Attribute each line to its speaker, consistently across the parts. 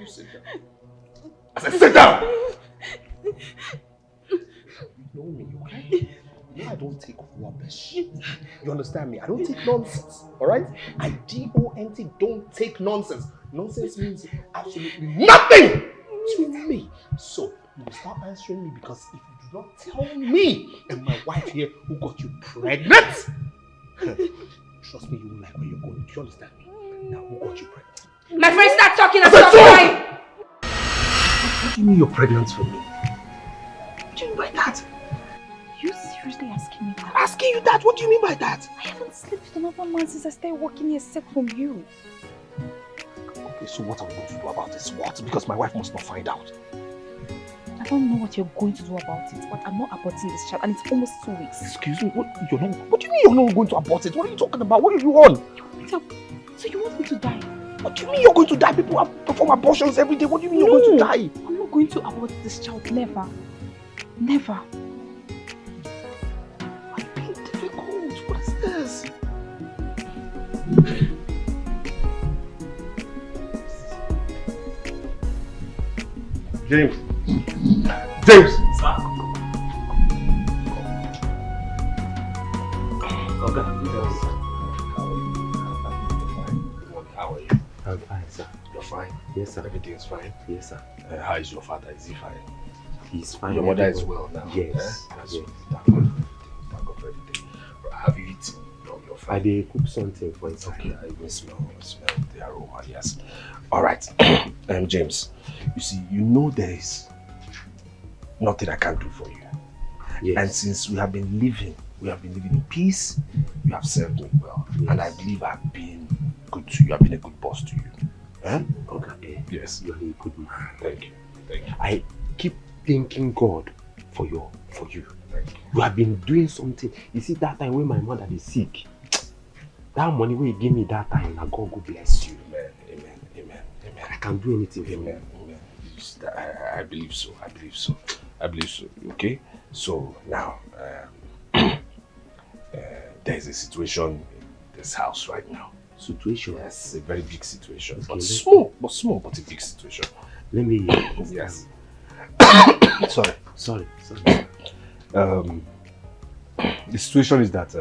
Speaker 1: You sit down. I said sit down! You know me, okay? You know I don't take rubbish. You understand me? I don't take nonsense, alright? I D-O-N-T, don't take nonsense. Nonsense means absolutely nothing to me. So, you will start answering me because if you do not tell me and my wife here who got you pregnant, trust me, you will like where you're going. Do you understand me? Now, who got you pregnant?
Speaker 2: My friend, start talking and stop crying!
Speaker 1: What do you mean you're pregnant for me? What do you mean by that?
Speaker 2: You seriously asking me that?
Speaker 1: Asking you that? What do you mean by that?
Speaker 2: I haven't slept with another man since I started working here except from you.
Speaker 1: Okay, so what are we going to do about this? What? Because my wife must not find out.
Speaker 2: I don't know what you're going to do about it, but I'm not aborting this child and it's almost 2 weeks.
Speaker 1: Excuse me? What do you mean you're not going to abort it? What are you talking about? What are you on?
Speaker 2: So you want me to die?
Speaker 1: What do you mean you're going to die? People perform abortions every day. What do you mean you're going to die?
Speaker 2: I'm not going to abort this child. Never. Never.
Speaker 1: I'm being difficult. What is this? James. James! How are you?
Speaker 3: I'm fine, sir.
Speaker 1: You're fine?
Speaker 3: Yes, sir.
Speaker 1: Everything is fine?
Speaker 3: Yes, sir.
Speaker 1: How is your father? Is he fine?
Speaker 3: He's fine.
Speaker 1: Your mother is well now?
Speaker 3: Yes.
Speaker 1: That's
Speaker 3: Yes.
Speaker 1: Thank God for everything. Have you eaten? No, you're fine.
Speaker 3: I did cook something for it.
Speaker 1: Okay, I even smell the aroma, yes. Alright, James, you see, you know there is nothing I can do for you.
Speaker 3: Yes.
Speaker 1: And since we have been living in peace, you have served me well. Yes. And I believe I've been good to you. I've been a good boss to you. Huh?
Speaker 3: Okay.
Speaker 1: Yes.
Speaker 3: You're a good man.
Speaker 1: Thank you. Thank you.
Speaker 3: I keep thanking God for you.
Speaker 1: Thank you.
Speaker 3: You have been doing something. You see, that time when my mother is sick, that money when you give me that time, now God will bless you.
Speaker 1: Amen.
Speaker 3: I can do anything for you.
Speaker 1: Amen. I believe so. Okay? So now, there's a situation in this house right now.
Speaker 3: Situation?
Speaker 1: Yes, a very big situation.
Speaker 3: Okay,
Speaker 1: But small, but a big situation.
Speaker 3: Let me...
Speaker 1: Yes. Sorry. The situation is that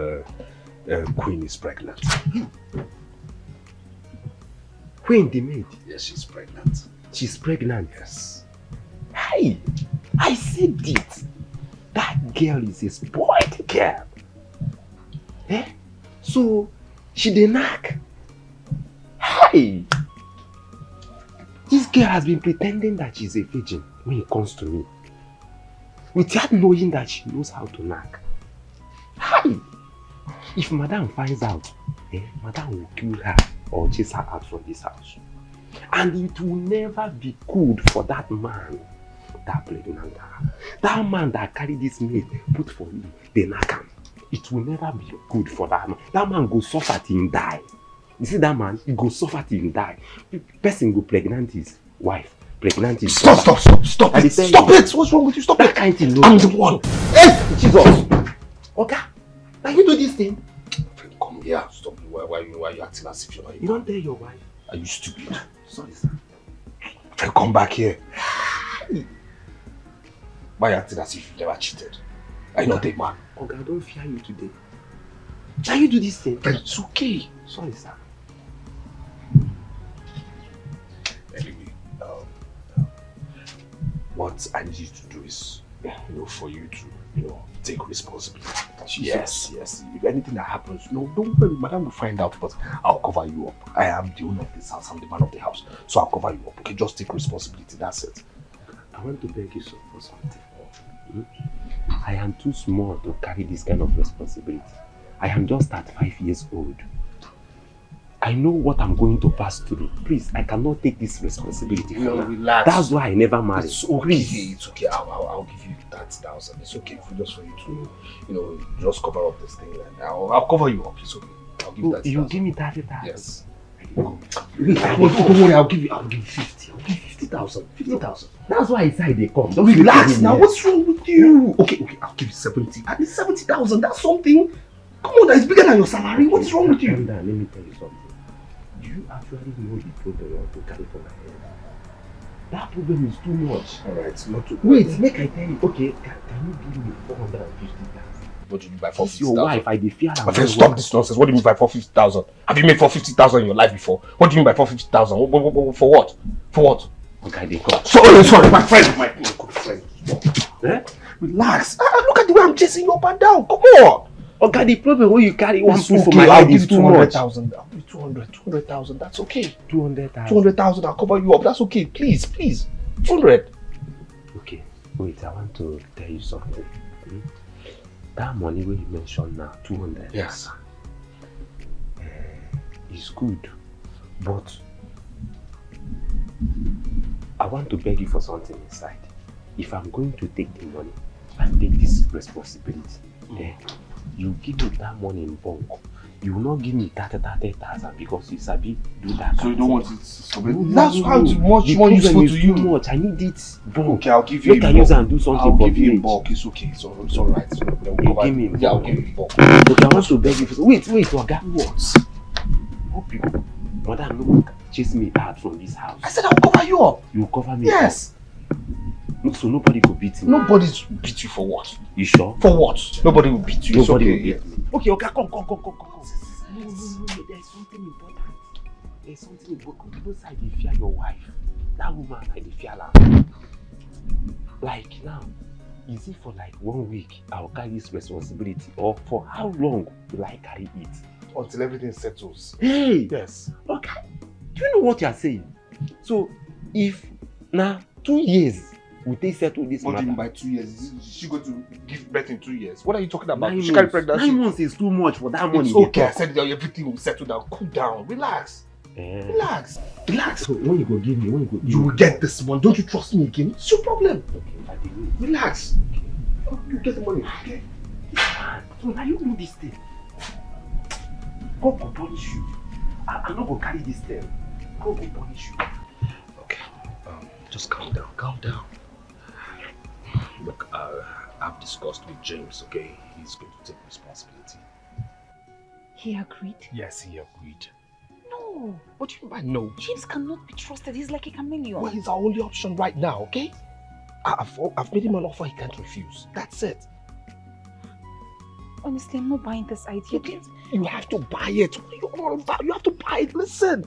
Speaker 1: Queen is pregnant.
Speaker 3: Queen, the maid?
Speaker 1: Yes, she's pregnant.
Speaker 3: She's pregnant?
Speaker 1: Yes.
Speaker 3: Hey, I said it. That girl is a spoiled girl. Eh? So, she dey knack. Hey! This girl has been pretending that she's a virgin when it comes to me. Without knowing that she knows how to knack. Hey! If Madam finds out, Madam will kill her or chase her out from this house. And it will never be good for that man that pregnant her. That man that carried this maid put for me, the knack. It will never be good for that man. That man go suffer till him die. You see that man, he go suffer till him die. Person go pregnant his wife. Pregnant his
Speaker 1: Stop it! Stop it! What's wrong with you? Stop
Speaker 3: that
Speaker 1: it!
Speaker 3: Kind thing, no.
Speaker 1: I'm the one.
Speaker 3: Hey, Jesus! Okay, now you do this thing.
Speaker 1: Come here. Stop. Why are you acting as if you're not?
Speaker 3: You don't tell your wife.
Speaker 1: Are you stupid?
Speaker 3: Sorry, sir.
Speaker 1: Come back here. Why are you acting as if you've never cheated? Are you not a man?
Speaker 3: Okay, I don't fear you today. Shall you do this thing?
Speaker 1: It's okay.
Speaker 3: Sorry, sir.
Speaker 1: Anyway, what I need you to do is, for you to, take responsibility. Yes. If anything that happens, don't worry, Madam will find out, but I'll cover you up. I am the owner of this house, I'm the man of the house, so I'll cover you up. Okay, just take responsibility, that's it.
Speaker 3: I want to beg you for something. I am too small to carry this kind of responsibility. I am just at 5 years old. I know what I'm going to pass through. Please, I cannot take this responsibility.
Speaker 1: Relax.
Speaker 3: That's why I never married.
Speaker 1: It's okay. It's okay. I'll give you 30,000. It's okay just for you to, just cover up this thing. And I'll cover you up. It's okay. I'll give you 30,000.
Speaker 3: You give me 30,000?
Speaker 1: Yes. Don't worry. I'll give you 50. I'll give you 50,000. 50,000.
Speaker 3: That's why I said they come.
Speaker 1: Don't relax now. What's wrong with you? Okay. I'll give you 70. At least 70,000. That's something. Come on, that's bigger than your salary. What's wrong with you?
Speaker 3: Let me tell you something. Do you actually know the problem you want to carry for my head? That problem is too much.
Speaker 1: Alright, not too.
Speaker 3: Wait, make I tell you. Okay, can you give me 450,000?
Speaker 1: What do you mean by
Speaker 3: It's
Speaker 1: 450,000?
Speaker 3: your wife, I dey fear am.
Speaker 1: My friend, stop this nonsense. What do you mean by 450,000? Have you made 450,000 in your life before? What do you mean by 450,000? For what? For what?
Speaker 3: Okay, they come.
Speaker 1: Sorry, my friend, my good friend.
Speaker 3: Eh?
Speaker 1: Relax. Look at the way I'm chasing you up and down. Come on.
Speaker 3: Okay, the problem when you carry one
Speaker 1: It's
Speaker 3: food for
Speaker 1: okay,
Speaker 3: my
Speaker 1: I'll
Speaker 3: head
Speaker 1: give
Speaker 3: is
Speaker 1: you
Speaker 3: too much.
Speaker 1: 200,000. I'll give you 200,000. That's okay.
Speaker 3: 200,000.
Speaker 1: 200,000. I'll cover you up. That's okay. Please. 200.
Speaker 3: Okay, wait, I want to tell you something. That money when you mentioned now, 200.
Speaker 1: Yes.
Speaker 3: Is good, but I want to beg you for something inside. If I'm going to take the money and take this responsibility, you give me that money in bulk. You will not give me 30,000 because you sabi do that.
Speaker 1: So you don't want it to be.
Speaker 3: No,
Speaker 1: That's how much more useful to you.
Speaker 3: Too much. I need it bulk.
Speaker 1: Okay, I'll give you
Speaker 3: Make
Speaker 1: a
Speaker 3: I
Speaker 1: bulk.
Speaker 3: use and do something
Speaker 1: I'll
Speaker 3: for
Speaker 1: give you a
Speaker 3: village.
Speaker 1: bulk. It's okay. It's alright. So
Speaker 3: You give me a
Speaker 1: yeah, I'll
Speaker 3: bulk.
Speaker 1: give you a bulk.
Speaker 3: Okay, I want to beg you for wait, Oga.
Speaker 1: What?
Speaker 3: Hope you madam no chase me out from this house.
Speaker 1: I said I'll cover you up.
Speaker 3: You cover me.
Speaker 1: Yes.
Speaker 3: Look, so nobody will beat me.
Speaker 1: Nobody's beat you for what?
Speaker 3: You sure?
Speaker 1: For what? Nobody will beat you.
Speaker 3: Nobody will
Speaker 1: It's okay.
Speaker 3: beat me. Okay, come. No, there's something important. There's something important. Both sides they fear your wife. That woman, I they fear her. Like now, is it for like 1 week I'll carry this responsibility, or for how long will I carry it?
Speaker 1: Until everything settles.
Speaker 3: Hey!
Speaker 1: Yes.
Speaker 3: Okay. Do you know what you're saying? So, if now 2 years we take settle this
Speaker 1: What do you mean
Speaker 3: matter.
Speaker 1: by 2 years? Is she going to give birth in 2 years? What are you talking about?
Speaker 3: 9
Speaker 1: She carry
Speaker 3: months.
Speaker 1: pregnancy.
Speaker 3: 9 months is too much for that money.
Speaker 1: It's
Speaker 3: they
Speaker 1: okay. I
Speaker 3: talk.
Speaker 1: said that everything will settle down. Cool down. Relax. Relax.
Speaker 3: So when you go give me,
Speaker 1: You will get this one. Don't you trust me again? It's your problem.
Speaker 3: Okay, I dey wait.
Speaker 1: Relax. You get the money. Okay.
Speaker 3: So now you do this thing. God will punish you. I'm not gonna carry this thing. God will punish you.
Speaker 1: Okay. Just calm down. Calm down. Look, I've discussed with James, okay? He's going to take responsibility.
Speaker 2: He agreed?
Speaker 1: Yes, he agreed.
Speaker 2: No.
Speaker 1: What do you mean by no?
Speaker 2: James cannot be trusted. He's like a chameleon.
Speaker 1: Well, he's our only option right now, okay? I've made him an offer he can't refuse. That's it.
Speaker 2: Honestly, I'm not buying this idea.
Speaker 1: You have to buy it. What are you all about? You have to buy it. Listen.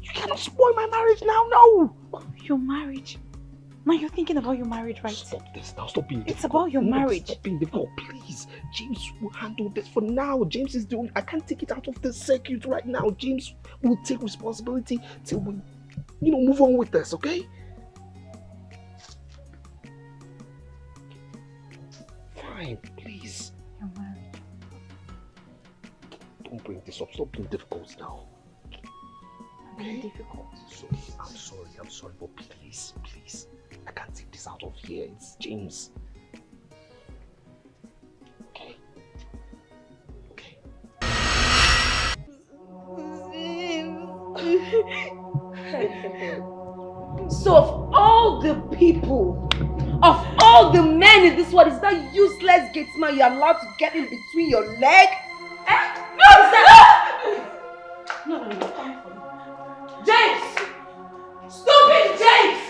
Speaker 1: You cannot spoil my marriage now. No.
Speaker 2: Your marriage? Now you're thinking about your marriage, right?
Speaker 1: Stop this now. Stop being difficult.
Speaker 2: It's about your marriage.
Speaker 1: Stop being difficult, please. James will handle this for now. James is doing. I can't take it out of the circuit right now. James will take responsibility till we, move on with this, okay? Fine, please.
Speaker 2: Your marriage.
Speaker 1: Don't bring this up. Stop being difficult now.
Speaker 2: I'm being difficult.
Speaker 1: I'm sorry, but please. I can't take this out of here. It's James. Okay.
Speaker 4: So of all the people, of all the men in this world, is that useless gate man you're allowed to get in between your leg? Eh? No, come for me. James! Stupid James!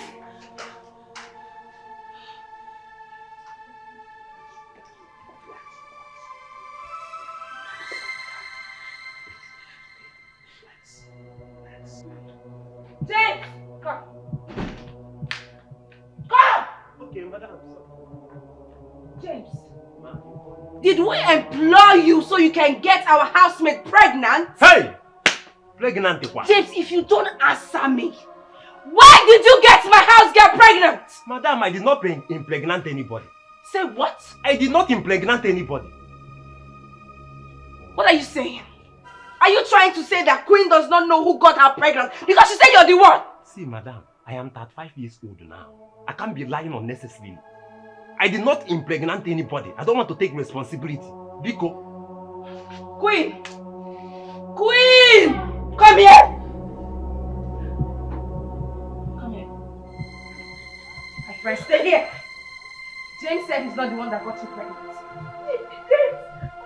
Speaker 4: James! Come!
Speaker 3: Okay, madam.
Speaker 4: James! Did we employ you so you can get our housemaid pregnant?
Speaker 3: Hey! Pregnant what?
Speaker 4: James, if you don't answer me, why did you get my house girl pregnant?
Speaker 3: Madam, I did not impregnate anybody.
Speaker 4: Say what?
Speaker 3: I did not impregnate anybody.
Speaker 4: What are you saying? Are you trying to say that Queen does not know who got her pregnant because she said you're the one?
Speaker 3: See, madam, I am 35 years old now. I can't be lying unnecessarily. I did not impregnate anybody. I don't want to take responsibility. Biko.
Speaker 4: Queen! Queen! Come here! Come here. My friend, stay here. James said he's not the one that got you pregnant. James!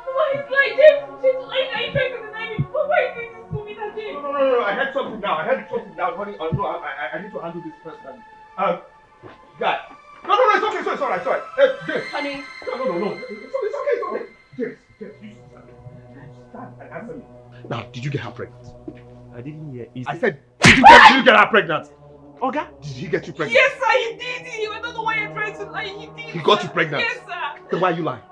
Speaker 4: Mama, he's like James! Are you trying to deny me? Mama, you did this to me that James!
Speaker 1: No. I heard something now. Honey, no, I need to handle this personally.
Speaker 3: Guy. No, it's okay, it's alright. James.
Speaker 4: Honey.
Speaker 3: No. It's okay. James. Stand and answer me. Now, did you get her pregnant?
Speaker 5: I didn't hear.
Speaker 3: I said, did you get her pregnant?
Speaker 5: Okay.
Speaker 3: Did he get you pregnant?
Speaker 4: Yes, sir, he did. I don't know why you're trying to lie. He did.
Speaker 3: He got you pregnant?
Speaker 4: Yes, sir.
Speaker 3: Then why are you lying?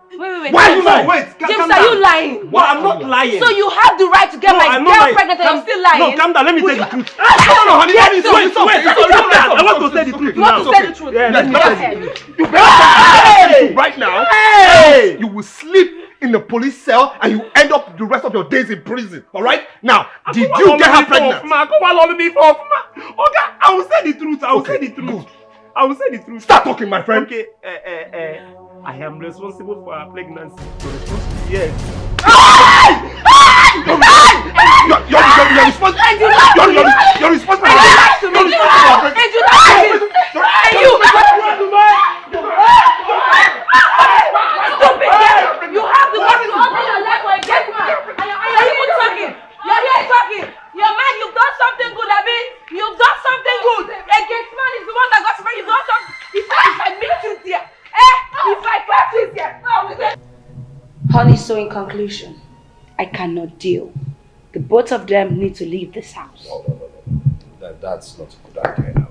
Speaker 4: Wait.
Speaker 3: Why are you lying?
Speaker 5: Wait,
Speaker 4: James, are you lying?
Speaker 5: Well, I'm not lying.
Speaker 4: So you have the right to get my girl pregnant and I'm still lying?
Speaker 5: No, calm down. Let me tell you the truth.
Speaker 3: No, honey.
Speaker 5: Wait. I want to say the truth
Speaker 4: You want
Speaker 5: now.
Speaker 4: to say the truth?
Speaker 5: Yeah, let me
Speaker 4: Go
Speaker 5: tell
Speaker 4: ahead.
Speaker 3: You better right now.
Speaker 5: Hey!
Speaker 3: You will sleep in the police cell and you end up the rest of your days in prison. Alright? Now, did you get her pregnant?
Speaker 5: Okay, I will say the truth. I will say the truth.
Speaker 3: Start talking, my friend.
Speaker 5: Okay, I am responsible for her pregnancy. Yes.
Speaker 3: You're responsible. You're responsible.
Speaker 4: You have the right to open your life for a gay man. And you're even talking. You're here talking. Your man, you've done something good, Abi. You've done something good. A gay man is the one that got married. You've done something. If I meet you here, if I catch you here. Honey, so in conclusion, I cannot deal. The both of them need to leave this house.
Speaker 3: No. That's not a good idea. No.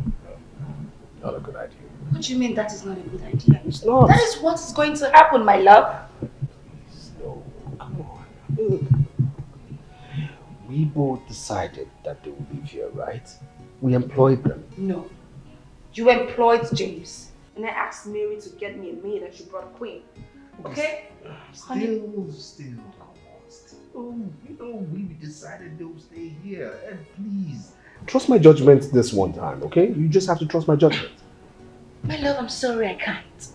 Speaker 3: Not a good idea.
Speaker 4: What do you mean that is not a good idea?
Speaker 3: It's not.
Speaker 4: That is what is going to happen, my love.
Speaker 3: No, come on. Look. We both decided that they would live here, right? We employed them.
Speaker 4: No. You employed James. And I asked Mary to get me a maid and she brought a queen. Okay?
Speaker 3: Still, come on. Still, we decided they would stay here. And please. Trust my judgment this one time, okay? You just have to trust my judgment.
Speaker 4: My love, I'm sorry, I can't.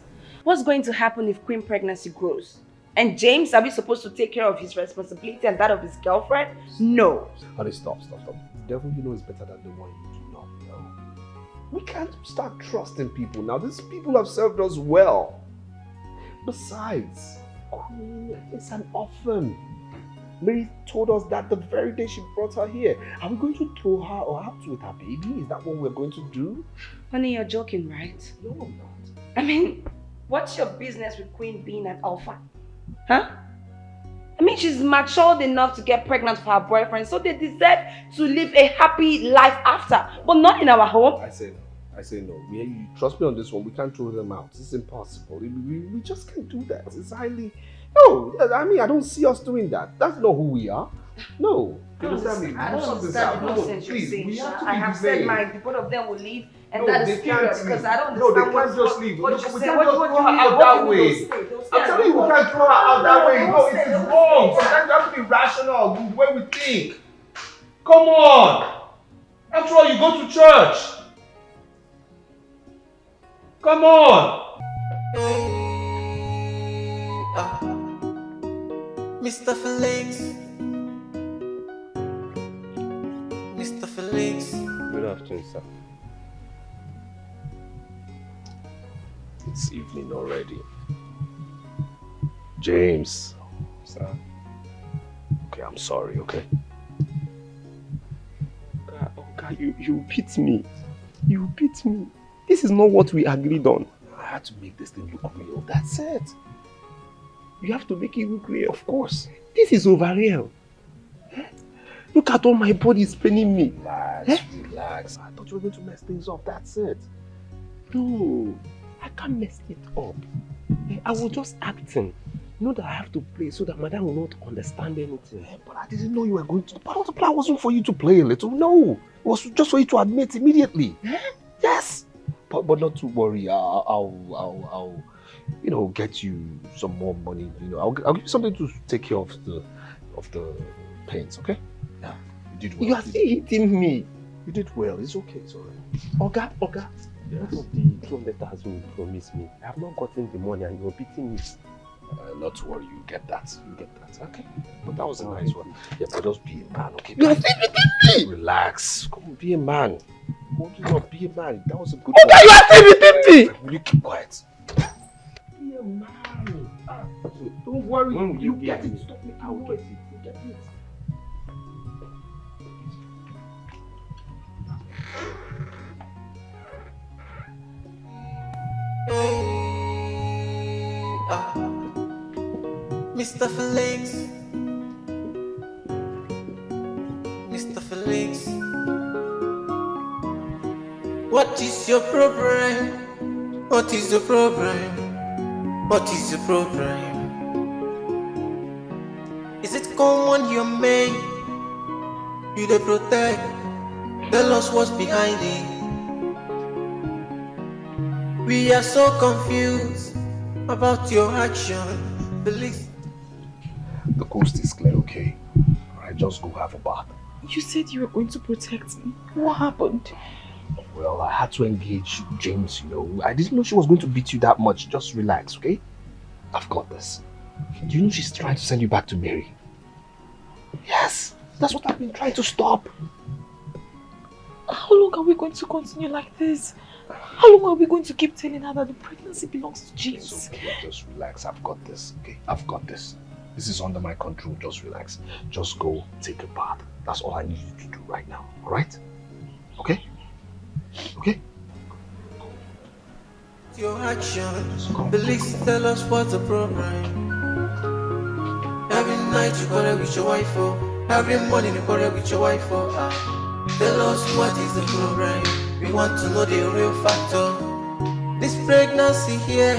Speaker 4: What's going to happen if queen pregnancy grows? And James, are we supposed to take care of his responsibility and that of his girlfriend? No.
Speaker 3: Honey, stop. The devil you know is better than the one you do not know. We can't start trusting people now. These people have served us well. Besides, Queen is an orphan. Mary told us that the very day she brought her here. Are we going to throw her out with her baby? Is that what we're going to do?
Speaker 4: Honey, you're joking, right?
Speaker 3: No, I'm not.
Speaker 4: I mean, what's your business with Queen being an alpha? Huh? I mean, she's matured enough to get pregnant for her boyfriend, so they deserve to live a happy life after, but not in our home.
Speaker 3: I say no. You trust me on this one. We can't throw them out. It's impossible. We just can't do that. It's highly... No, I mean, I don't see us doing that. That's not who we are. No.
Speaker 4: I don't understand the nonsense you're saying. I have said mine. The both of them will leave, and that is period. Because I don't understand.
Speaker 3: No, they can't just leave.
Speaker 4: What
Speaker 3: We
Speaker 4: you
Speaker 3: can't
Speaker 4: say?
Speaker 3: just
Speaker 4: What
Speaker 3: throw her out that way. I'm telling you, we can't throw her out that way. No, it is wrong. Sometimes you have to be rational the way we think. Come on. After all, you go to church. Come on.
Speaker 6: Mr. Felix. Mr. Felix.
Speaker 5: Good afternoon, sir.
Speaker 3: It's evening already. James.
Speaker 5: Sir.
Speaker 3: Okay, I'm sorry, okay?
Speaker 5: God, you beat me. You beat me. This is not what we agreed on.
Speaker 3: I had to make this thing look real. That's it.
Speaker 5: You have to make it look real.
Speaker 3: Of course.
Speaker 5: This is over real. Look at all my body is paining me.
Speaker 3: Relax. I thought you were going to mess things up. That's it.
Speaker 5: No, I can't mess it up. I was just acting. You know that I have to play so that madam will not understand anything.
Speaker 3: But I didn't know you were going to. Part of the plan wasn't for you to play a little. No. It was just for you to admit immediately. Yes. But not to worry. I'll get you some more money. I'll give you something to take care of the pains. Okay? Yeah. You did well.
Speaker 5: You are still hitting me.
Speaker 3: You did well. It's okay. It's alright.
Speaker 5: Oga.
Speaker 3: Yes.
Speaker 5: What of the 200,000 you promised me? I have not gotten the money and you're beating me.
Speaker 3: Not to worry. You get that. Okay? But that was a nice one. Yeah, but just be a man. Okay?
Speaker 5: You are still beating me.
Speaker 3: Relax. Come on, be a man. Hold you up. Be a man. That was a good
Speaker 5: one. You are still beating me.
Speaker 3: Will you keep quiet? Be a man. Don't worry.
Speaker 5: When will
Speaker 3: you
Speaker 5: give
Speaker 3: get
Speaker 5: me?
Speaker 3: it. Stop making
Speaker 5: I will
Speaker 3: noise.
Speaker 5: get it.
Speaker 3: You get it.
Speaker 6: Mr. Felix. Mr. Felix. What is your problem? What is your problem? What is your problem? Is it common you made? You dey protect? Tell us what's behind it. We are so confused about your action. Felix.
Speaker 3: The coast is clear, okay? Alright, just go have a bath.
Speaker 2: You said you were going to protect me. What happened?
Speaker 3: Well, I had to engage James, you know. I didn't know she was going to beat you that much. Just relax, okay? I've got this. Do you know she's trying to send you back to Mary? Yes, that's what I've been trying to stop.
Speaker 2: How long are we going to continue like this? How long are we going to keep telling her that the pregnancy belongs to James?
Speaker 3: It's okay, just relax. I've got this, okay? I've got this. This is under my control. Just relax. Just go take a bath. That's all I need you to do right now, alright? Okay? Okay?
Speaker 6: Your action. Felix, tell us what's the problem. Every night you quarrel with your wife, oh. Every morning you quarrel with your wife, oh. Tell us what is the problem. We want to know the real factor. This pregnancy here,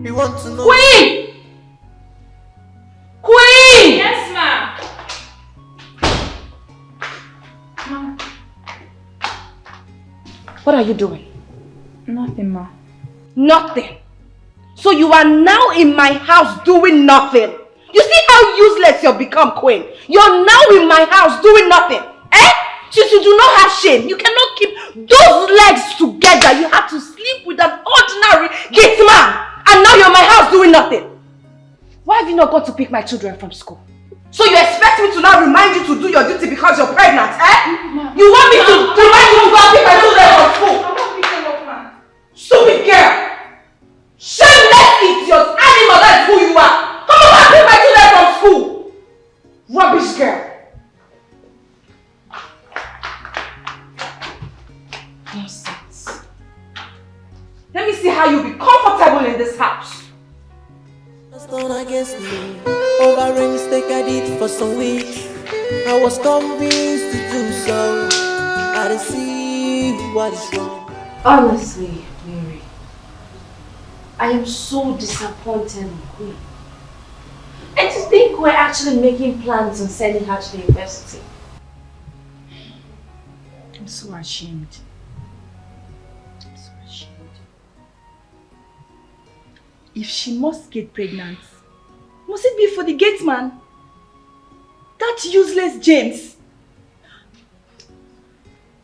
Speaker 6: we want to know.
Speaker 4: Queen! Queen! Yes, ma'am.
Speaker 2: Ma.
Speaker 4: What are you doing?
Speaker 2: Nothing, Ma.
Speaker 4: Nothing. So you are now in my house doing nothing. You see how useless you've become, Queen? You're now in my house doing nothing. Eh? Since you do not have shame, you cannot keep those legs together. You have to sleep with an ordinary gate man. And now you're in my house doing nothing. Why have you not gone to pick my children from school? So you expect me to now remind you to do your duty because you're pregnant, eh? You want me to remind you to go and pick my children from school?
Speaker 2: I'm not picking up, Ma.
Speaker 4: Stupid girl! Shameless idiot! Animal, that's who you are! Come on and pick my children from school! Rubbish girl! Nonsense. Let me see how you'll be comfortable in this house.
Speaker 6: Done against me. Over a mistake I did for some weeks. I was convinced to do so. I didn't see what is wrong.
Speaker 4: Honestly, Mary, I am so disappointed in Queen. And to think we're actually making plans on sending her to the university.
Speaker 2: I'm so ashamed. I'm so ashamed. If she must get pregnant, must it be for the gate man? That useless James.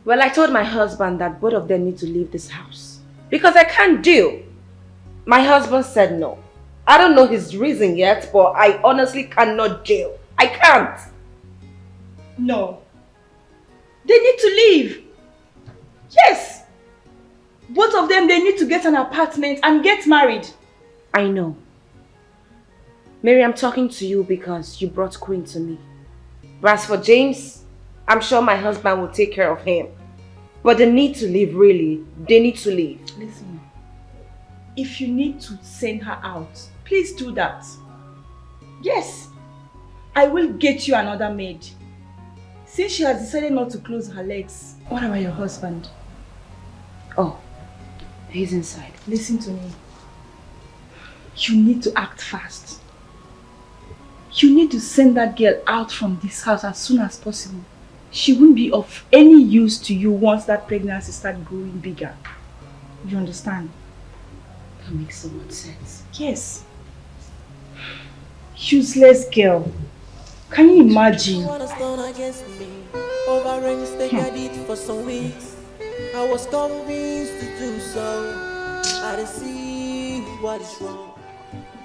Speaker 4: Well, I told my husband that both of them need to leave this house. Because I can't deal. My husband said no. I don't know his reason yet, but I honestly cannot deal. I can't.
Speaker 2: No. They need to leave. Yes. Both of them, they need to get an apartment and get married.
Speaker 4: I know. Mary, I'm talking to you because you brought Queen to me. But as for James, I'm sure my husband will take care of him. But they need to leave, really. They need to leave.
Speaker 2: Listen, if you need to send her out, please do that. Yes, I will get you another maid. Since she has decided not to close her legs. What about your husband?
Speaker 4: Oh, he's inside.
Speaker 2: Listen to me. You need to act fast. You need to send that girl out from this house as soon as possible. She won't be of any use to you once that pregnancy starts growing bigger. You understand?
Speaker 4: That makes so much sense.
Speaker 2: Yes. Useless girl. Can you imagine?
Speaker 6: What has done against me? Over a mistake I did for some weeks. I was convinced to do so. I didn't see what is wrong.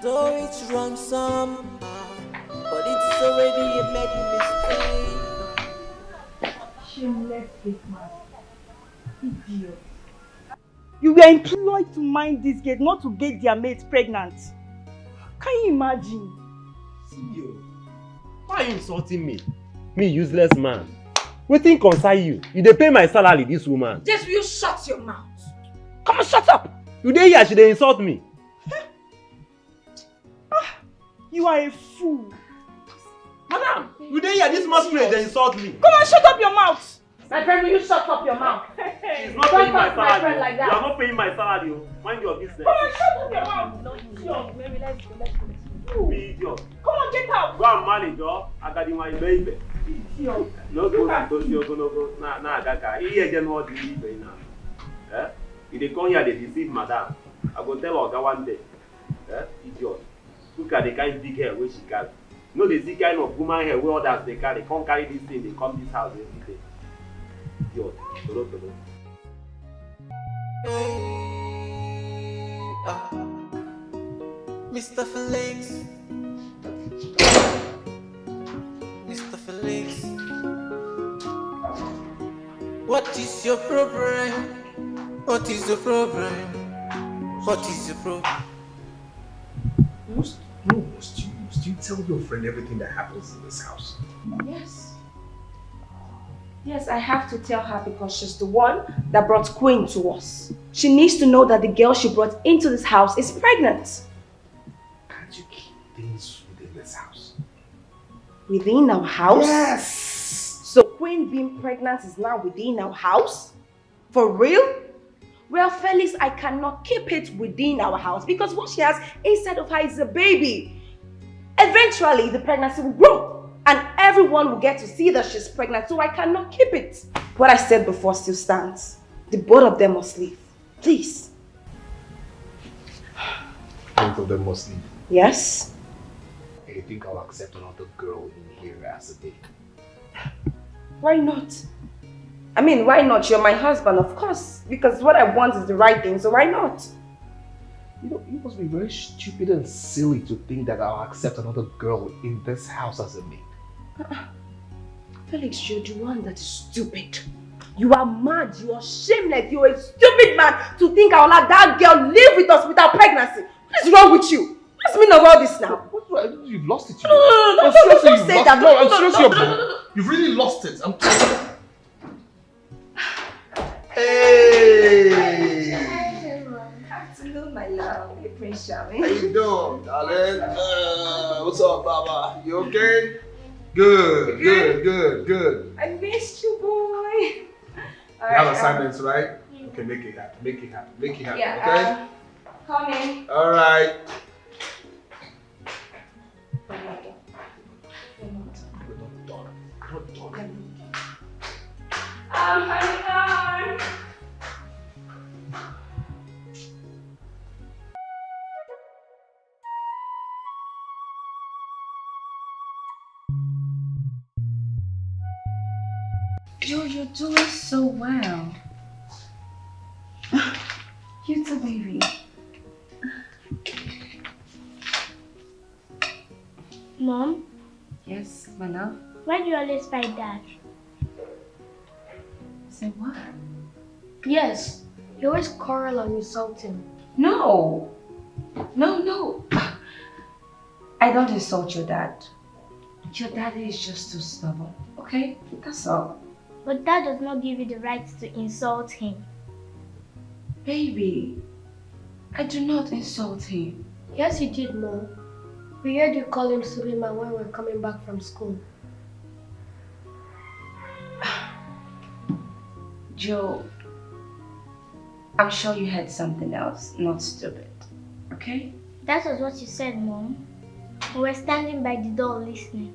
Speaker 6: Though it's wrong somehow, but it's already a made mistake.
Speaker 2: Shameless gate man. Idiot. You were employed to mind this gate, not to get their mates pregnant. Can you imagine?
Speaker 5: CEO, why are you insulting me? Me, useless man. Wetin concern you? You dey pay my salary, this woman.
Speaker 4: Just will you shut your mouth?
Speaker 5: Come on, shut up! You dey here, she dey insult me.
Speaker 2: You are a fool.
Speaker 5: Madam, you didn't hear this masquerade they insult me.
Speaker 2: Come on, shut up your mouth.
Speaker 4: My friend, will you shut up your mouth?
Speaker 5: She's not paying my
Speaker 4: Don't talk to my friend
Speaker 5: salary.
Speaker 4: like that.
Speaker 5: You are not paying my salary. Mind your business.
Speaker 2: Come on, shut up your mouth.
Speaker 4: Maybe let's go.
Speaker 5: You idiot.
Speaker 2: Come on, get out.
Speaker 5: Go and manage, oh. I got in my baby. No go to your go. Nah, Gaga. Here again, what do you need now? Eh? If they come here, they deceive madam. I go tell Oga one day. Eh? Idiot. Look at the kind of big hair where she carry. You know, they see kind of woman hair where others they carry. They can't carry this thing, they come this house every day. Idiot. Tolo.
Speaker 6: Mr. Felix. Mr. Felix. What is your problem? What is the problem? What is the problem?
Speaker 1: Must you tell your friend everything that happens in this house?
Speaker 4: Yes. Yes, I have to tell her because she's the one that brought Queen to us. She needs to know that the girl she brought into this house is pregnant.
Speaker 1: Can't you keep things within this house?
Speaker 4: Within our house?
Speaker 1: Yes!
Speaker 4: So Queen being pregnant is now within our house? For real? Well, Felix, I cannot keep it within our house because what she has inside of her is a baby. Eventually, the pregnancy will grow and everyone will get to see that she's pregnant, so I cannot keep it. What I said before still stands. The both of them must leave. Please.
Speaker 1: Both of them must leave.
Speaker 4: Yes?
Speaker 1: And you think I'll accept another girl in here as a date?
Speaker 4: Why not? I mean, why not? You're my husband, of course. Because what I want is the right thing, so why not?
Speaker 1: You know, you must be very stupid and silly to think that I'll accept another girl in this house as a maid.
Speaker 4: Felix, you're the one that is stupid. You are mad, you are shameless, you're a stupid man to think I'll let that girl live with us without pregnancy. What is wrong with you? What's the meaning of all this now?
Speaker 1: You've lost it.
Speaker 4: No, don't say that.
Speaker 1: No, I'm seriously. You've really lost it. Hey!
Speaker 4: Afternoon, my love. Hey, Prince Charming.
Speaker 1: How you doing, darling? What's up, Baba? You okay? Good.
Speaker 4: I missed you, boy.
Speaker 1: You have assignments, right? Okay, make it happen.
Speaker 4: Yeah,
Speaker 1: okay?
Speaker 4: Come in.
Speaker 1: All right.
Speaker 4: Honey.
Speaker 2: Yo, you're doing so well. You too, baby.
Speaker 7: Mom,
Speaker 2: Yes, my love.
Speaker 7: why do you always fight Dad?
Speaker 2: Say what?
Speaker 7: Yes, you always quarrel and insult him.
Speaker 2: No. I don't insult your dad. Your daddy is just too stubborn, okay? That's all.
Speaker 7: But Dad does not give you the right to insult him.
Speaker 2: Baby, I do not insult him.
Speaker 7: Yes, you did, Mom. We heard you call him Suleiman when we were coming back from school.
Speaker 2: Joe, I'm sure you heard something else, not stupid, okay?
Speaker 7: That was what you said, Mom. We were standing by the door listening.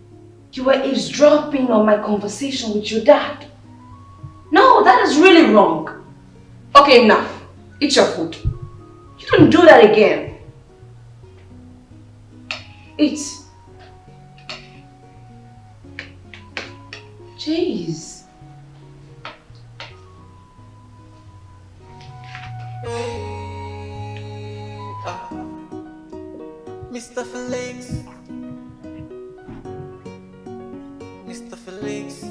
Speaker 2: You were eavesdropping on my conversation with your dad. No, that is really wrong. Okay, enough. Eat your food. You don't do that again. Eat. Jeez.
Speaker 6: Mr. Felix. Mr. Felix.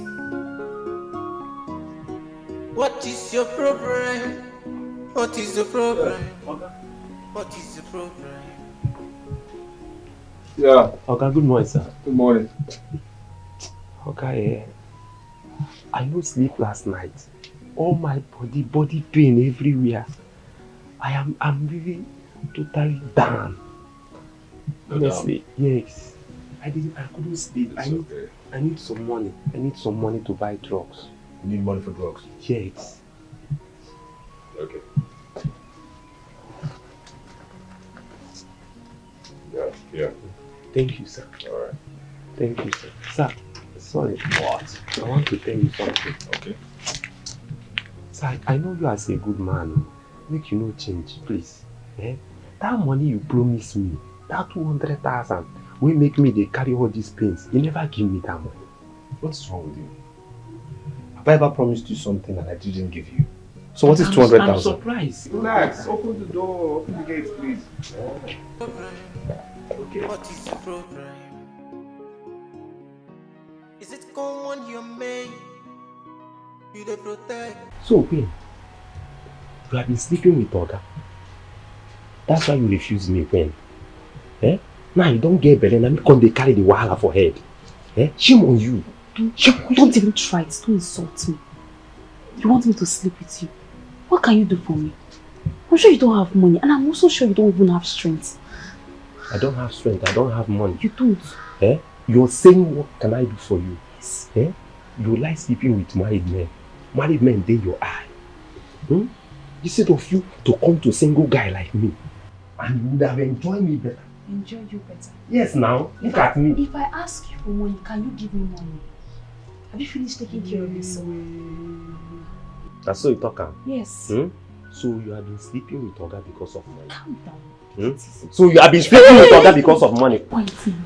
Speaker 6: What is your problem? What is the problem? What is the problem?
Speaker 5: Yeah. Okay, good morning, sir.
Speaker 1: Good morning.
Speaker 5: Okay, I no sleep last night. All my body pain everywhere. I'm really totally down.
Speaker 3: Honestly, yes. I couldn't sleep. I need some money. I need some money to buy drugs.
Speaker 1: You need money for drugs?
Speaker 3: Yes.
Speaker 1: Okay. Yeah.
Speaker 3: Thank you, sir.
Speaker 1: Alright.
Speaker 3: Thank you, sir. Sir, sorry. What? I want to tell you something.
Speaker 1: Okay.
Speaker 3: Sir, I know you as a good man. Make you no change, please. Eh? That money you promised me, that 200,000, will make me they carry all these pains. You never give me that money.
Speaker 1: What's wrong with you? Have I ever promised you something and I didn't give you? So what is 200,000?
Speaker 3: I'm surprised.
Speaker 1: Relax. Open the door. Open the gates, please.
Speaker 6: Okay. What is the problem? Is it common you made? You dey protect.
Speaker 3: So, Queen, you have been sleeping with Oga. That's why you refuse me, Queen. Eh? Now you don't get better, now because they carry the wahala for head. Eh? Shame on you.
Speaker 2: Don't even try it. Don't insult me. You want me to sleep with you? What can you do for me? I'm sure you don't have money, and I'm also sure you don't even have strength.
Speaker 3: I don't have strength, I don't have money.
Speaker 2: You don't.
Speaker 3: Eh? You're saying what can I do for you?
Speaker 2: Yes.
Speaker 3: Eh? You like sleeping with married men. Married men, they your eye. Instead of you to come to a single guy like me, and you would have enjoyed me better.
Speaker 2: Enjoy you better.
Speaker 3: Yes, now, look at me.
Speaker 2: If I ask you for money, can you give me money? Have you finished taking care of yourself?
Speaker 3: That's so you talk.
Speaker 2: Yes.
Speaker 3: So you have been sleeping with Oga because of money.
Speaker 2: Calm down.
Speaker 3: So you have been sleeping with Oga because of money.
Speaker 2: Pointing.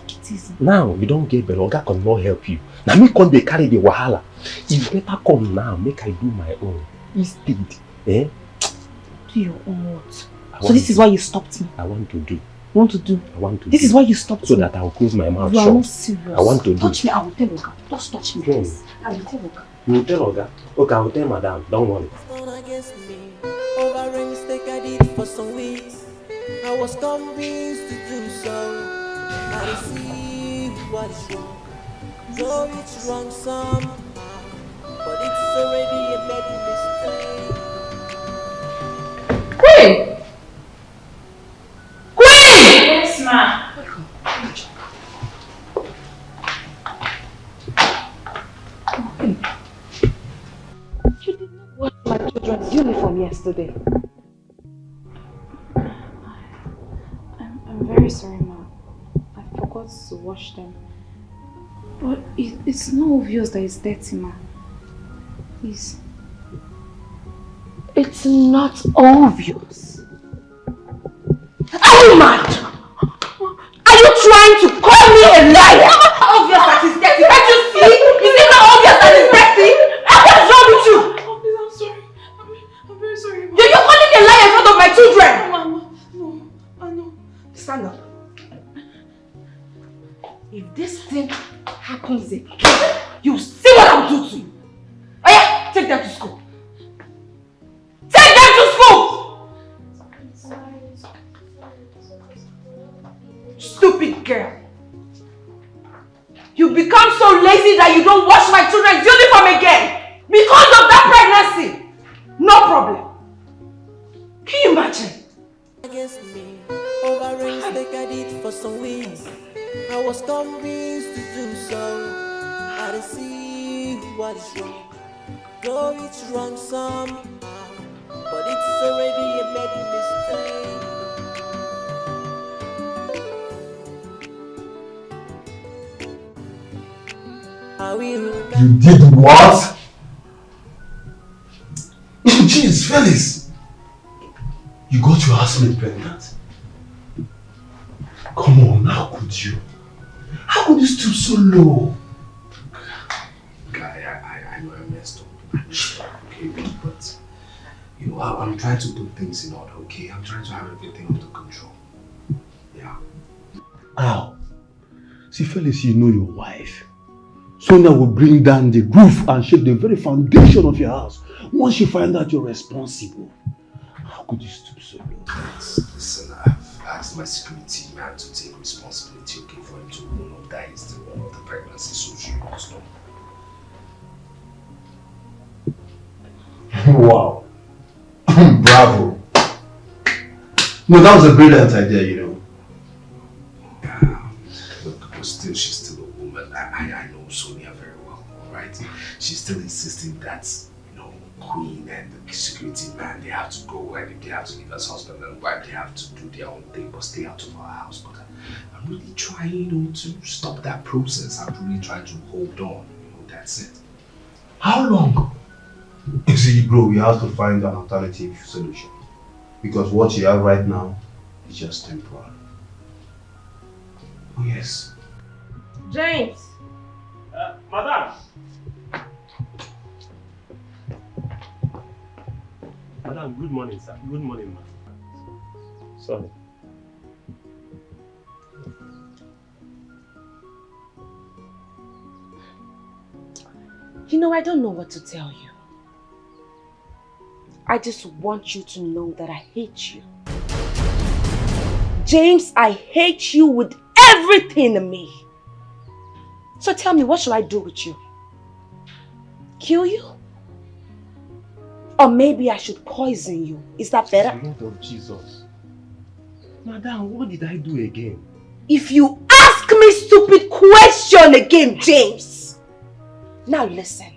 Speaker 2: Take it easy.
Speaker 3: Now you don't get better. Oga cannot help you. Now me come they carry the wahala. You better come now. Make I do my own. Instead, eh?
Speaker 2: Do your own what? So this is why you stopped me.
Speaker 3: I want to do.
Speaker 2: You want to do?
Speaker 3: I want to.
Speaker 2: This is why you stopped
Speaker 3: so
Speaker 2: me.
Speaker 3: that I will close my mouth
Speaker 2: You
Speaker 3: shut.
Speaker 2: are not serious.
Speaker 3: I want to do.
Speaker 2: Touch me, I will tell Oga. Just touch me, please. I will tell Oga.
Speaker 3: You will tell Oga? Okay, I will tell Madam. Don't worry.
Speaker 6: Against me. Over a mistake I did for some weeks. I was convinced to do so. I see what is wrong. Though it's wrong somehow, but it's already a bad mistake.
Speaker 2: Queen! Queen! Yes, ma. You did not wash my children's uniform yesterday. I'm very sorry, ma. I forgot to wash them. But it's not obvious that it's dirty, ma. Please. It's not obvious. Are you mad? Are you trying to call me a liar? It's not obvious that it's dirty. Can't you see? Is it not obvious that it's dirty? What is wrong with you?
Speaker 4: Oh, please, I'm sorry. I'm very sorry.
Speaker 2: You're calling me a liar in front of my children.
Speaker 4: No, I know.
Speaker 2: Stand up. If this thing happens again, you'll see what I'll do to you. Oh yeah, take them to school. Take them to school! Stupid girl. You become so lazy that you don't wash my children's uniform again. Because of that pregnancy. No problem. Can you imagine?
Speaker 6: Against me. Over a mistake I did for some weeks. I was convinced to do so. I see what is wrong. Though it's wrong somehow, but it's already a bad mistake. I will.
Speaker 1: You did what? Jeez, Phyllis! You got your housemaid pregnant? Come on, how could you? How could you stoop so low? Guy, I know I messed up. Okay, but you know, I'm trying to put things in order, okay? I'm trying to have everything under control. Yeah. Ow. See, Phyllis, you know your wife. Sonia will bring down the roof and shake the very foundation of your house once she finds out you're responsible. How could you stoop so low? Listen, I've asked my security man to take responsibility, okay, for him to not die is the one of the pregnancy, so she must know. Wow. Bravo.
Speaker 8: No, that was a brilliant idea, you know.
Speaker 3: Look, but still, she's still a woman. I know Sonia very well, alright? She's still insisting that, you know, Queen and the security man, they have to go and they have to leave as husband and wife, they have to do their own thing, but stay out of our house. But I'm really trying, you know, to stop that process. I'm really trying to hold on, you know, that's it.
Speaker 8: How long? You see, bro, we have to find an alternative solution. Because what you have right now is just temporary.
Speaker 3: Oh, yes.
Speaker 4: James!
Speaker 5: Madam! Madam, good morning, sir. Good morning, ma'am. Sorry.
Speaker 9: You know, I don't know what to tell you. I just want you to know that I hate you. James, I hate you with everything in me. So tell me, what should I do with you? Kill you? Or maybe I should poison you. Is that better?
Speaker 5: Lord of Jesus. Madam, what did I do again?
Speaker 9: If you ask me stupid question again, James. Now listen.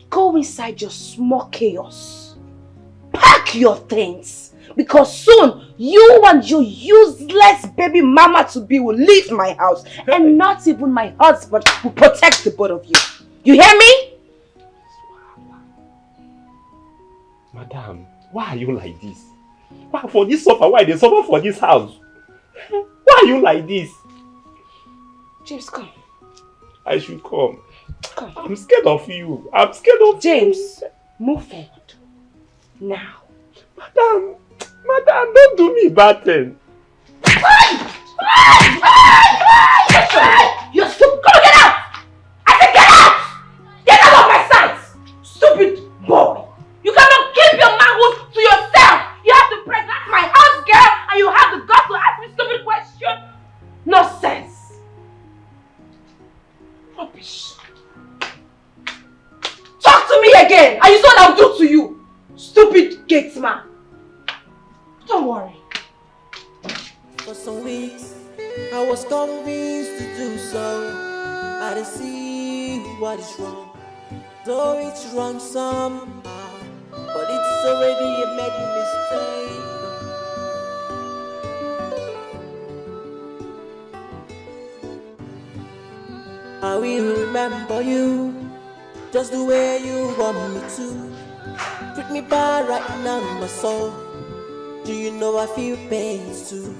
Speaker 9: Go inside your small chaos. Pack your things. Because soon, you and your useless baby mama to be will leave my house. And not even my husband will protect the both of you. You hear me?
Speaker 5: Madam, why are you like this? Why for this suffer? Why they suffer for this house? Why are you like this?
Speaker 9: James, come.
Speaker 5: I should come.
Speaker 9: Come.
Speaker 5: I'm scared of you. I'm scared of
Speaker 9: James, move forward. Now.
Speaker 5: Madam, don't do me bad thing.
Speaker 9: You're stupid. Come get out! I said get out! Get out of my sight! Stupid boy. You cannot keep your manhood to yourself. You have to pregnant my house girl and you have the guts to ask me stupid question. Nonsense. Rubbish. Talk to me again and you saw what I'll do to you. Stupid gate man. Don't worry.
Speaker 6: For some weeks, I was convinced to do so. I didn't see what is wrong, though it's wrong somehow. But it's already a made mistake. I will remember you just the way you want me to. Treat me bad right now, my soul. Do you know I feel pain too?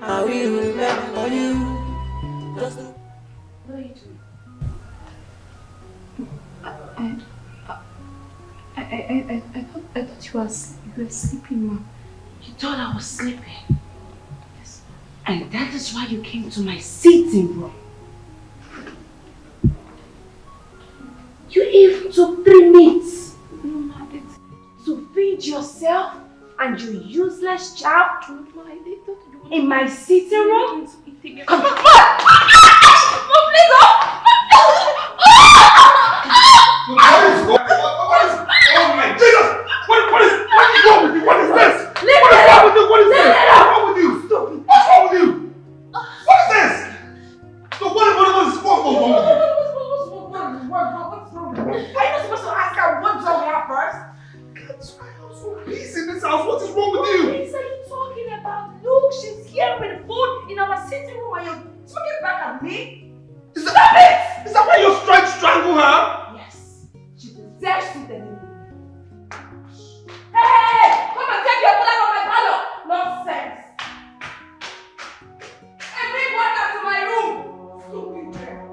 Speaker 6: I will remember you. Just the...
Speaker 2: What are you doing? I thought you were sleeping, Mom.
Speaker 9: You thought I was sleeping? Yes. And that is why you came to my sitting room. You even took 3 minutes to feed yourself and your useless child in my sitting room? Come on! Mom, please,
Speaker 3: Oh my Jesus! What is wrong with you? What is this?
Speaker 9: Leave
Speaker 3: What is
Speaker 9: it
Speaker 3: wrong
Speaker 9: up.
Speaker 3: with you? What is
Speaker 9: Leave
Speaker 3: this?
Speaker 9: it up.
Speaker 3: What's wrong with you? What's wrong with you? What is this? So what is wrong with you?
Speaker 9: Are you not supposed to ask her what's wrong with her first?
Speaker 3: That's why I'm so peace in this house. What is wrong with you?
Speaker 9: What are you talking about? Look, she's here with food in our sitting room and you're talking back at me? Stop it!
Speaker 3: Is that why you're trying to strangle her?
Speaker 9: Yes, she deserves it anyway. Hey! Come and take your food out of my parlor! Nonsense! And bring water to my room! Stupid girl.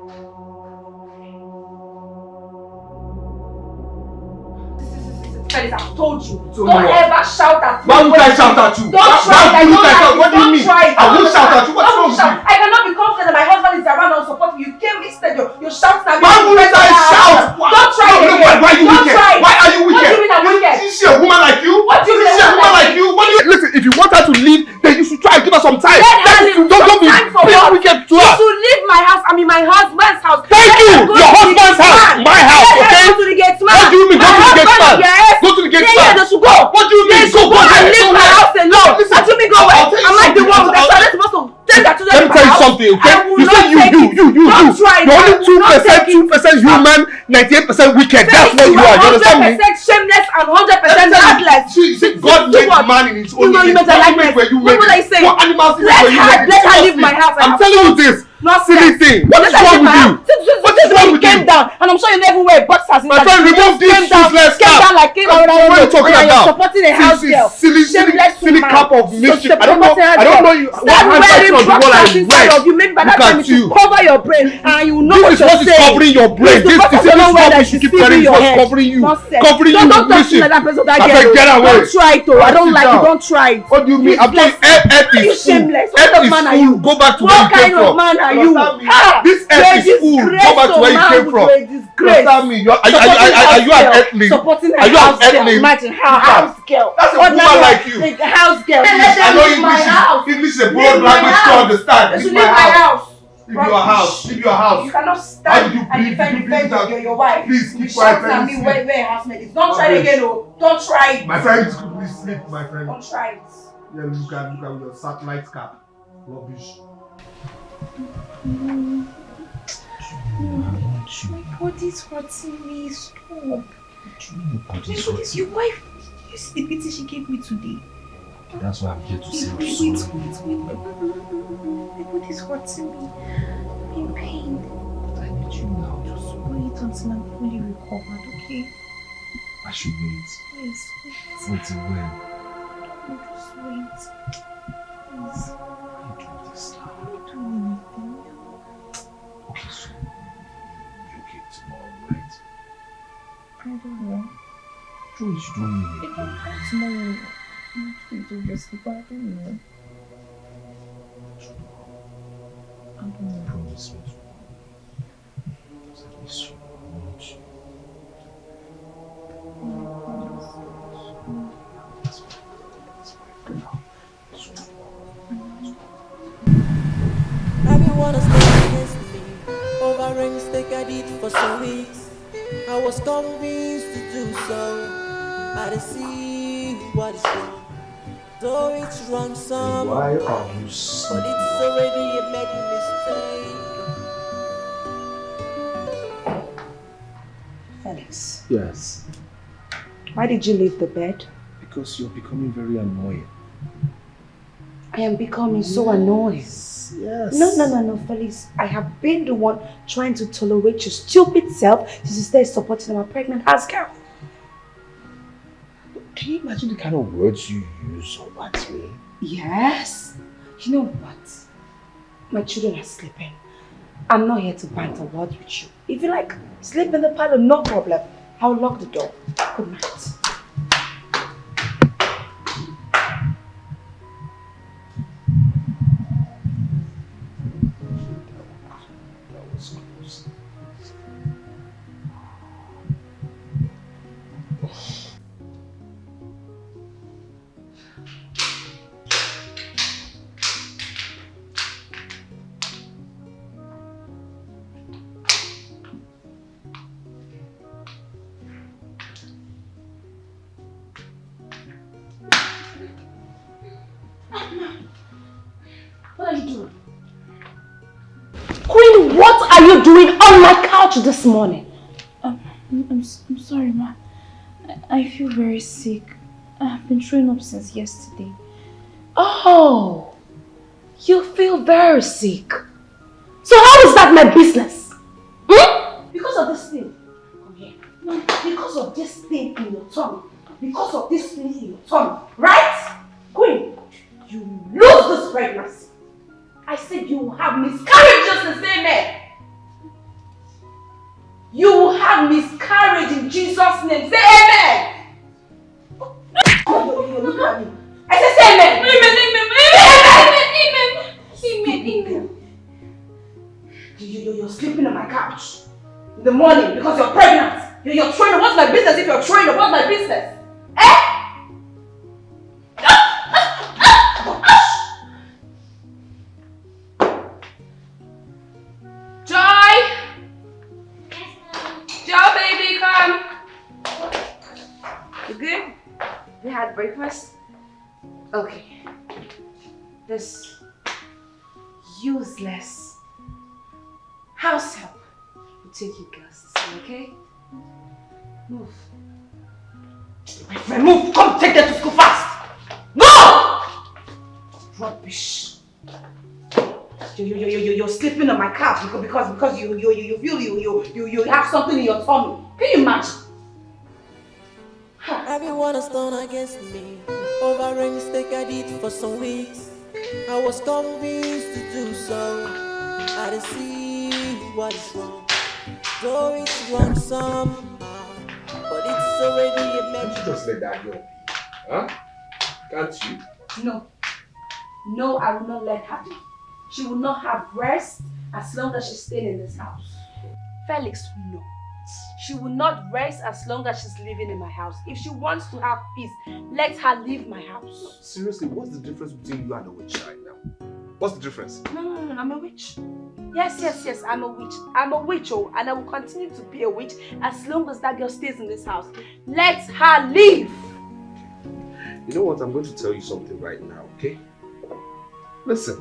Speaker 9: Fellas, I've told you.
Speaker 3: So
Speaker 9: don't
Speaker 3: what?
Speaker 9: ever shout at me.
Speaker 3: Why would I shout at you?
Speaker 9: Don't try it.
Speaker 3: Why would I shout? What do you mean?
Speaker 9: Try it.
Speaker 3: I won't shout at you. What's wrong with you?
Speaker 9: I cannot be confident that my husband is around and supporting you. You came instead, you're shouting at me.
Speaker 3: Why would I shout?
Speaker 9: Don't try it again.
Speaker 3: Why are you
Speaker 9: Don't
Speaker 3: wicked?
Speaker 9: try it.
Speaker 3: Why are you wicked?
Speaker 9: What do you mean I'm wicked?
Speaker 3: Is she a woman like you?
Speaker 9: What do you mean
Speaker 3: Is she a
Speaker 9: I'm
Speaker 3: woman
Speaker 9: like
Speaker 3: like you? What do you... Listen, if you want her to leave, then you should try and give her some time.
Speaker 9: Let her leave.
Speaker 3: Don't be
Speaker 9: Time for what?
Speaker 3: wicked to
Speaker 9: You
Speaker 3: her.
Speaker 9: should leave my house. I mean my husband's house.
Speaker 3: Thank
Speaker 9: Let
Speaker 3: you.
Speaker 9: her go
Speaker 3: Your
Speaker 9: to the
Speaker 3: husband's
Speaker 9: gate
Speaker 3: house.
Speaker 9: man.
Speaker 3: My house,
Speaker 9: Let her
Speaker 3: okay?
Speaker 9: go to the gate man.
Speaker 3: What do you mean? Go
Speaker 9: My
Speaker 3: to the gate
Speaker 9: husband,
Speaker 3: man.
Speaker 9: yes.
Speaker 3: Go to the gate
Speaker 9: Yeah,
Speaker 3: man.
Speaker 9: they should go.
Speaker 3: What do you mean?
Speaker 9: They should go and leave my house alone.
Speaker 1: birthday, okay? You say you. You're only 2% human, 98% wicked. That's what you are. You understand me?
Speaker 9: 100% shameless and 100% heartless.
Speaker 1: See, God made man in his own image.
Speaker 9: What will I say?
Speaker 1: What animals
Speaker 9: Let her leave my house.
Speaker 1: I'm telling you this. Silly thing. What is wrong with you?
Speaker 9: What is wrong with you? Came down, and I'm sure you never wear boxers.
Speaker 1: My friend, remove this useless cap.
Speaker 9: Came down like came out.
Speaker 1: What are you talking about?
Speaker 9: Supporting a house girl.
Speaker 1: Silly cap of mischief. I don't know you.
Speaker 9: Start wearing boxers inside of you. Maybe by that time you cover your brain and you know what you're saying.
Speaker 1: This is what is covering your brain. This rubbish you keep wearing is what's covering you. Covering you with mischief. I said get away.
Speaker 9: Don't try it. I don't like it. Don't try it.
Speaker 1: What do you mean? I'm telling you, F is full. F is full. Go back to where you came from.
Speaker 9: What kind of man are you?
Speaker 1: This F is full. Go back to where you came from. Understand me? Are you an earthling? Are you an earthling?
Speaker 9: Imagine her house girl.
Speaker 1: That's a woman like you.
Speaker 9: House girl.
Speaker 1: I know English is a broad language to understand. Leave my house. Leave your house. Leave your house.
Speaker 9: You cannot stand
Speaker 1: and
Speaker 9: defend your wife.
Speaker 1: Please keep
Speaker 9: quiet.
Speaker 1: quiet.
Speaker 9: Me where House-Maid is. Don't try it again, oh. Don't try it.
Speaker 1: My friend, please sleep, my friend.
Speaker 9: Don't try it.
Speaker 1: Yeah, look at your satellite cap. Rubbish.
Speaker 4: My body's hurting me. Stop. Your wife. You see the pity she gave me today.
Speaker 3: That's why I'm here to say
Speaker 4: Wait. My body's hurting me. I'm in pain.
Speaker 3: I need you now. Just
Speaker 4: wait until I'm fully recovered, okay?
Speaker 3: I should wait.
Speaker 4: Yes, wait.
Speaker 3: Until when?
Speaker 4: Just wait. Please.
Speaker 3: Why do this now?
Speaker 4: I'm not doing anything.
Speaker 3: Okay, so you're okay tomorrow, right?
Speaker 4: I don't know.
Speaker 3: Joy, you don't mean
Speaker 4: If I come tomorrow, please obviously, but I don't know. I don't know.
Speaker 3: Promise me tomorrow. Because I miss you. I want you. That's fine. For now. So tomorrow.
Speaker 6: Everyone is standing against me. Over rings, take a deed for some weeks. I was convinced to do so. I didn't see what is wrong. Though it's wrong some.
Speaker 3: Why are you so?
Speaker 6: But it's already a made mistake.
Speaker 9: Felix.
Speaker 3: Yes.
Speaker 9: Why did you leave the bed?
Speaker 3: Because you're becoming very annoying.
Speaker 9: I am becoming so annoying.
Speaker 3: Yes.
Speaker 9: No, Felix. I have been the one trying to tolerate your stupid self since you started supporting my pregnant house girl.
Speaker 3: Can you imagine the kind of words you use towards me?
Speaker 9: Yes. You know what? My children are sleeping. I'm not here to banter words with you. If you like, sleep in the parlor, no problem. I'll lock the door. Good night.
Speaker 3: That was close.
Speaker 9: What are you doing? Queen, what are you doing on my couch this morning?
Speaker 4: I'm sorry, Ma. I feel very sick. I've been throwing up since yesterday.
Speaker 9: Oh, you feel very sick. So how is that my business? Because of this thing. Come here. Because of this thing in your tongue. Because of this thing in your tongue. Right? Queen, you lose this pregnancy. I said you will have miscarriage just the same man. You will have miscarriage in Jesus' name. Say amen. Look at me. I said say amen. Amen. You're sleeping on my couch in the morning because you're pregnant. You're throwing. What's my business if you're throwing? What's my business? Breakfast? Okay. This Useless. House help. We'll take you girls to see, okay? Move. My friend, move! Come take them to school fast! Go! Rubbish. You're sleeping on my couch because you feel you have something in your tummy. Can you imagine?
Speaker 6: Everyone has turned against me over a mistake I did for some weeks. I was convinced to do so. I didn't see what is wrong, though it's wrong somehow, but it's already a
Speaker 3: Can't you just let that girl be? Huh? Can't you?
Speaker 9: No, I will not let her be. She will not have rest as long as she's staying in this house. Felix, no. She will not rest as long as she's living in my house. If she wants to have peace, let her leave my house.
Speaker 3: Seriously, what's the difference between you and a witch right now? What's the difference?
Speaker 9: No, I'm a witch. Yes, I'm a witch. I'm a witch, and I will continue to be a witch as long as that girl stays in this house. Let her leave!
Speaker 3: You know what? I'm going to tell you something right now, okay? Listen,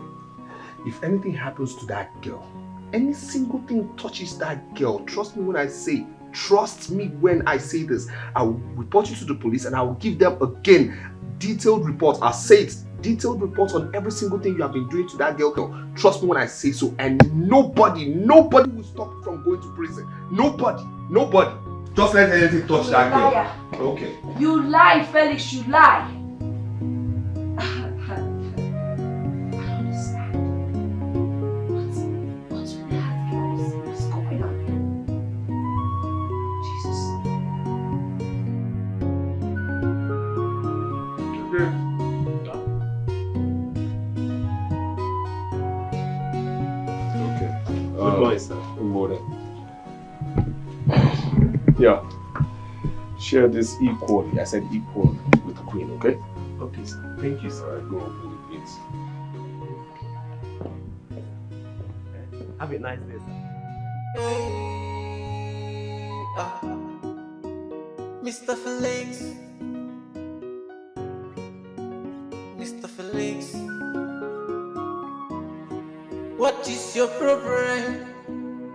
Speaker 3: if anything happens to that girl, any single thing touches that girl, trust me when I say this, I will report you to the police and I will give them again detailed reports. I'll say it, detailed reports on every single thing you have been doing to that girl. Trust me when I say so, and nobody will stop you from going to prison. Nobody. Just let anything touch that girl. Okay.
Speaker 9: You lie, Felix, you lie.
Speaker 3: Yeah. Share this equally. I said equal with the queen, okay?
Speaker 5: Okay, sir. Thank you, sir.
Speaker 3: Go on, please.
Speaker 5: Have a nice day, sir.
Speaker 6: Mr. Felix. Mr. Felix. What is your problem?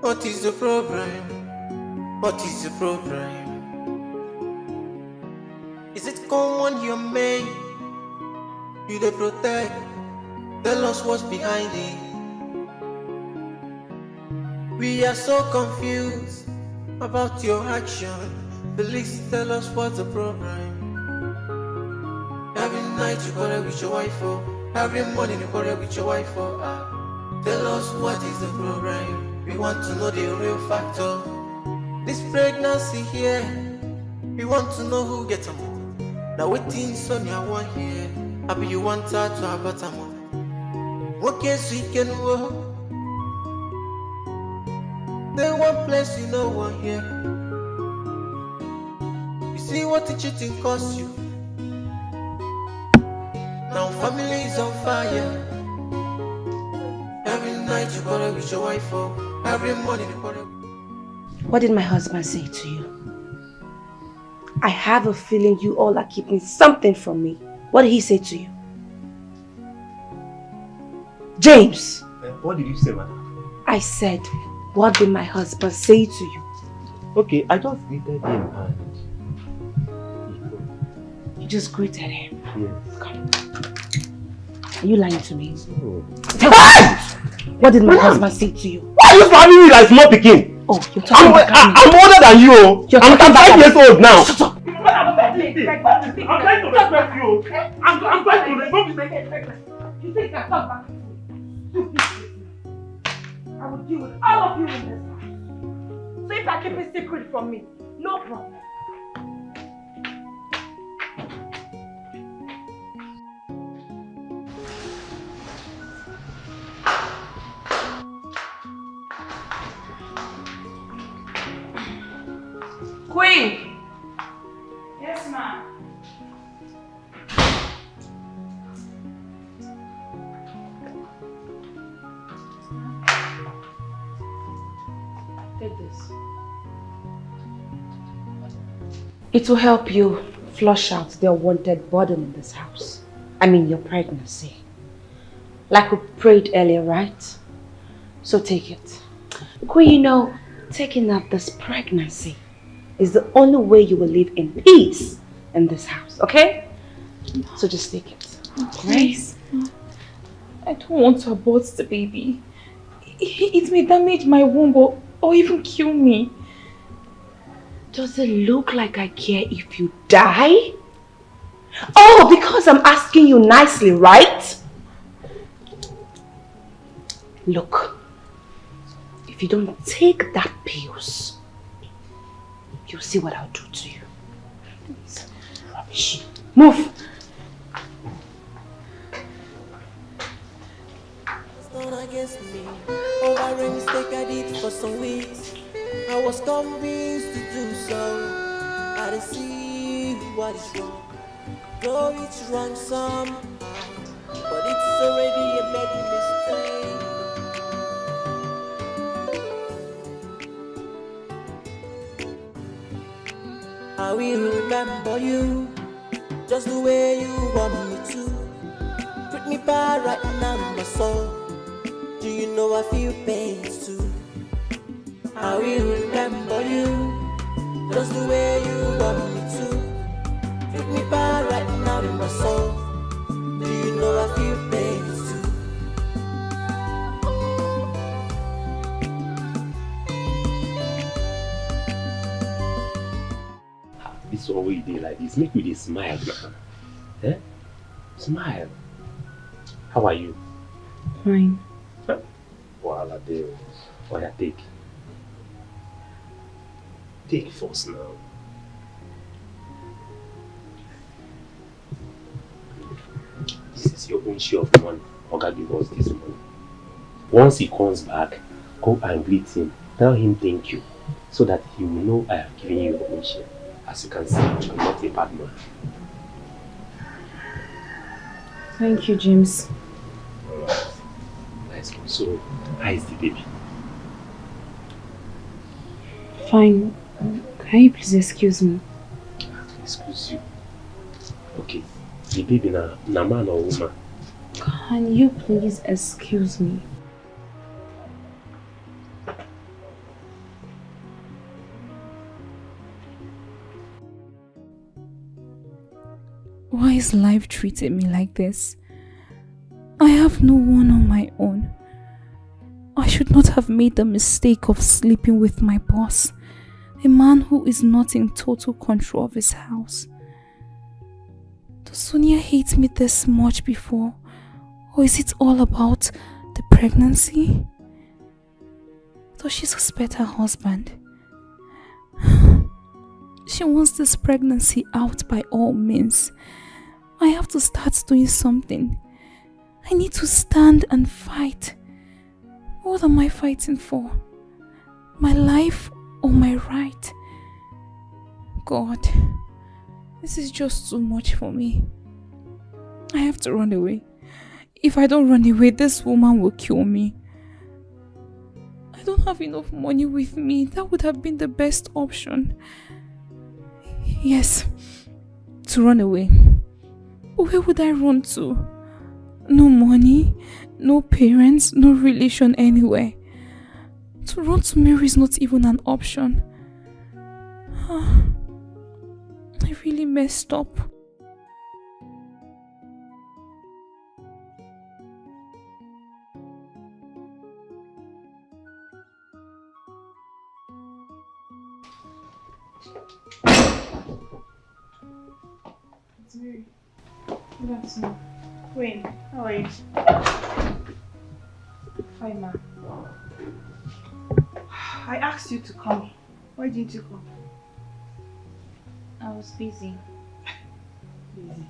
Speaker 6: What is the problem? What is the problem? Is it common you made? You dey protect? Tell us what's behind it. We are so confused about your action. Please tell us what's the problem. Every night you quarrel with your wife, every morning you quarrel with your wife. Tell us what is the problem. We want to know the real factor. This pregnancy here, we want to know who gets them. Now waiting Sonia one here. Happy you want her to abort a mother. What case we can work? Then one place you know one here. You see what the cheating costs you. Now family is on fire. Every night you quarrel with your wife, every morning you quarrel.
Speaker 9: What did my husband say to you? I have a feeling you all are keeping something from me. What did he say to you? James!
Speaker 5: What did you say, madam?
Speaker 9: I said, what did my husband say to you?
Speaker 5: Okay, I just greeted him and...
Speaker 9: You just greeted him?
Speaker 5: Yes.
Speaker 9: Come. Are you lying to me?
Speaker 5: No.
Speaker 9: What did my husband say to you?
Speaker 5: Why are you spamming me like small picking?
Speaker 9: Oh, you're talking about me.
Speaker 5: I'm older than you. I'm 5 years old now.
Speaker 9: Shut up.
Speaker 5: I'm trying to respect you. I'm trying to respect you.
Speaker 9: You think I come back? I will deal with all of you in this house. So if I keep a secret from me, no problem. Queen!
Speaker 2: Yes, ma'am.
Speaker 9: Take this. It will help you flush out the unwanted burden in this house. I mean, your pregnancy. like we prayed earlier, right? So take it. Queen, you know, taking up this pregnancy is the only way you will live in peace in this house, okay? So just take it.
Speaker 2: Please. I don't want to abort the baby. It may damage my womb or even kill me.
Speaker 9: Does it look like I care if you die? Oh, because I'm asking you nicely, right? Look, if you don't take that pills, you'll see what I'll do to you. Rubbish. Move.
Speaker 6: Against me over a mistake I did for some weeks. I was convinced to do so. I didn't see what is wrong. No, it's wrong somehow, but it's already a made mistake. I will remember you just the way you want me to. Put me by right now in my soul. Do you know I feel pains too? I will remember you just the way you want me to. Take me by right now in my soul. Do you know I feel pains too?
Speaker 3: This one way they like this make me dey smile now. Eh? Smile. How are you?
Speaker 2: Fine.
Speaker 3: Wahala dey. Oya take. Take first now. This is your own share of money. Oga give us this money. Once he comes back, go and greet him. Tell him thank you, so that he will know I have given you your own share. As you can see, I'm not a bad man.
Speaker 2: Thank you, James.
Speaker 3: Alright. Nice one. So, how is the baby?
Speaker 2: Fine. Can you please excuse me?
Speaker 3: Excuse you. Okay. The baby na man or woman?
Speaker 2: Can you please excuse me? Why is life treating me like this? I have no one on my own. I should not have made the mistake of sleeping with my boss, a man who is not in total control of his house. Does Sonia hate me this much before? Or is it all about the pregnancy? Does she suspect her husband? She wants this pregnancy out by all means. I have to start doing something. I need to stand and fight. What am I fighting for? My life or my right? God, this is just too much for me. I have to run away. If I don't run away, this woman will kill me. I don't have enough money with me. That would have been the best option. Yes, to run away. But where would I run to? No money, no parents, no relation anywhere. To run to Mary is not even an option. I really messed up. It's Mary. Good afternoon. Queen, how are you? Hi, ma. I asked you to come. Why didn't you come? I was busy. Busy?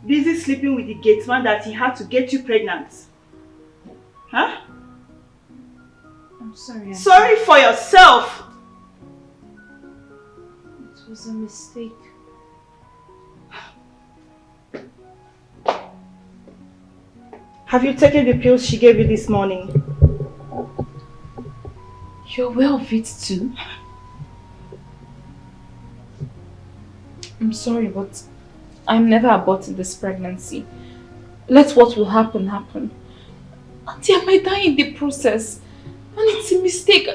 Speaker 2: Busy sleeping with the gatesman that he had to get you pregnant. Huh? I'm sorry.
Speaker 9: Sorry for yourself!
Speaker 2: It was a mistake.
Speaker 9: Have you taken the pills she gave you this morning?
Speaker 2: You're aware of it too? I'm sorry, but I'm never aborting this pregnancy. Let what will happen happen. Auntie, I might die in the process. And it's a mistake.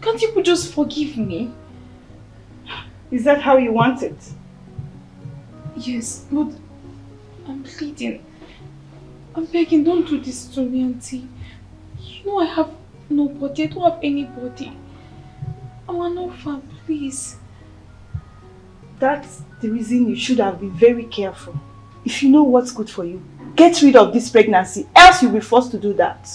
Speaker 2: Can't you just forgive me?
Speaker 10: Is that how you want it?
Speaker 2: Yes, but I'm pleading. I'm begging, don't do this to me, Auntie. You know I have nobody. I don't have anybody. I'm an orphan, please.
Speaker 10: That's the reason you should have been very careful. If you know what's good for you, get rid of this pregnancy, else you'll be forced to do that.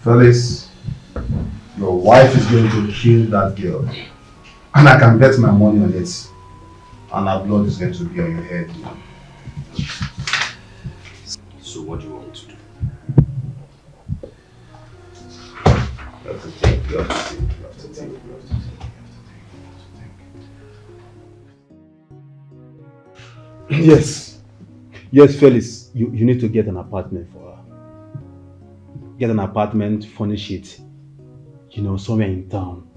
Speaker 8: Fellas, your wife is going to kill that girl. And I can bet my money on it. And her blood is going to be on your head.
Speaker 5: So what do you want me to do?
Speaker 8: You have to think, you have to think, you have to think, you have to think, you have to think.
Speaker 11: Yes. Yes, Felix, you need to get an apartment for her. Get an apartment, furnish it, somewhere in town.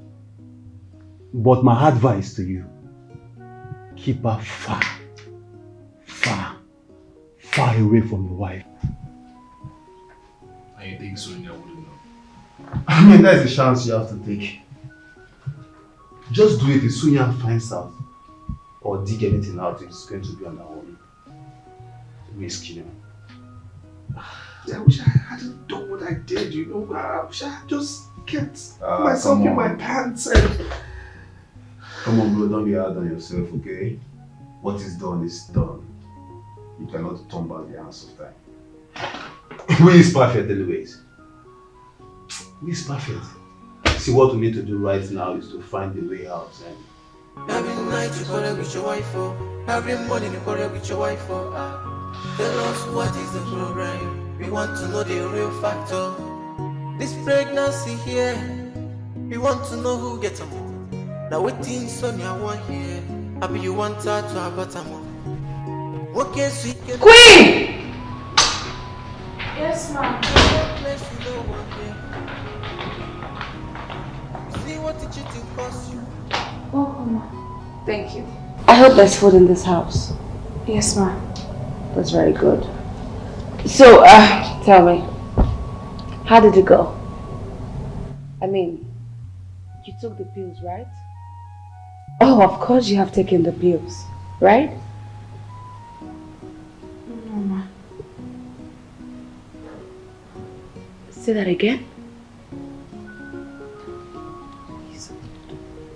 Speaker 11: But my advice to you, keep her far away from your wife.
Speaker 5: And you think Sonia wouldn't know?
Speaker 8: I mean, that's a chance you have to take. Just do it if Sonia finds out or dig anything out, it's going to be on her own risk,
Speaker 1: I wish I hadn't done what I did, I wish I had just kept myself in my pants and...
Speaker 8: Come on, bro, don't be hard on yourself, okay? What is done is done. You cannot turn back the hands of time. Who is perfect anyways? Who is perfect? See, what we need to do right now is to find the way out.
Speaker 6: Every night you quarrel with your wife, every morning you quarrel with your wife, Tell us what is the problem. We want to know the real factor. This pregnancy here, we want to know who gets them. Now waiting Sonia one here. I mean you want her to have bottom. Okay, so
Speaker 2: Queen! Yes, ma'am.
Speaker 6: See what the cheating costs you.
Speaker 2: Oh, ma'am. Thank you.
Speaker 9: I hope there's food in this house.
Speaker 2: Yes, ma'am.
Speaker 9: That's very good. So, tell me, how did it go? I mean, you took the pills, right? Oh, of course you have taken the pills, right?
Speaker 2: No, ma'am.
Speaker 9: Say that again.
Speaker 2: Please.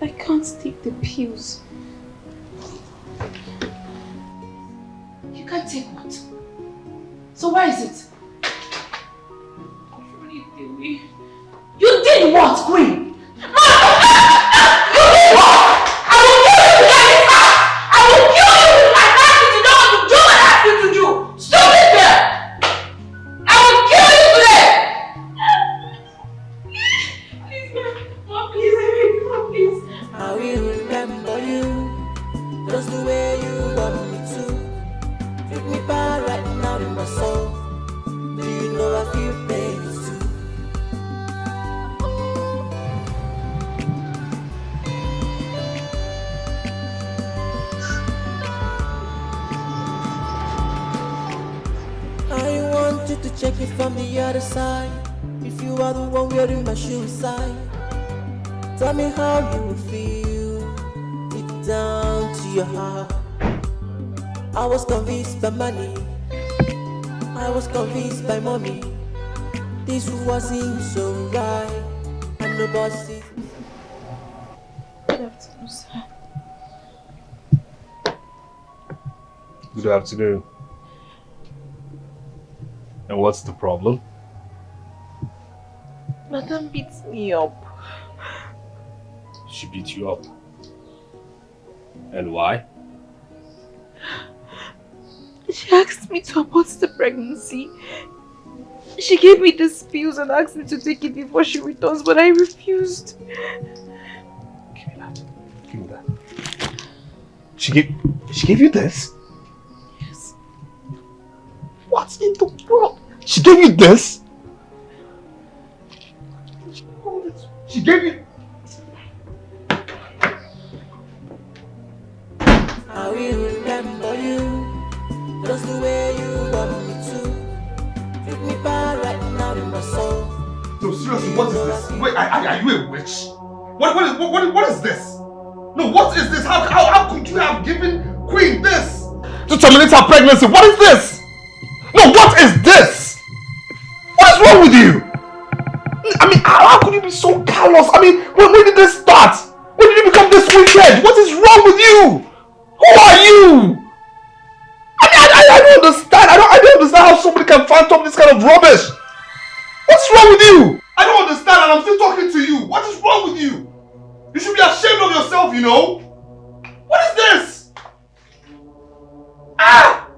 Speaker 2: I can't take the pills.
Speaker 9: You can't take what? So why is it? You did what, Queen? You did what? I will kill you to get this out! I will kill you if I ask you to do what I ask you to do! Stupid girl! I will kill you today!
Speaker 2: Please, ma'am, please, I beg you, please.
Speaker 6: I will remember you, just the way you want me to. Take me back right now in my soul. Do you know I feel pain too? I want you to check it from the other side. If you are the one wearing my shoe side, tell me how you will feel. Deep down to your heart. I was convinced by money, I was convinced by mommy. This wasn't so right. And the boss is...
Speaker 2: Good afternoon, sir.
Speaker 5: Good afternoon. And what's the problem?
Speaker 2: Madam beats me up.
Speaker 5: She beat you up. And why?
Speaker 2: She asked me to abort the pregnancy. She gave me these pills and asked me to take it before she returns, but I refused.
Speaker 5: Give me that. Give me that. She gave you this?
Speaker 2: Yes.
Speaker 1: What in the
Speaker 3: She gave you this? She gave you...
Speaker 6: I will remember you, just the way you want me to. Treat me bad right now in my soul.
Speaker 3: No, seriously, what is this? Wait, are you a witch? What is this? No, what is this? How could you have given Queen this? To terminate her pregnancy? What is this? No, what is this? What is wrong with you? I mean, how could you be so callous? I mean, when did this start? When did you become this wicked? What is wrong with you? Who are you? I don't understand. I don't understand how somebody can phantom this kind of rubbish. What's wrong with you? I don't understand, and I'm still talking to you. What is wrong with you? You should be ashamed of yourself, you know? What is this? Ah!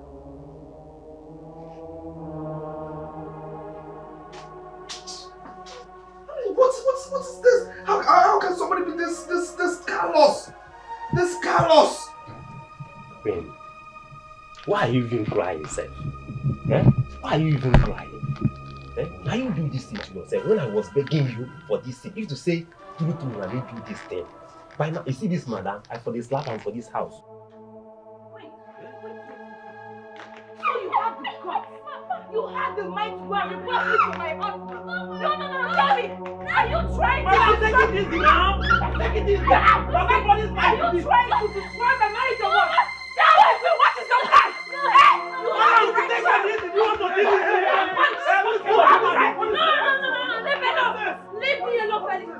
Speaker 3: What is this? How can somebody be this callous? This callous?
Speaker 1: Queen, why are you even crying, sir? Eh? Why are you even crying? Eh? Why you do this thing to yourself? When I was begging you for this thing, you used to say, do I need to do this thing. By now, you see this madam, I for this slap and for this house.
Speaker 4: Wait. So you have the guts, you have the mind to go and report me to my husband. No, tell me, are you trying to destroy this now? Are you trying to destroy my marriage or what? Tell me, what is your plan? Hey, you have to take this. You want to take this? No, leave me alone, Felix.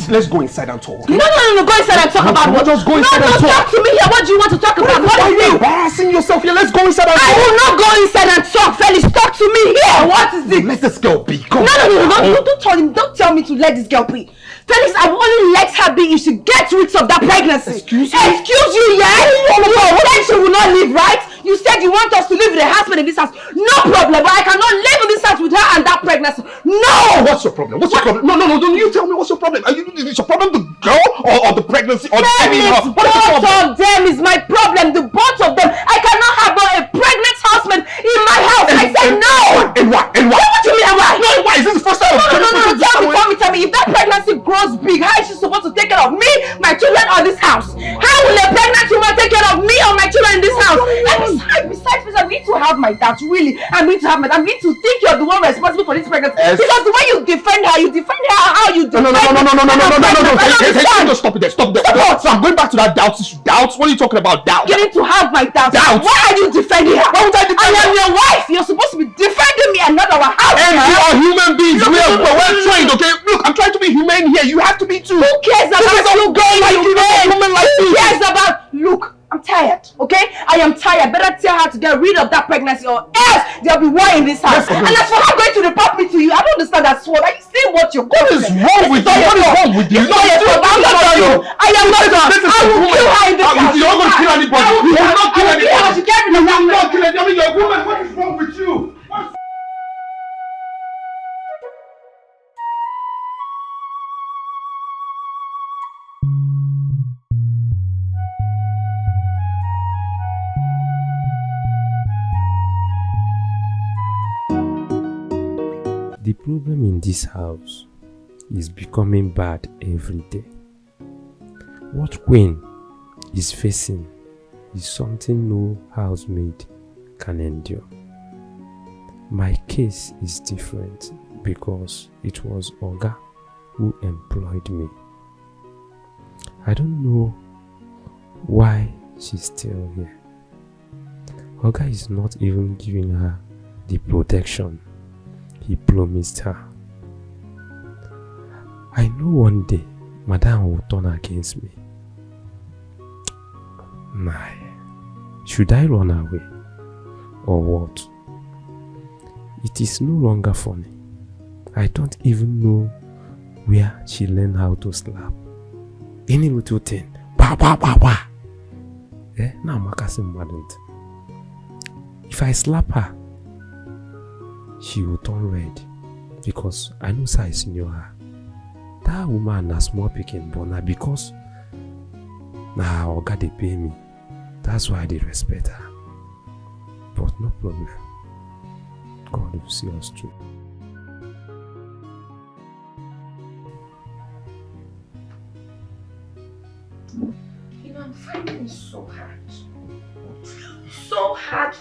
Speaker 3: Let's go inside and talk.
Speaker 9: No, go inside and talk about what?
Speaker 3: Just go inside and talk.
Speaker 9: Talk to me here. What do you want to talk about? What
Speaker 3: are
Speaker 9: is
Speaker 3: you
Speaker 9: it?
Speaker 3: embarrassing yourself here? Let's go inside and talk.
Speaker 9: I will not go inside and talk, Felix. Talk to me here. What is it?
Speaker 3: Let this girl be. Come
Speaker 9: No, don't tell me to let this girl be. Felix, I will only let her be if she gets rid of that pregnancy. Excuse you, yeah? You said she will not leave, right? You said you want us to live with a husband in this house. No problem, but I cannot live in this house with her and that pregnancy. No!
Speaker 3: What's your problem? Problem? No, don't you tell me what's your problem. Is your problem the girl or the pregnancy or
Speaker 9: Felix, both of them is my problem. The both of them. I cannot have a pregnant husband in my house. I said no!
Speaker 3: And why?
Speaker 9: What do you mean and why?
Speaker 3: No, why? Is this the first time?
Speaker 9: No, tell me. If that pregnancy grows big, how is she supposed to take care of me, my children, or this house? How will a pregnant woman take care of me or my children in this house? And besides, I need to have my doubts, really. I need to think you're the one responsible for this pregnancy. Because the way you defend her how you defend
Speaker 3: No. Stop it there. So I'm going back to that doubts issue. Doubts? What are you talking about? Doubts?
Speaker 9: You need to have my doubts. Why are you defending her?
Speaker 3: Why would I defend her?
Speaker 9: I am your wife. You're supposed to be defending me and not our house.
Speaker 3: And you are human beings. We're trained, okay? Look, I'm trying to be humane here. You have to be too.
Speaker 9: Who cares about you going humane? Who cares about... Look, I'm tired, okay? I am tired. Better tell her to get rid of that pregnancy or else there'll be war in this house. And as for her going to report me to you, I don't understand that sword. Are you saying what you're going to do?
Speaker 3: What is wrong with you?
Speaker 9: I'm not on you. I am not on. I will kill her in this house.
Speaker 3: You're not going to kill anybody. You will not kill anybody.
Speaker 9: You will
Speaker 3: not kill anybody. I mean, you're a woman. What is wrong with you?
Speaker 12: The problem in this house is becoming bad every day. What Queen is facing is something no housemaid can endure. My case is different because it was Oga who employed me. I don't know why she's still here. Oga is not even giving her the protection he promised her. I know one day Madam will turn against me. Nah, should I run away or what? It is no longer funny. I don't even know where she learned how to slap. Any little thing, bah. Now Makasim madn't. If I slap her, she will turn red because I know size knew her. That woman na small picking but because now Oga they pay me. That's why they respect her. But no problem. God will see us through.
Speaker 9: You know, I'm finding it so hard. So hard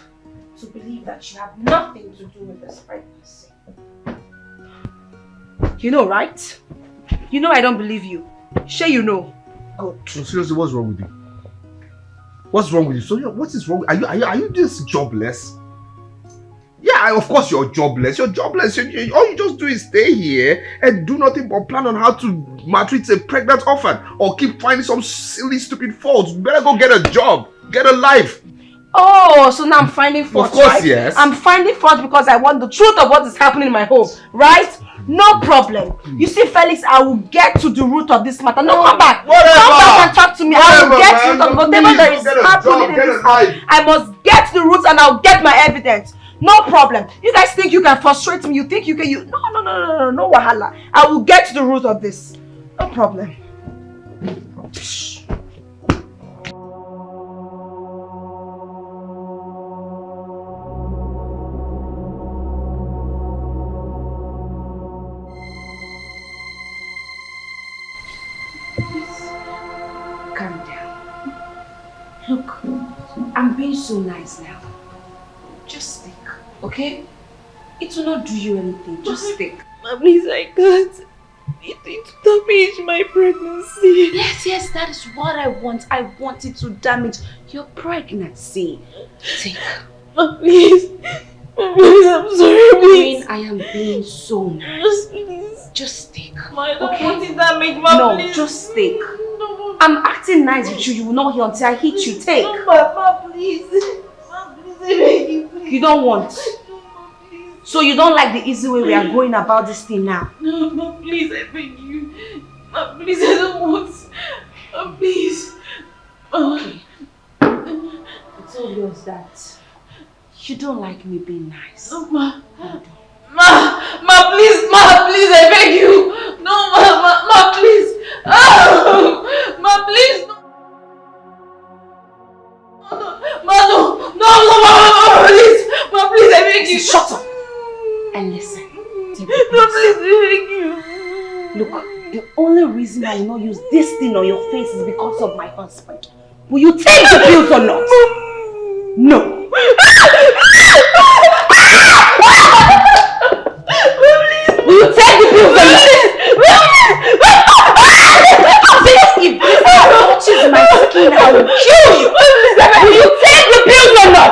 Speaker 9: to believe that you have nothing to do with this pregnancy. You know, right? You know I don't believe you. Sure you know.
Speaker 1: Good. So seriously, what's wrong with you? What's wrong with you? So what is wrong? Are you just jobless? Yeah, of course you're jobless. You're jobless. All you just do is stay here and do nothing but plan on how to maltreat a pregnant orphan or keep finding some silly, stupid faults. You better go get a job. Get a life.
Speaker 9: Oh, so now I'm finding fault,
Speaker 1: of course,
Speaker 9: right?
Speaker 1: Yes.
Speaker 9: I'm finding fault because I want the truth of what is happening in my home, right? No problem. You see, Felix, I will get to the root of this matter. No, come back.
Speaker 1: Whatever.
Speaker 9: Come back and talk to me. I will get to the root of whatever there is happening in this house. I must get to the roots and I'll get my evidence. No problem. You guys think you can frustrate me? You think you can? No, wahala. I will get to the root of this. No problem. Calm down. Look, I'm being so nice now. Just think, okay? It will not do you anything. Just think.
Speaker 2: Please, I can't. It damage my pregnancy.
Speaker 9: Yes, that is what I want. I want it to damage your pregnancy. Think.
Speaker 2: Please. Please, I'm sorry, please.
Speaker 9: I am being so nice. Just think.
Speaker 2: I don't want it damage, ma,
Speaker 9: no,
Speaker 2: please.
Speaker 9: just think. No. I'm acting nice with you. You will not hear until I hit you. Take.
Speaker 2: No, Papa, please. Ma, please, I beg you, please.
Speaker 9: You don't want. So you don't like the easy way we are going about this thing now?
Speaker 2: No, ma, please, I beg you. Ma, please, I don't want. Ma, please.
Speaker 9: Okay. It's obvious that you don't like me being nice.
Speaker 2: No, ma, please, I beg you. No, ma, please. Oh, ma, please. No, please. Ma, please, I beg you.
Speaker 9: Shut up and listen.
Speaker 2: No, please, I beg you.
Speaker 9: Look, the only reason I will not use this thing on your face is because of my husband. Will you take the pills or not? No. Will you take the pills or not? If this touches my skin, I will kill you. Will you take the pills or not?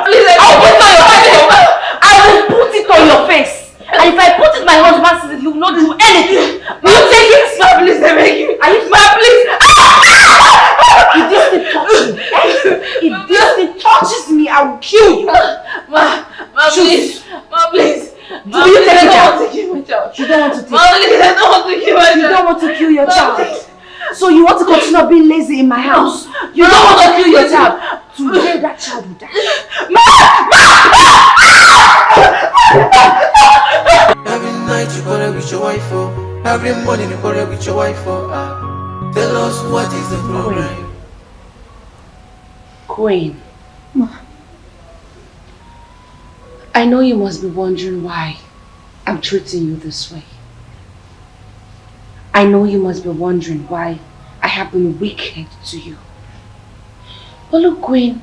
Speaker 9: I will put it on your face. And if I put it in my husband's face, he will not do anything. Will you take it?
Speaker 2: Ma, please, I beg you.
Speaker 9: Ma, please. If this thing touches me, if this thing touches me, I will kill you.
Speaker 2: Ma, please. Ma, please.
Speaker 9: Do you take it out?
Speaker 2: You
Speaker 9: don't want to take it.
Speaker 2: Ma, please, I don't want to kill my child.
Speaker 9: You don't want to kill your child. So you want to continue being lazy in my house? You don't want to kill your child. Today that child will die.
Speaker 6: Every night you quarrel with your wife for. Every morning you quarrel with your wife for. Tell us what is the problem.
Speaker 9: Queen. I know you must be wondering why I'm treating you this way. I know you must be wondering why I have been wicked to you. But look, Queen,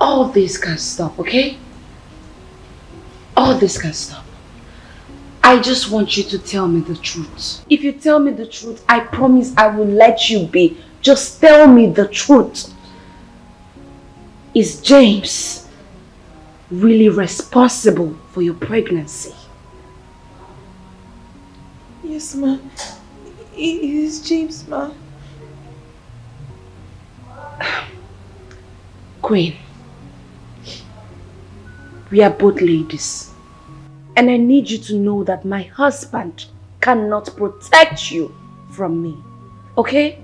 Speaker 9: all this can stop, okay? All this can stop. I just want you to tell me the truth. If you tell me the truth, I promise I will let you be. Just tell me the truth. Is James really responsible for your pregnancy?
Speaker 2: Yes, ma. It is James, ma.
Speaker 9: Queen, we are both ladies. And I need you to know that my husband cannot protect you from me. Okay?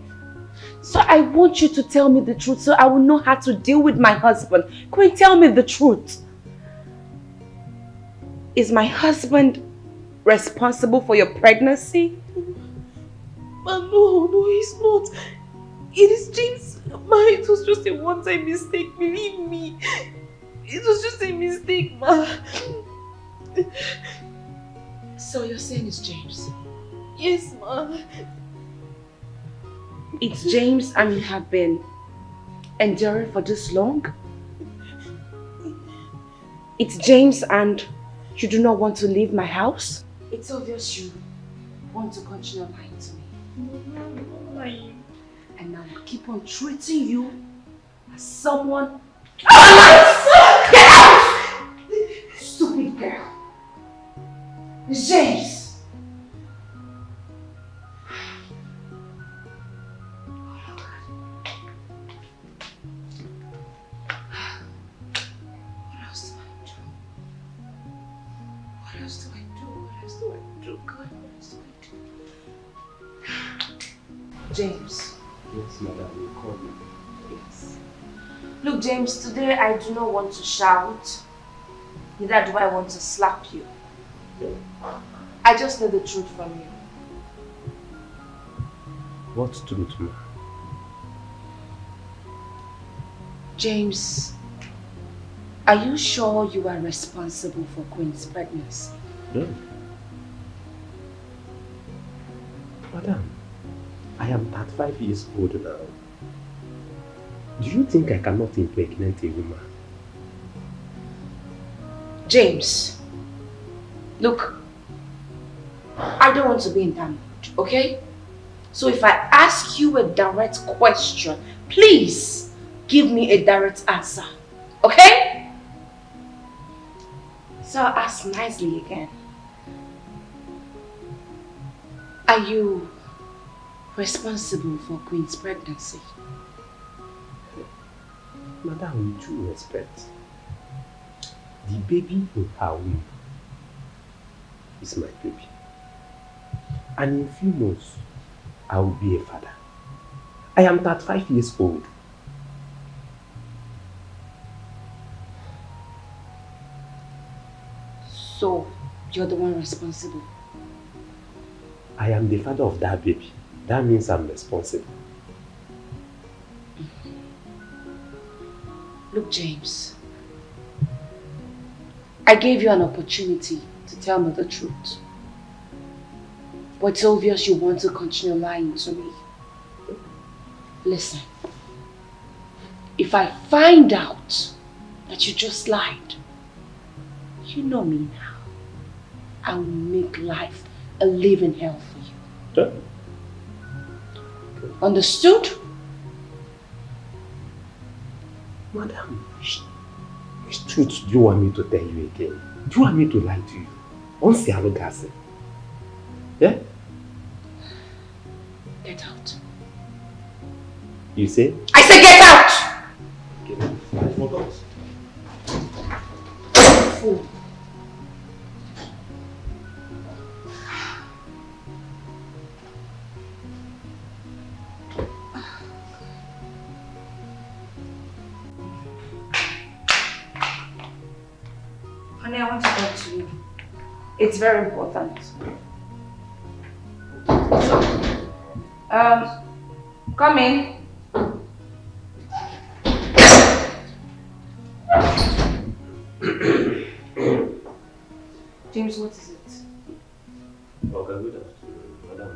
Speaker 9: So I want you to tell me the truth so I will know how to deal with my husband. Queen, tell me the truth. Is my husband responsible for your pregnancy?
Speaker 2: No, he's not. It is James. Ma, it was just a one-time mistake, believe me. It was just a mistake, ma.
Speaker 9: So you're saying it's James?
Speaker 2: Yes, Ma.
Speaker 9: It's James and you have been enduring for this long? It's James and you do not want to leave my house? It's obvious you want to continue lying to me.
Speaker 2: No, I'm not lying.
Speaker 9: And I will keep on treating you as someone. Oh, get out! Stupid girl. It's James. James.
Speaker 12: Yes, madam, you called me.
Speaker 9: Yes. Look, James, today I do not want to shout. Neither do I want to slap you.
Speaker 12: Yeah.
Speaker 9: I just need the truth from you.
Speaker 12: What truth, ma?
Speaker 9: James, are you sure you are responsible for Queen's pregnancy?
Speaker 12: No. Madam, I am 35 years old now. Do you think I cannot impregnate a woman?
Speaker 9: James, look, I don't want to be in that mood, okay? So if I ask you a direct question, please give me a direct answer, okay? So I'll ask nicely again. Are you responsible for Queen's pregnancy?
Speaker 12: Madam, with due respect, the baby in her womb is my baby. And in a few months, I will be a father. I am 35 years old.
Speaker 9: So, you're the one responsible?
Speaker 12: I am the father of that baby. That means I'm responsible.
Speaker 9: Look, James, I gave you an opportunity to tell me the truth. But it's obvious you want to continue lying to me. Listen, if I find out that you just lied, you know me now. I will make life a living hell for you. Understood?
Speaker 12: Madam, which truth do you want me to tell you again? Do you want me to lie to you? Once you are gassing. Yeah?
Speaker 9: Get out.
Speaker 12: You say?
Speaker 9: I say get out!
Speaker 12: Get out. I forgot.
Speaker 9: Fool. Honey, I want to talk to you. It's very important. Come in. James, what is it?
Speaker 12: Okay, good afternoon. Madam,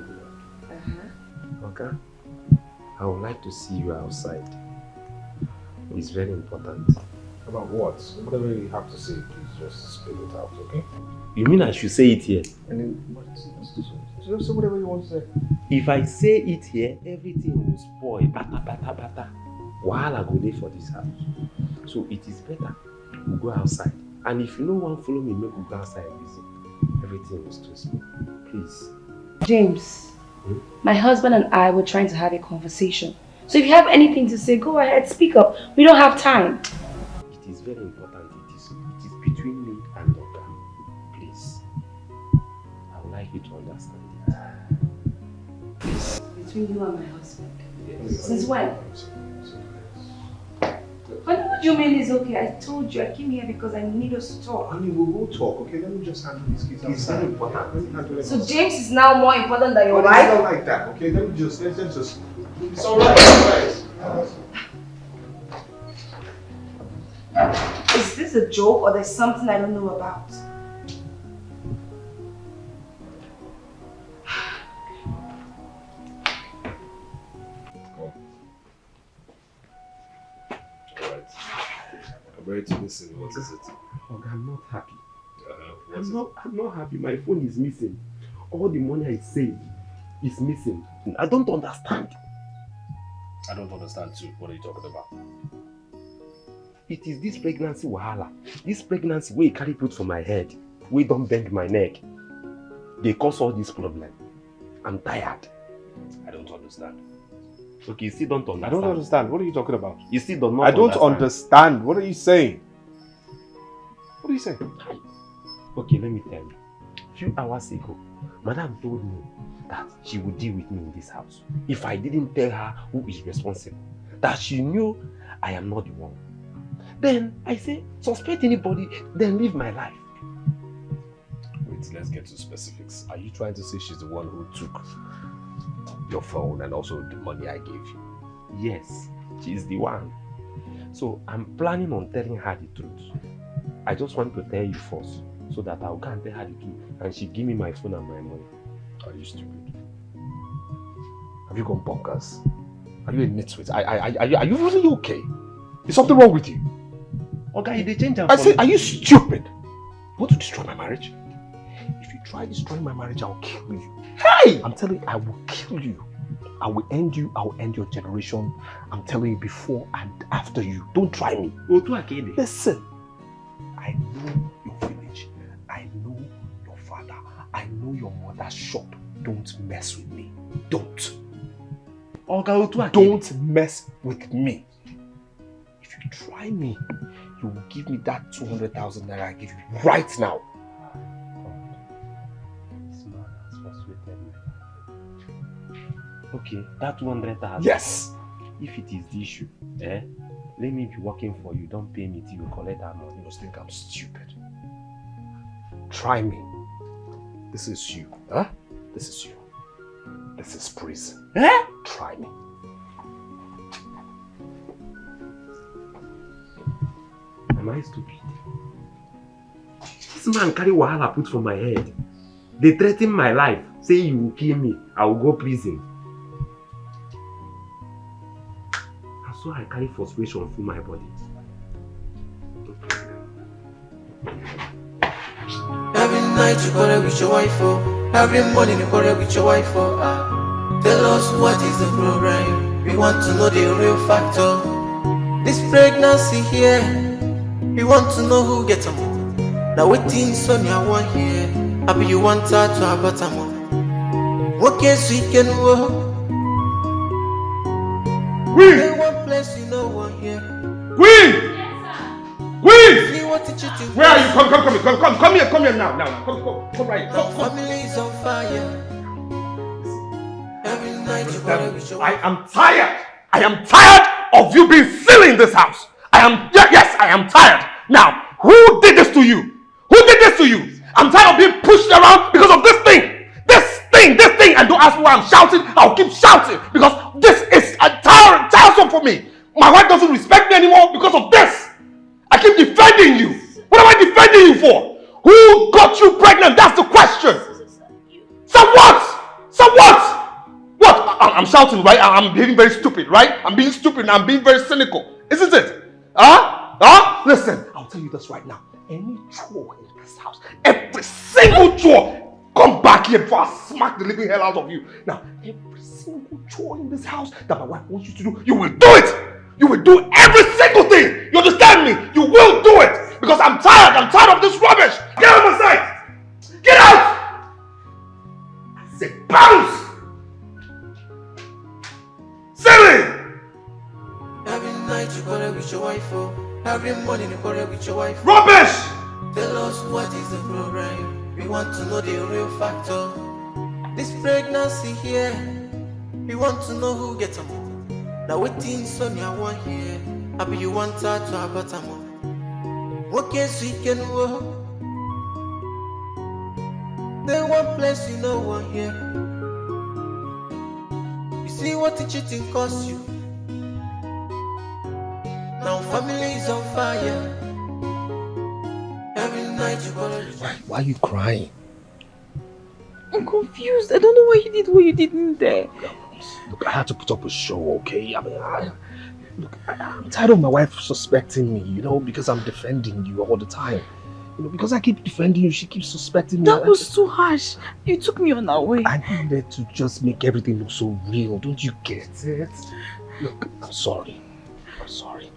Speaker 12: good afternoon. Okay. I would like to see you outside. It's very important.
Speaker 1: About what? Whatever you have to say, please just spell it out, okay?
Speaker 12: You mean I should say it here?
Speaker 1: And then, just say whatever you want to say.
Speaker 12: If I say it here, everything will spoil. Bata, bata, bata. While I go there for this house. So it is better we go outside. And if you no one follow me, make we go outside visit. Everything is too small. Please.
Speaker 9: James, my husband and I were trying to have a conversation. So if you have anything to say, go ahead, speak up. We don't have time.
Speaker 12: It is very important. It is between me and Oga. Please. I would like you to understand it. Please.
Speaker 9: Between you and my husband?
Speaker 12: Yes.
Speaker 9: Since when? Honey, what do you mean is okay? I told you I came here because I need us to talk.
Speaker 1: Honey, we'll go talk, okay? Let me just handle these kids outside. It's very important. Let me handle it.
Speaker 9: So James is now more important than your
Speaker 1: It's
Speaker 9: wife?
Speaker 1: not like that, okay? Let's just... It's alright, guys.
Speaker 9: Is this a joke or there's something I don't know about?
Speaker 5: ready to listen. What is it?
Speaker 3: Okay, I'm not happy.
Speaker 5: I'm not happy. My phone is missing. All the money I saved is missing. I don't understand.
Speaker 1: I don't understand too. What are you talking about?
Speaker 5: It is this pregnancy wahala. This pregnancy wey carry put for my head. We don't bend my neck. They cause all this problem. I'm tired.
Speaker 1: I don't understand.
Speaker 5: Okay, you still don't understand.
Speaker 1: I don't understand. What are you talking about?
Speaker 5: You still don't know.
Speaker 1: I don't understand. What are you saying? What are you saying?
Speaker 5: Okay, let me tell you. A few hours ago, Madam told me that she would deal with me in this house if I didn't tell her who is responsible. That she knew I am not the one. Then I say, suspect anybody, then live my life.
Speaker 1: Wait, let's get to specifics. Are you trying to say she's the one who took your phone and also the money I gave you?
Speaker 5: Yes, she's the one. So I'm planning on telling her the truth. I just want to tell you first, so that I'll go and tell her the truth and she give me my phone and my money.
Speaker 1: Are you stupid? Have you gone bonkers? Are you a nitwit? Are you really okay? Is something wrong with you?
Speaker 5: Okay, they change her.
Speaker 1: I said, are you stupid? You want to destroy my marriage? If you try destroying my marriage, I'll kill you. Hey! I'm telling you, I will kill you. I will end you. I will end your generation. I'm telling you, before and after you. Don't try me. Listen, I know your village. I know your father. I know your mother's shop. Don't mess with me. Don't. Don't mess with me. If you try me, you will give me that 200,000 naira I give you right now.
Speaker 5: This man has frustrated me. Okay, that 200,000.
Speaker 1: Yes.
Speaker 5: If it is the issue, let me be working for you. Don't pay me till you collect that money.
Speaker 1: You must think I'm stupid. Try me. This is you. Huh? This is you. This is prison. Try me.
Speaker 5: Am I stupid? This man carry wahala put for my head. They threaten my life. Say you will kill me. I will go prison. And so I carry frustration through my body.
Speaker 6: Every night you quarrel with your wife, oh. Every morning you quarrel with your wife, oh. Tell us what is the problem. We want to know the real factor. This pregnancy here, we want to know who gets them. Now waiting Sonia one here. I be you want her to have a time. What case we can work?
Speaker 1: Queen!
Speaker 6: One place you know one here.
Speaker 1: Queen! Queen!
Speaker 6: See what the cheating.
Speaker 1: Where are you? Come here now. Come right here. Come.
Speaker 6: Family's on fire. Every night you quarrel with your wife.
Speaker 1: I am tired. I am tired of you being silly in this house. Yes, I am tired. Now, who did this to you? Who did this to you? I'm tired of being pushed around because of this thing. This thing. And don't ask me why I'm shouting. I'll keep shouting because this is tiresome for me. My wife doesn't respect me anymore because of this. I keep defending you. What am I defending you for? Who got you pregnant? That's the question. So what? What? I'm shouting, right? I'm being very stupid, right? I'm being stupid and I'm being very cynical. Isn't it? Listen, I'll tell you this right now. Any chore in this house, every single chore, come back here before I smack the living hell out of you. Now, every single chore in this house that my wife wants you to do, you will do it. You will do every single thing. You understand me? You will do it. Because I'm tired. I'm tired of this rubbish. Get out of my sight. Get out. I said bounce. Silly.
Speaker 6: Every night you quarrel with your wife, oh. Every morning you quarrel with your wife.
Speaker 1: Rubbish.
Speaker 6: Tell us what is the problem. We want to know the real factor. This pregnancy here, we want to know who gets them. Now waiting Sonia one here. I be you want her to have a time. What case we can work? Then one place you know one here. You see what the cheating costs you. Now family is on fire. Every night you quarrel.
Speaker 1: Why are you crying?
Speaker 2: I'm confused. I don't know why you did what you did in there.
Speaker 1: Look, I had to put up a show, okay? Look, I'm tired of my wife suspecting me, you know, because I'm defending you all the time. You know, because I keep defending you, she keeps suspecting me.
Speaker 10: That was too harsh. You took me on our way.
Speaker 1: I needed to just make everything look so real. Don't you get it? Look, I'm sorry. I'm sorry.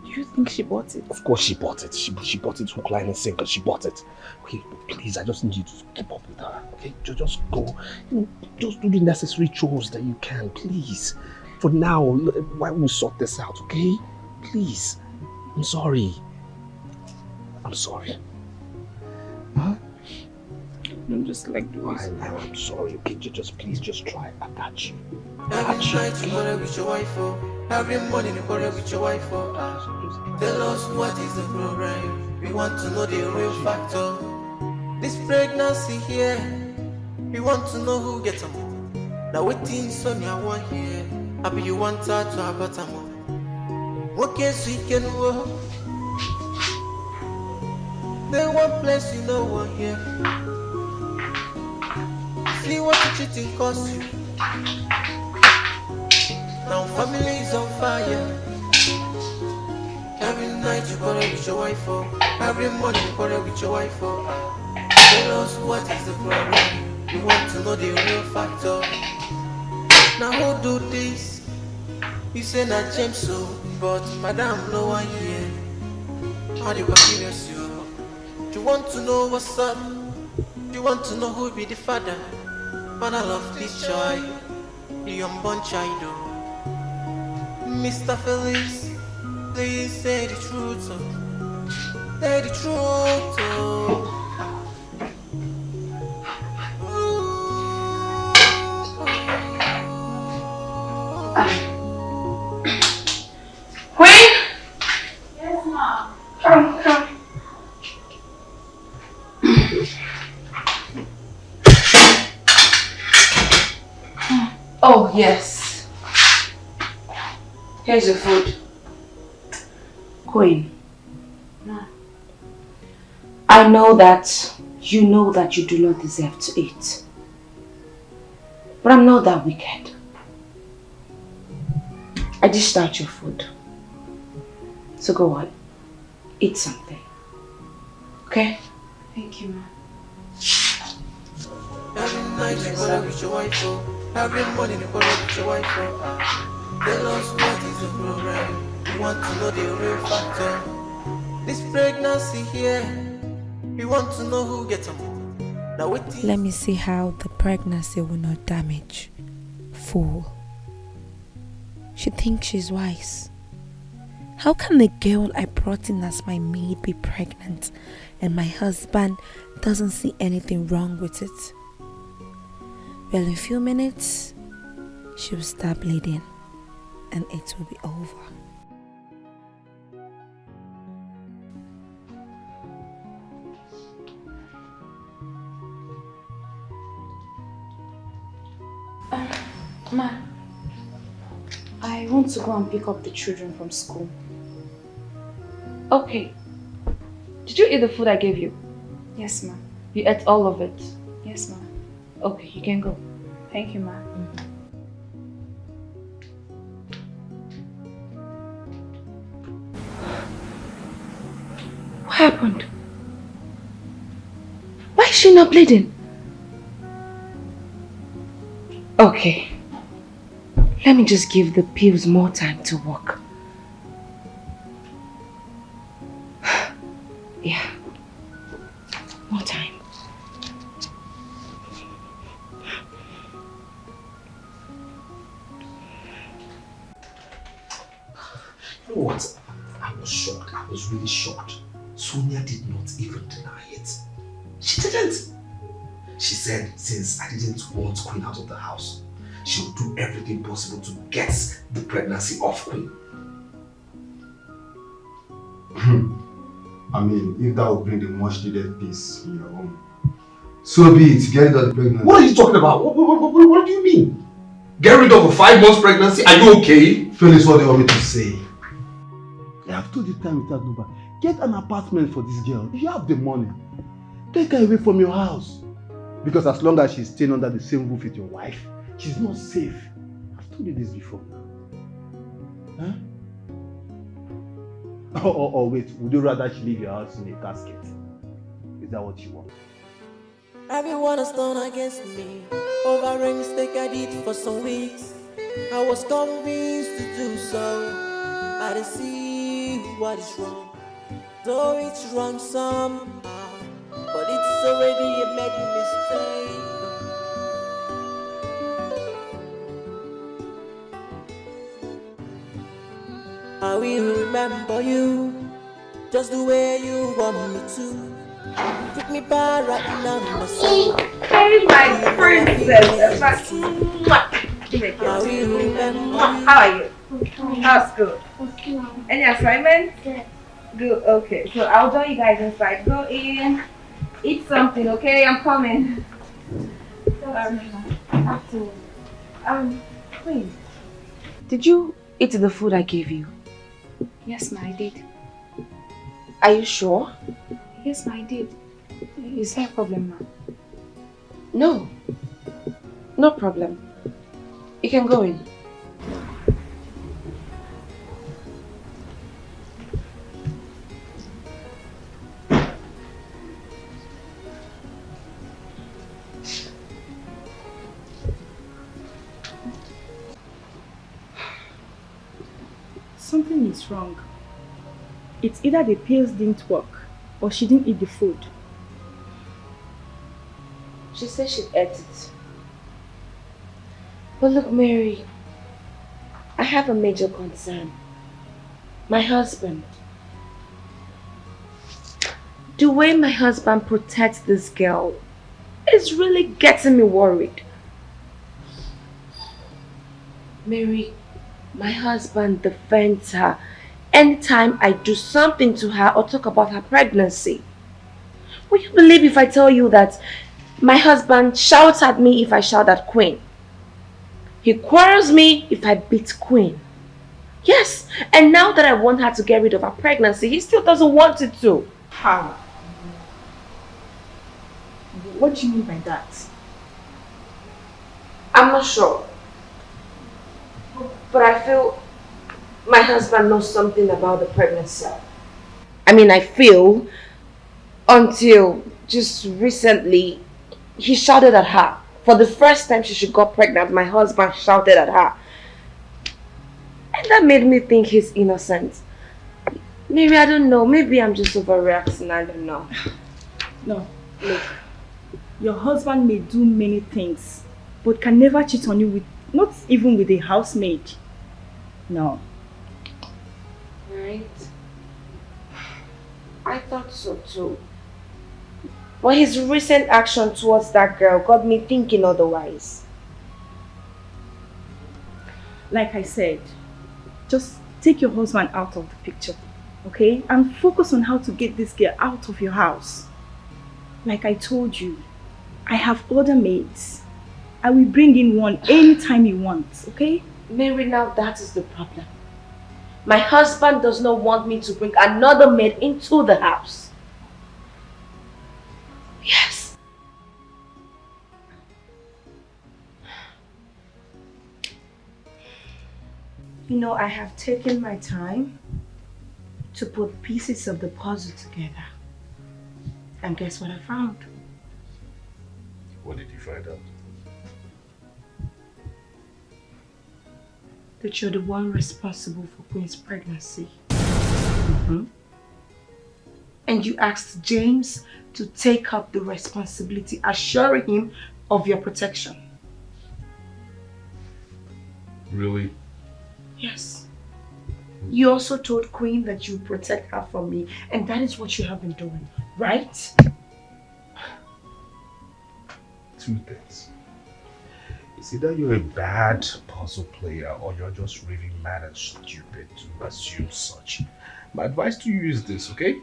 Speaker 10: Do you think she bought it?
Speaker 1: Of course she bought it. She bought it hook, line and sinker. She bought it. Okay, please, I just need you to keep up with her. Okay, just go. You know, just do the necessary chores that you can, please. For now, why don't we sort this out, okay? Please. I'm sorry. I'm sorry. Huh?
Speaker 10: I'm just like doing
Speaker 1: I know, I'm sorry. Okay, please, just try. I got you.
Speaker 6: Every night you quarrel with your wife, every morning you quarrel with your wife. Tell us what is the problem. We want to know the real factor. This pregnancy here, we want to know who gets them. Now waiting Sonia one here. I be you want her to have a more. What case we can work? There one place you know one here. See what the cheating costs you. Now family is on fire. Every night you quarrel with your wife, every morning you quarrel with your wife. Tell us what is the problem. We want to know the real factor. Now who do this? You say not James so, but madam no one here. How do you curious you? Do you want to know what's up? Do you want to know who be the father? Father of this child, the unborn child. Mr. Felix, please say the truth. Say the truth.
Speaker 2: Queen? Yes, ma'am. Come. Oh, yes. Here's your food. Queen.
Speaker 4: Ma'am.
Speaker 2: I know that you do not deserve to eat. But I'm not that wicked. I dished out your food. So go on. Eat something. Okay?
Speaker 4: Thank you, ma'am.
Speaker 6: Every night you quarrel with your wife, every morning you quarrel with your wife. Tell us what is the problem. We want to know the real factor. This pregnancy here, we want to know who gets them. Now wait.
Speaker 13: Let me see how the pregnancy will not damage. Fool. She thinks she's wise. How can the girl I brought in as my maid be pregnant and my husband doesn't see anything wrong with it? Well, in a few minutes, she will start bleeding and it will be over.
Speaker 2: Ma, I want to go and pick up the children from school.
Speaker 4: Okay. Did you eat the food I gave you?
Speaker 2: Yes, ma.
Speaker 4: You ate all of it?
Speaker 2: Yes, ma.
Speaker 4: Okay, you can go.
Speaker 2: Thank you, ma.
Speaker 4: What happened? Why is she not bleeding? Okay. Let me just give the pills more time to work. Yeah. More time.
Speaker 1: You know what? I was shocked. I was really shocked. Sonia did not even deny it. She didn't. She said since I didn't want Queen out of the house, she would do everything possible to get the pregnancy off Queen.
Speaker 8: I mean, if that would bring the much needed peace in your home, so be it. Get rid of the pregnancy.
Speaker 1: What are you talking about? What do you mean? Get rid of a 5 months pregnancy? Are you okay?
Speaker 8: Felix, what do you want me to say?
Speaker 11: I have told you time without number. Get an apartment for this girl. If you have the money, take her away from your house. Because as long as she's staying under the same roof with your wife, She's not safe. I've told you this before. Huh? Oh, wait, would you rather she leave your house in a casket? Is that what you want?
Speaker 6: Everyone has turned against me over a mistake I did for some weeks. I was convinced to do so. I didn't see what is wrong, though it's wrong somehow, but it's already a made mistake. I will remember you just the way you want me to. Take me by right now, my soul.
Speaker 4: Hey, my princess. How are you? How's school? Any assignments? Good, okay. So I'll join you guys inside. Go in, eat something, okay? I'm coming.
Speaker 2: Queen, did you eat the food I gave you?
Speaker 13: Yes, ma, I did.
Speaker 2: Are you sure?
Speaker 13: Yes, ma, I did. Is there a problem, ma?
Speaker 2: No. No problem. You can go in.
Speaker 10: Something is wrong. It's either the pills didn't work or she didn't eat the food.
Speaker 2: She said she ate it. But look, Mary, I have a major concern. My husband. The way my husband protects this girl is really getting me worried. Mary, my husband defends her anytime I do something to her or talk about her pregnancy. Will you believe if I tell you that my husband shouts at me if I shout at Queen? He quarrels me if I beat Queen. Yes, and now that I want her to get rid of her pregnancy, he still doesn't want it to.
Speaker 10: How? What do you mean by that?
Speaker 2: I'm not sure. But I feel my husband knows something about the pregnancy. I feel until just recently he shouted at her. For the first time she got pregnant, my husband shouted at her. And that made me think he's innocent. Maybe, I don't know, maybe I'm just overreacting, I don't know.
Speaker 10: No, look. Your husband may do many things, but can never cheat on you with, not even with a housemaid. No.
Speaker 2: Right? I thought so too. But his recent action towards that girl got me thinking otherwise.
Speaker 10: Like I said, just take your husband out of the picture, okay? And focus on how to get this girl out of your house. Like I told you, I have other maids. I will bring in one anytime you want, okay?
Speaker 2: Mary, now that is the problem. My husband does not want me to bring another maid into the house. Yes. You know, I have taken my time to put pieces of the puzzle together. And guess what I found?
Speaker 8: What did you find out?
Speaker 2: That you're the one responsible for Queen's pregnancy. And you asked James to take up the responsibility, assuring him of your protection.
Speaker 8: Really?
Speaker 2: Yes. You also told Queen that you would protect her from me, and that is what you have been doing, right?
Speaker 8: Two things. It's either you're a bad puzzle player or you're just raving mad and stupid to assume such. My advice to you is this, okay?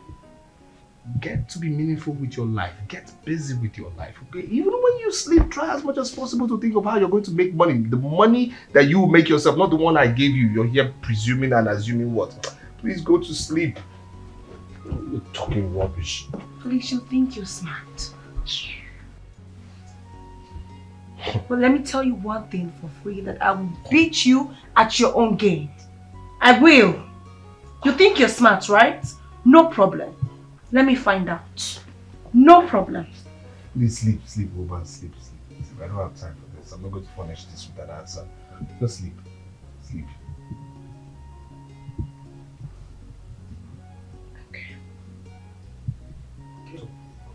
Speaker 8: Get to be meaningful with your life. Get busy with your life, okay? Even when you sleep, try as much as possible to think of how you're going to make money. The money that you make yourself, not the one I gave you. You're here presuming and assuming what? Please go to sleep. You're talking rubbish.
Speaker 2: Please, you think you're smart. But let me tell you one thing for free, that I will beat you at your own game. I will. You think you're smart, right? No problem. Let me find out. No problem.
Speaker 1: Please sleep, Oban, sleep. I don't have time for this. I'm not going to furnish this with an answer. Just sleep. Sleep.
Speaker 2: Okay.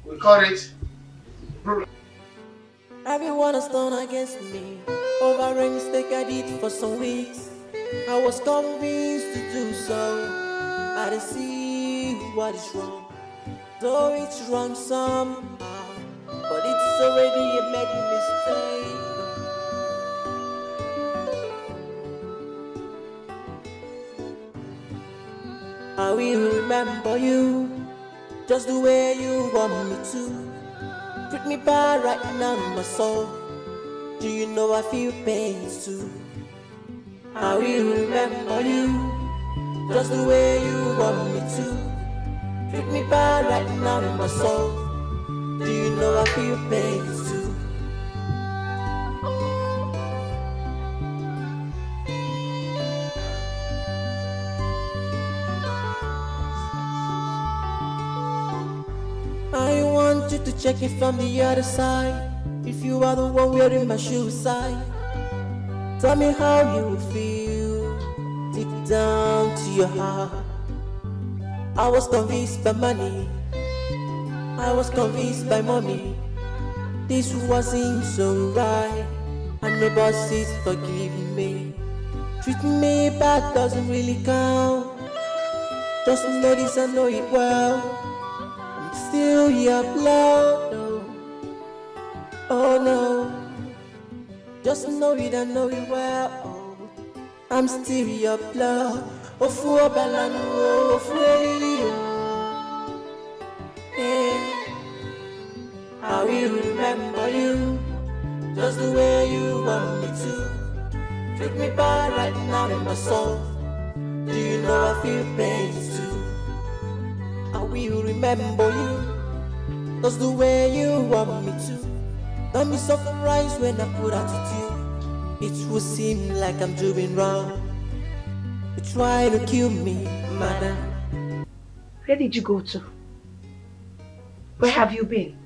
Speaker 1: We got it.
Speaker 6: Everyone has done against me over a mistake I did for some weeks. I was convinced to do so. I didn't see what is wrong, though it's wrong somehow, but it's already a made mistake. I will remember you just the way you want me to. Treat me bad right now in my soul. Do you know I feel pains too? I will remember you just the way you want me to. Treat me bad right now in my soul. Do you know I feel pains too? I want you to check it from the other side. If you are the one wearing my shoe side, tell me how you feel deep down to your heart. I was convinced by money, I was convinced by mommy. This wasn't so right, and my boss is forgiving me. Treating me bad doesn't really count. Just know this, I know it well. Still your blood, no. Oh no. Just know it, I know it well. Oh, I'm still your blood. Oh, for Balano, oh, for I will remember you just the way you want me to. Treat me bad right now in my soul. Do you know I feel pains too? I will remember you just the way you want me to. Don't be surprised when I put attitude. It will seem like I'm doing wrong. You try to kill me, madam.
Speaker 2: Where did you go to? Where have you been?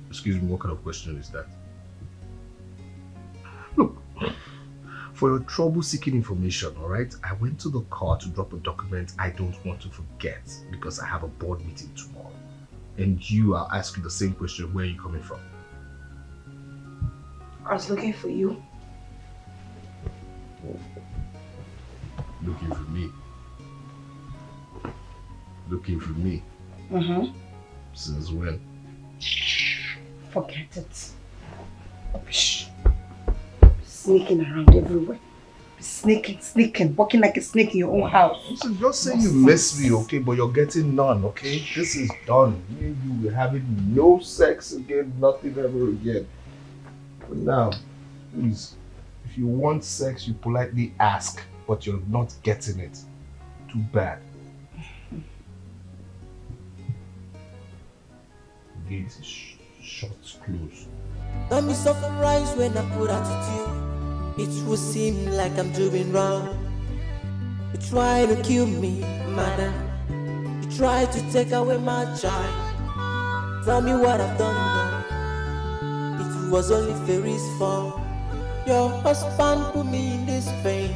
Speaker 1: Excuse me, what kind of question is that? Look, for your trouble-seeking information, alright? I went to the car to drop a document I don't want to forget because I have a board meeting tomorrow. And you are asking the same question, where are you coming from?
Speaker 2: I was looking for you.
Speaker 1: Looking for me? Looking for me?
Speaker 2: Mm-hmm.
Speaker 1: Since when?
Speaker 2: Forget it. Shh. Sneaking around everywhere. Sneaking, walking like a snake in your own house.
Speaker 1: Listen, just say you miss me, okay? But you're getting none, okay? This is done. Me and you, we're having no sex again, nothing ever again. But now, please, if you want sex, you politely ask, but you're not getting it. Too bad. This is short, close.
Speaker 6: Don't be surprised when I put attitude. It will seem like I'm doing wrong. You try to kill me, madam. You try to take away my child. Tell me what I've done wrong. It was only Fairy's fault. Your husband put me in this pain.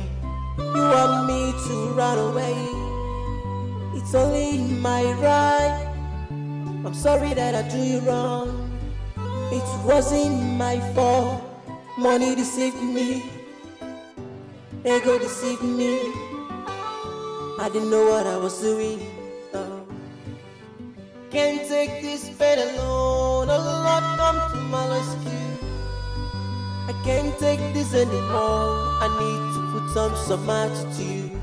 Speaker 6: You want me to run away. It's only my right. I'm sorry that I do you wrong. It wasn't my fault. Money deceived me. Ego deceived me. I didn't know what I was doing. Can't take this pain alone. Oh Lord, come to my rescue. I can't take this anymore. I need to put some match to you.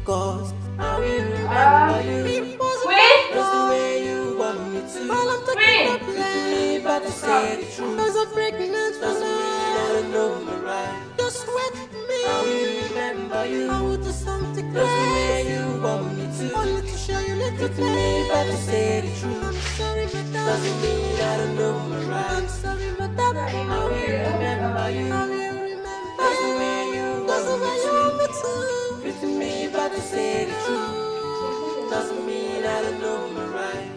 Speaker 6: Cause I will remember you. Just the way you want me to. All I'm talking about me, but to say the truth. Cause I'm pregnant for now. I don't know my right. Just wait for me. I will remember you. I will do something just the way you want me to. Only to show you little me, but to say the truth. I'm sorry, but doesn't mean I don't know my right. I'm sorry, but that I will remember. value. That's the way you want me to. Treating me but to say the truth doesn't mean I don't know my right.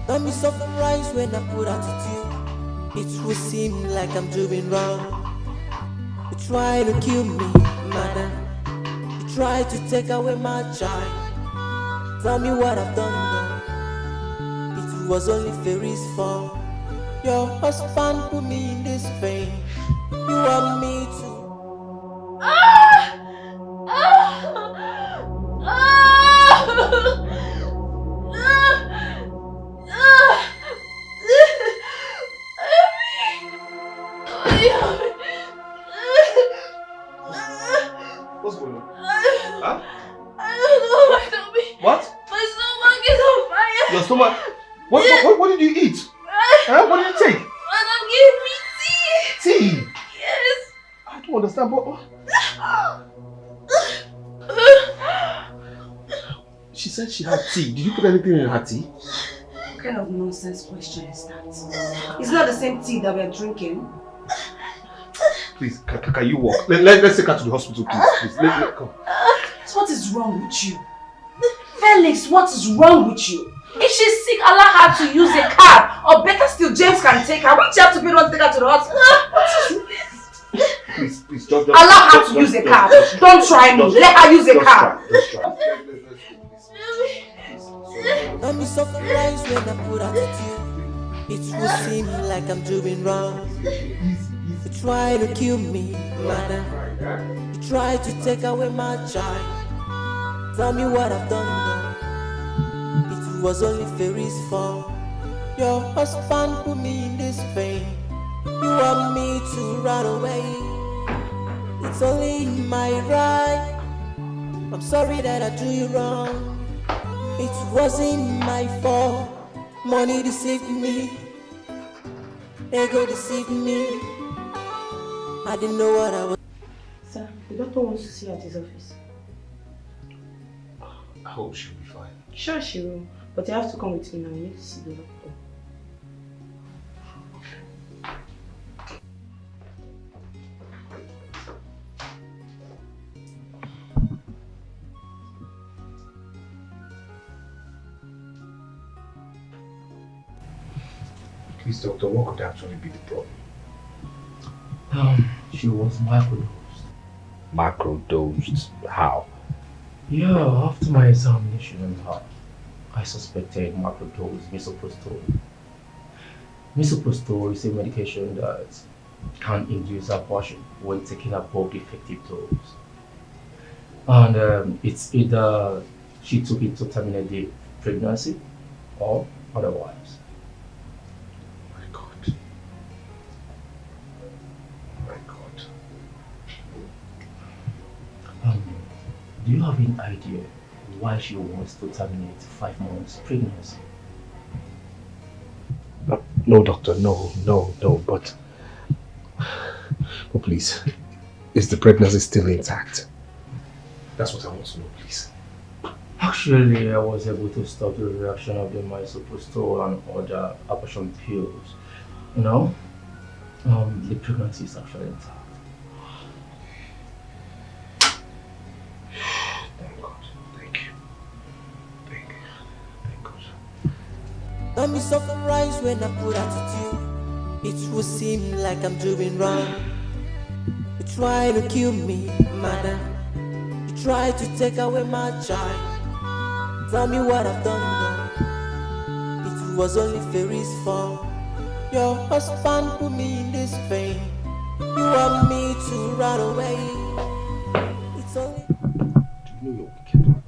Speaker 6: Don't be surprised when I put attitude. It will seem like I'm doing wrong. You try to kill me, madam. You try to take away my child. Tell me what I've done wrong. It was only Fairy's fault. Your husband put me in this pain. You want me to.
Speaker 1: What's going on? Huh?
Speaker 4: I don't know, my tummy.
Speaker 1: What?
Speaker 4: My stomach is on fire.
Speaker 1: Your stomach? What did you eat? Huh? What did you take?
Speaker 4: Madam gave me tea.
Speaker 1: Tea?
Speaker 4: Yes.
Speaker 1: I don't understand, but... She said she had tea. Did you put anything in her tea?
Speaker 9: What kind of nonsense question is that? It's not the same tea that we're drinking.
Speaker 1: Please, can you walk? Let's take her to the hospital, please. Let's come.
Speaker 9: So what is wrong with you? Felix, what is wrong with you? If she's sick, allow her to use a cab. Or better still, James can take her. Why do you have to be the one to take her to the hospital?
Speaker 1: Please, just
Speaker 9: allow her to use a cab. Don't try me. Let her use a cab.
Speaker 6: Don't be surprised when I put attitude. It will seem like I'm doing wrong. You try to kill me, madam. You try to take away my child. Tell me what I've done wrong. It was only Fairy's fault. Your husband put me in this pain. You want me to run away. It's only my right. I'm sorry that I do you wrong. It wasn't my fault. Money deceived me. Ego deceived me. I didn't know what I was.
Speaker 9: Sir, the doctor wants to see you at his office.
Speaker 1: I hope she'll be fine.
Speaker 9: Sure she will. But you have to come with me now. You need to see the doctor.
Speaker 1: Please, doctor, what could actually be the problem?
Speaker 14: She was microdosed.
Speaker 3: Microdosed? How?
Speaker 14: Yeah, after my examination on her, I suspected microdose misoprostol. Misoprostol is a medication that can induce abortion when taken above the effective dose. And it's either she took it to terminate the pregnancy or otherwise. Do you have any idea why she wants to terminate 5 months pregnancy?
Speaker 1: No, doctor, no, but please, is the pregnancy still intact? That's what I want to know, please.
Speaker 14: Actually, I was able to stop the reaction of the misoprostol and other abortion pills. You know, the pregnancy is actually intact.
Speaker 6: Don't be surprised when I put attitude. It will seem like I'm doing wrong. You try to kill me, madam. You try to take away my child. Tell me what I've done wrong. It was only Fairy's fault. Your husband put me in this pain. You want me to run away. It's only...
Speaker 1: Do you know you're wicked?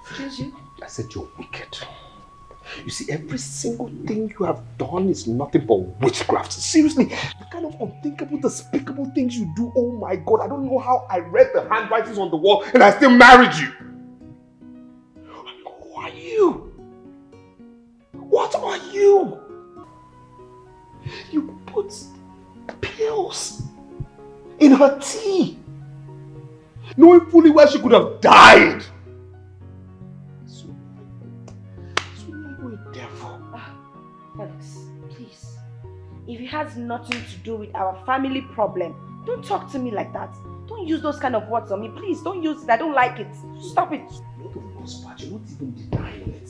Speaker 9: Excuse you?
Speaker 1: I said you're wicked. You see, every single thing you have done is nothing but witchcraft. Seriously, the kind of unthinkable, despicable things you do, oh my God, I don't know how I read the handwritings on the wall and I still married you. Who are you? What are you? You put pills in her tea. knowing fully well she could have died.
Speaker 9: You're a devil. Felix, please. If it has nothing to do with our family problem, don't talk to me like that. Don't use those kind of words on me. Please, don't use it. I don't like it. Stop it.
Speaker 1: Not of course, but you're not even denying it.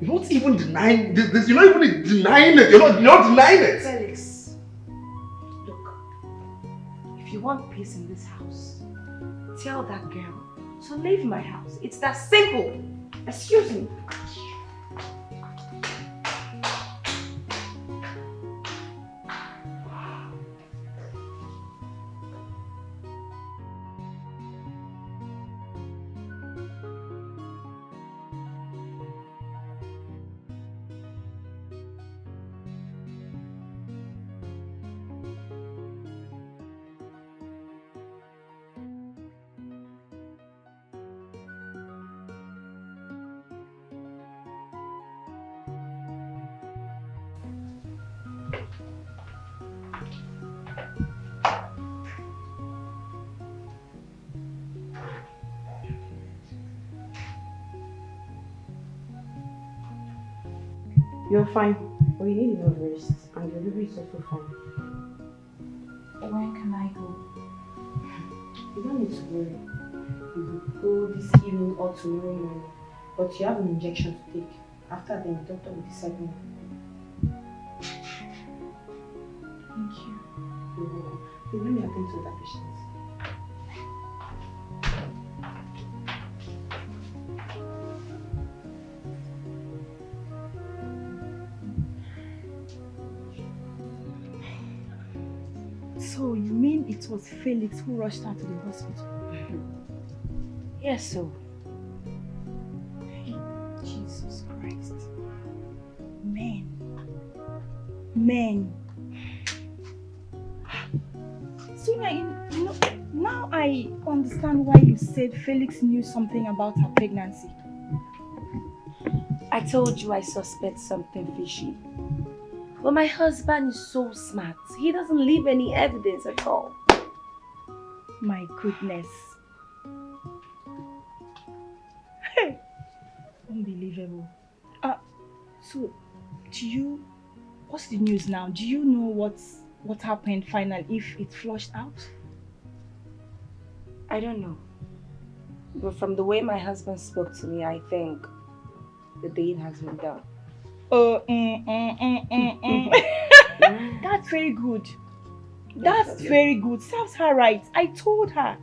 Speaker 1: You're not even denying this. You're not even denying it. You're not denying it.
Speaker 9: Felix, look. If you want peace in this house, tell that girl to leave my house. It's that simple. Excuse me.
Speaker 15: You're fine, but you need enough rest, and your baby is also fine.
Speaker 10: When can I go?
Speaker 15: You don't need to worry. You will go this evening or tomorrow morning, but you have an injection to take. After then, the doctor will decide more.
Speaker 10: Thank you.
Speaker 15: You're welcome. Please let me attend to that patient.
Speaker 10: So you mean it was Felix who rushed her to the hospital?
Speaker 9: Yes, so.
Speaker 10: Jesus Christ. Men. Men. So you know, now I understand why you said Felix knew something about her pregnancy.
Speaker 9: I told you I suspect something fishy. But my husband is so smart. He doesn't leave any evidence at all.
Speaker 10: My goodness. Hey. Unbelievable. So, what's the news now? Do you know what happened finally, if it flushed out?
Speaker 9: I don't know. But from the way my husband spoke to me, I think the deed has been done.
Speaker 10: That's very good. That's very good. Serves her right. I told her.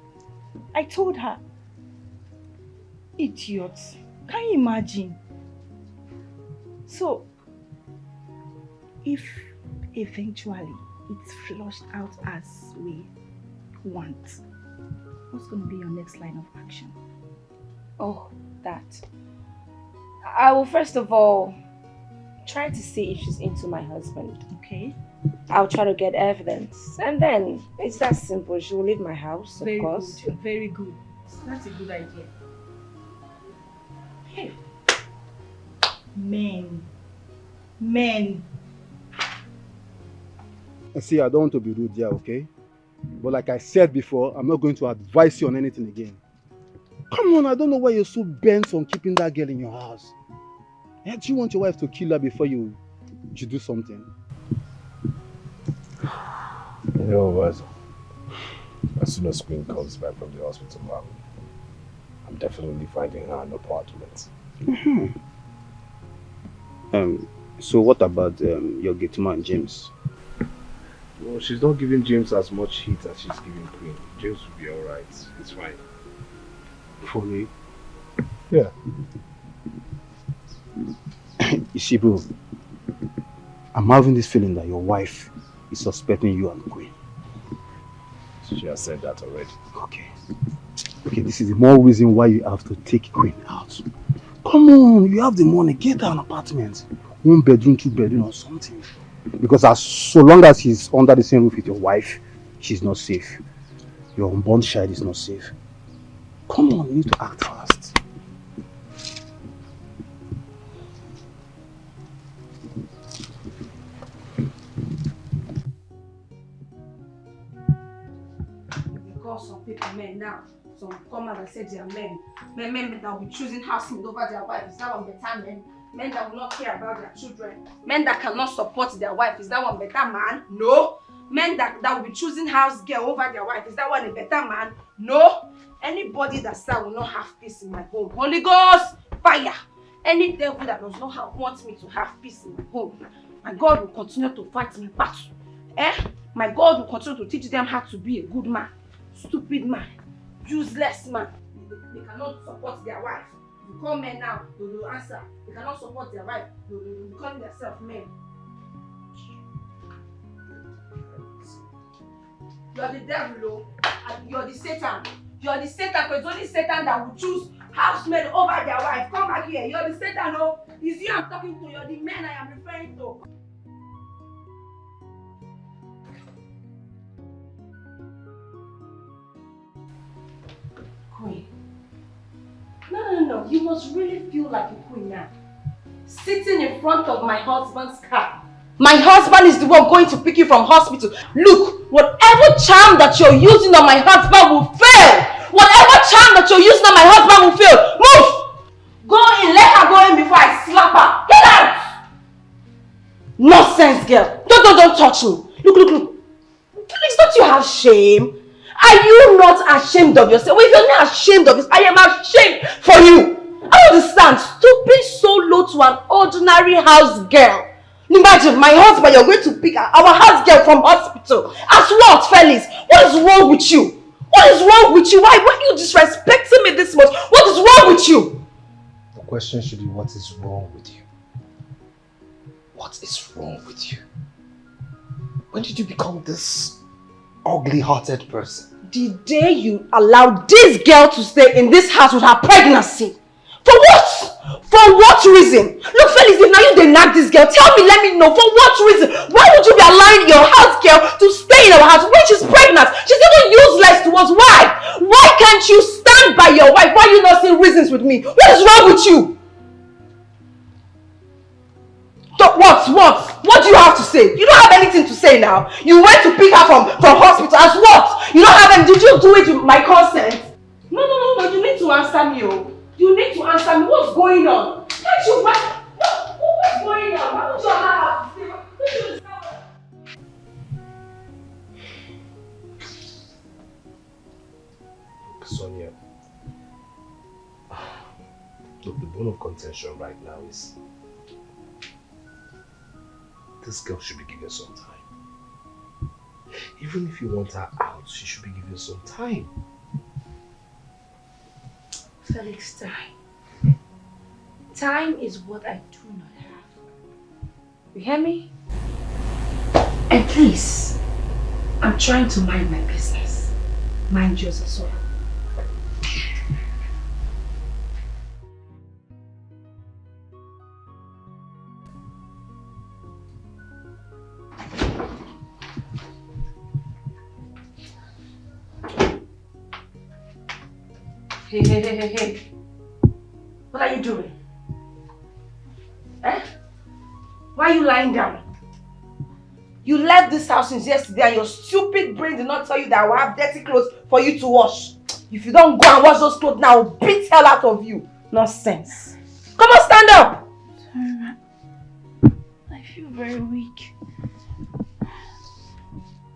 Speaker 10: Idiots. Can you imagine? So, if eventually it's flushed out as we want, what's going to be your next line of action?
Speaker 9: Oh, that. I will first of all try to see if she's into my husband.
Speaker 10: Okay.
Speaker 9: I'll try to get evidence. And then, it's that simple. She will leave my house, of course.
Speaker 10: Good. Very good. That's a good idea. Hey. Men.
Speaker 11: See, I don't want to be rude here, okay? But like I said before, I'm not going to advise you on anything again. Come on, I don't know why you're so bent on keeping that girl in your house. Yeah, do you want your wife to kill her before you do something?
Speaker 3: You know what? As soon as Queen comes back from the hospital, I'm definitely finding her an apartment.
Speaker 11: So what about your gate man, James?
Speaker 3: Well, she's not giving James as much heat as she's giving Queen. James will be alright. It's fine.
Speaker 11: For real?
Speaker 3: Yeah.
Speaker 11: You see, bro, I'm having this feeling that your wife is suspecting you and Queen.
Speaker 3: She has said that already.
Speaker 11: Okay, this is the more reason why you have to take Queen out. Come on, you have the money, get her an apartment. 1 bedroom, 2 bedroom or something. Because so long as she's under the same roof with your wife, she's not safe. Your unborn child is not safe. Come on, you need to act fast.
Speaker 4: call some people men now. Some come out and say they are men. Men that will be choosing housemaid over their wife. Is that one better men? Men that will not care about their children. Men that cannot support their wife. Is that one better man? No. Men that will be choosing house girl over their wife. Is that one a better man? No. Anybody that said will not have peace in my home. Holy Ghost, fire. Any devil that does not want me to have peace in my home, my God will continue to fight my battle. My God will continue to teach them how to be a good man, stupid man, useless man. They cannot support their wife. You call men now, they will answer. They cannot support their wife. They will call themselves men. You are the devil, and you are the Satan. You are the Satan, because it's only Satan that will choose housemaid over their wife. Come back here. You are the Satan, no? It's you I'm talking to. You are the men I am referring to. Queen. No. You must really feel like a queen now. Sitting in front of my husband's car. My husband is the one going to pick you from hospital. Look, whatever charm that you're using on my husband will fail. Whatever charm that you're using on my husband will fail. Move! Go in, let her go in before I slap her. Get out! Nonsense, girl. Don't touch me. Look. Felix, don't you have shame? Are you not ashamed of yourself? Well, if you're not ashamed of this, I am ashamed for you. I understand. Stooping so low to an ordinary house girl. Imagine, my husband, you're going to pick our house girl from hospital. As what, Felix? What is wrong with you? What is wrong with you? Why are you disrespecting me this much? What is wrong with you?
Speaker 1: The question should be, what is wrong with you? What is wrong with you? When did you become this ugly-hearted person?
Speaker 4: The day you allowed this girl to stay in this house with her pregnancy. For what? For what reason? Look, Felix, if now you did not this girl, tell me, let me know. For what reason? Why would you be allowing your house girl to stay in our house when she's pregnant? She's even useless to us. Why? Why can't you stand by your wife? Why are you not seeing reasons with me? What is wrong with you? What do you have to say? You don't have anything to say now. You went to pick her from hospital as what? You don't have any. Did you do it with my consent? No. You need to answer me. Oh. You need to answer me. What's going on? Can't you? What's going on? Why don't you have to say?
Speaker 1: Sonia, look, the bone of contention right now is this girl should be given some time. Even if you want her out, she should be given some time.
Speaker 4: Felix, time. Time is what I do not have. You hear me? And please, I'm trying to mind my business. Mind yours as well. Hey. What are you doing? Why are you lying down? You left this house since yesterday and your stupid brain did not tell you that I will have dirty clothes for you to wash. If you don't go and wash those clothes now, I'll beat hell out of you. Nonsense. Come on, stand up.
Speaker 10: Sorry, ma. I feel very weak.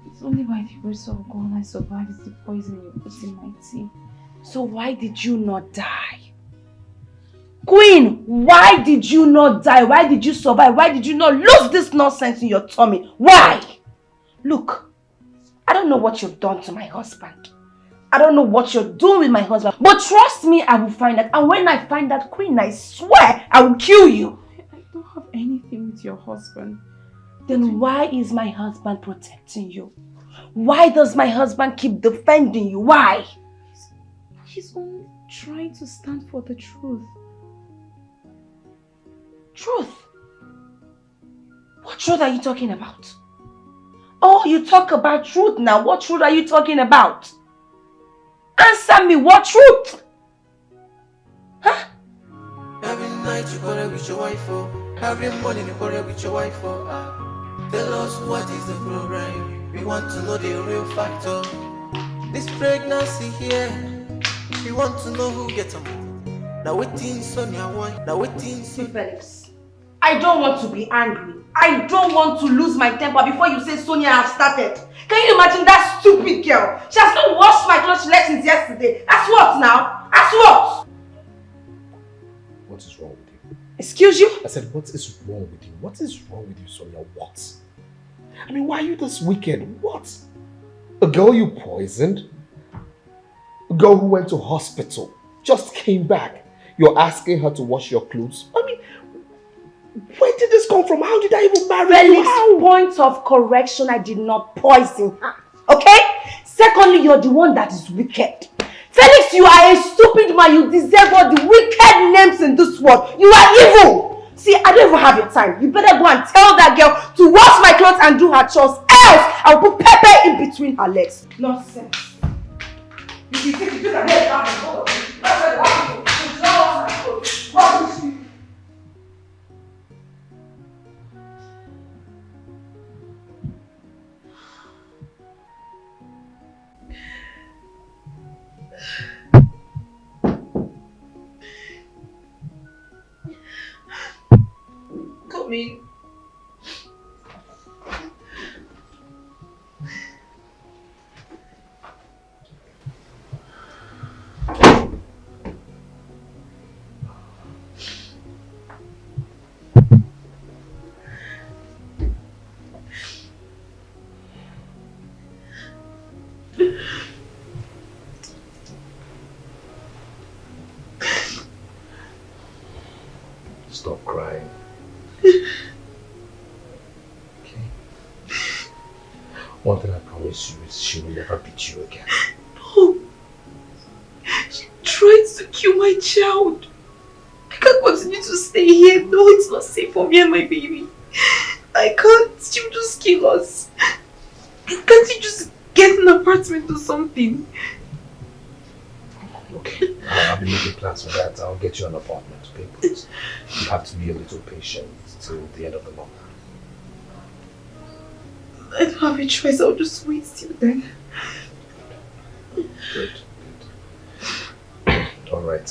Speaker 10: It's only by the grace of God I survived the poison you put in my tea.
Speaker 4: So why did you not die? Queen, why did you not die? Why did you survive? Why did you not lose this nonsense in your tummy? Why? Look, I don't know what you've done to my husband. I don't know what you're doing with my husband. But trust me, I will find out. And when I find that, Queen, I swear I will kill you.
Speaker 10: I don't have anything with your husband.
Speaker 4: Then why is my husband protecting you? Why does my husband keep defending you? Why?
Speaker 10: He's only trying to stand for the truth.
Speaker 4: Truth? What truth are you talking about? Oh, you talk about truth now. What truth are you talking about? Answer me, what truth? Huh?
Speaker 6: Every night you quarrel with your wife, every morning you quarrel with your wife, Tell us what is the problem. We want to know the real factor. The this pregnancy here. You want to know who gets them? Now waiting Sonia one. Now waiting
Speaker 9: Felix. I don't want to be angry. I don't want to lose my temper before you say Sonia has started. Can you imagine that stupid girl? She has not washed my clothes since yesterday. That's what now? That's what?
Speaker 1: What is wrong with you?
Speaker 9: Excuse you?
Speaker 1: I said, what is wrong with you? What is wrong with you, Sonia? What? I mean, why are you this wicked? What? A girl you poisoned? A girl who went to hospital, just came back. You're asking her to wash your clothes? I mean, where did this come from? How did I even marry you?
Speaker 9: Felix, point of correction, I did not poison her. Okay? Secondly, you're the one that is wicked. Felix, you are a stupid man. You deserve all the wicked names in this world. You are evil. See, I don't even have your time. You better go and tell that girl to wash my clothes and do her chores. Else, I'll put pepper in between her legs. Nonsense. You think you do that head down and go. That's what I want to do. Wash my clothes. Rubbish.
Speaker 2: Come in.
Speaker 1: Stop crying. One thing I promise you is she will never beat you again.
Speaker 2: No. She tried to kill my child. I can't continue to stay here. No, it's not safe for me and my baby. I can't. She'll just kill us. Can't you just get an apartment or something?
Speaker 1: Okay, I'll be making plans for that. I'll get you an apartment, okay? But you have to be a little patient till the end of the month.
Speaker 2: I don't have a choice. I'll just wait till then.
Speaker 1: Good. Alright,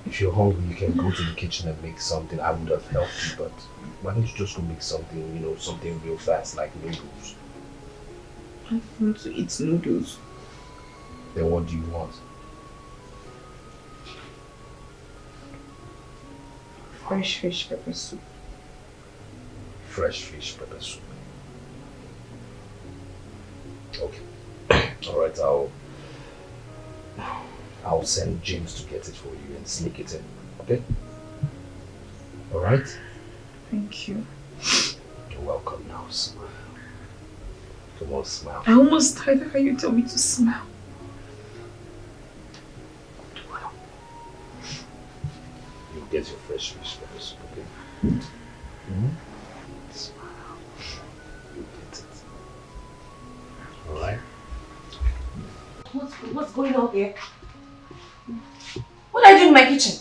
Speaker 1: if you're hungry, you can go to the kitchen and make something. I would have helped you, but why don't you just go make something, you know, something real fast, like noodles?
Speaker 2: I want to eat noodles.
Speaker 1: Then what do you want?
Speaker 2: Fresh fish pepper soup.
Speaker 1: Fresh fish pepper soup. Okay. Alright, I'll send James to get it for you and sneak it in. Okay? Alright?
Speaker 2: Thank you.
Speaker 1: You're welcome now. Smile. Come on, smile.
Speaker 2: I almost died how you tell me to smile.
Speaker 1: You'll get your fresh fish pepper soup, okay? Mm-hmm. Smile. You'll get it. Alright?
Speaker 9: What's going on here? What are you doing in my kitchen?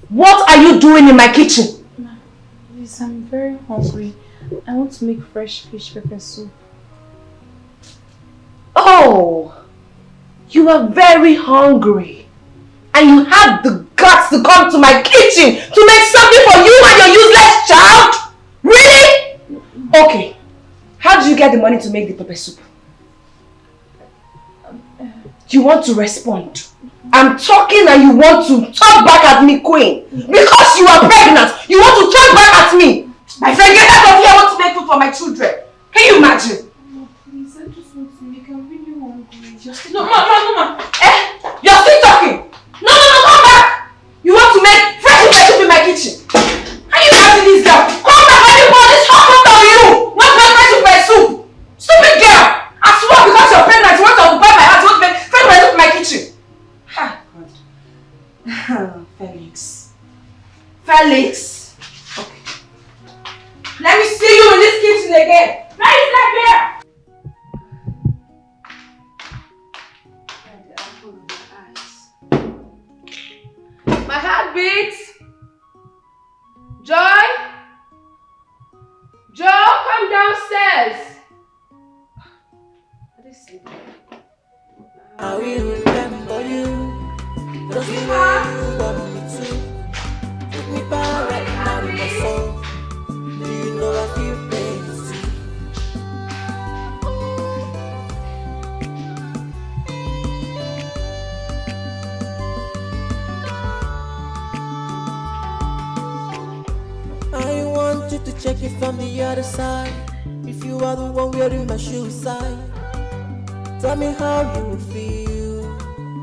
Speaker 9: What are you doing in my kitchen?
Speaker 2: Please, I'm very hungry. I want to make fresh fish pepper soup.
Speaker 9: Oh! You are very hungry. And you have the guts to come to my kitchen to make something for you and your useless child? Really? Okay. How did you get the money to make the pepper soup? You want to respond. I'm talking and you want to talk back at me, Queen. Because you are pregnant, you want to talk back at me. My friend, get out of here. I want to make food for my children. Can you imagine?
Speaker 2: No, please, I just want to make. I'm really hungry. Just
Speaker 9: No. You're still talking. No, come back. You want to make fresh soup in my kitchen. Can you imagine this girl? Come back, let me pour this hot water on you. Not fresh soup. Stupid girl. I swear because you're pregnant, you want to occupy my house, you want to make fresh soup in my kitchen. Ha, God. Felix. Okay. Let me see you in this kitchen again. Where is that girl?
Speaker 6: will remember you. Just the way you want me to. Take me back right now in my soul. Do you know I feel pains too? I want you to check it from the other side. If you are the one wearing my shoe side, tell me how you would feel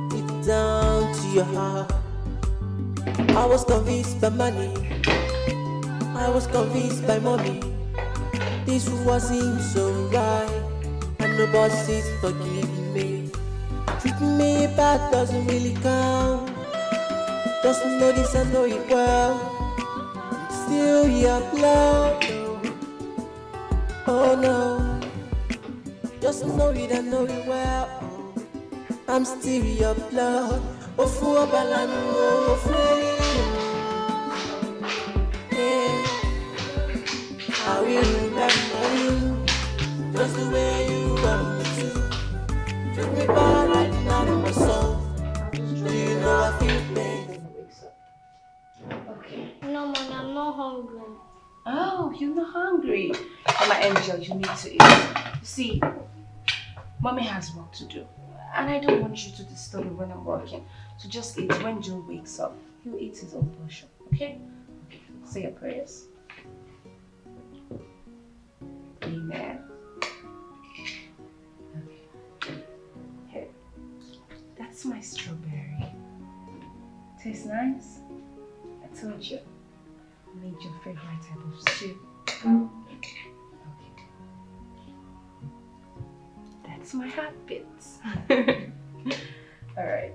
Speaker 6: deep down to your heart. I was convinced by money, I was convinced by money. This wasn't so right, and nobody's forgiving me. Treating me bad doesn't really count. Just know this, I know it well. Still your blood. Oh no, just know it, I know it well. I'm still your blood. Oh, for balanu, oh, yeah. I will remember you, just the way you want me to. Take me back right now in my soul. Do you know I feel pain?
Speaker 7: Okay. No, Mom, I'm not hungry.
Speaker 2: Oh, you're not hungry. Oh, my angel, you need to eat. You see, Mommy has work to do. And I don't want you to disturb me when I'm working. So just eat. When Joe wakes up, he'll eat his own portion. Okay? Say your prayers. Amen. Okay. Here. That's my strawberry. Tastes nice? I told you. I made your favorite type of stew. Okay. That's my heartbeats. Alright.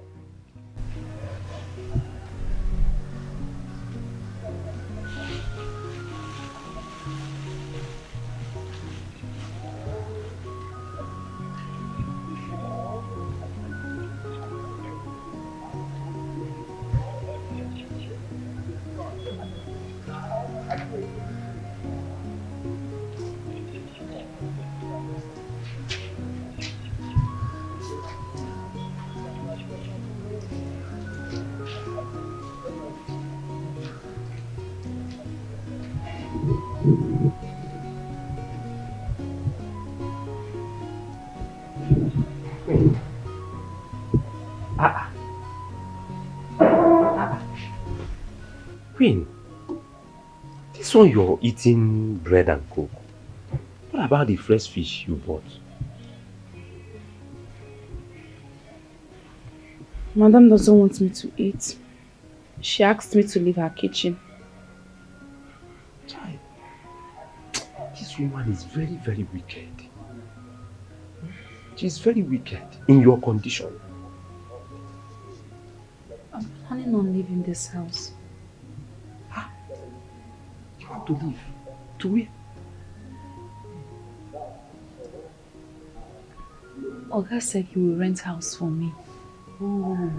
Speaker 12: Queen, this one you're eating bread and coke. What about the fresh fish you bought?
Speaker 2: Madam doesn't want me to eat. She asked me to leave her kitchen.
Speaker 12: Child, this woman is very, very wicked. She's very wicked in your condition.
Speaker 2: I'm planning on leaving this house.
Speaker 12: You want to leave? To where?
Speaker 2: Oga said he will rent house for me.
Speaker 12: Oh,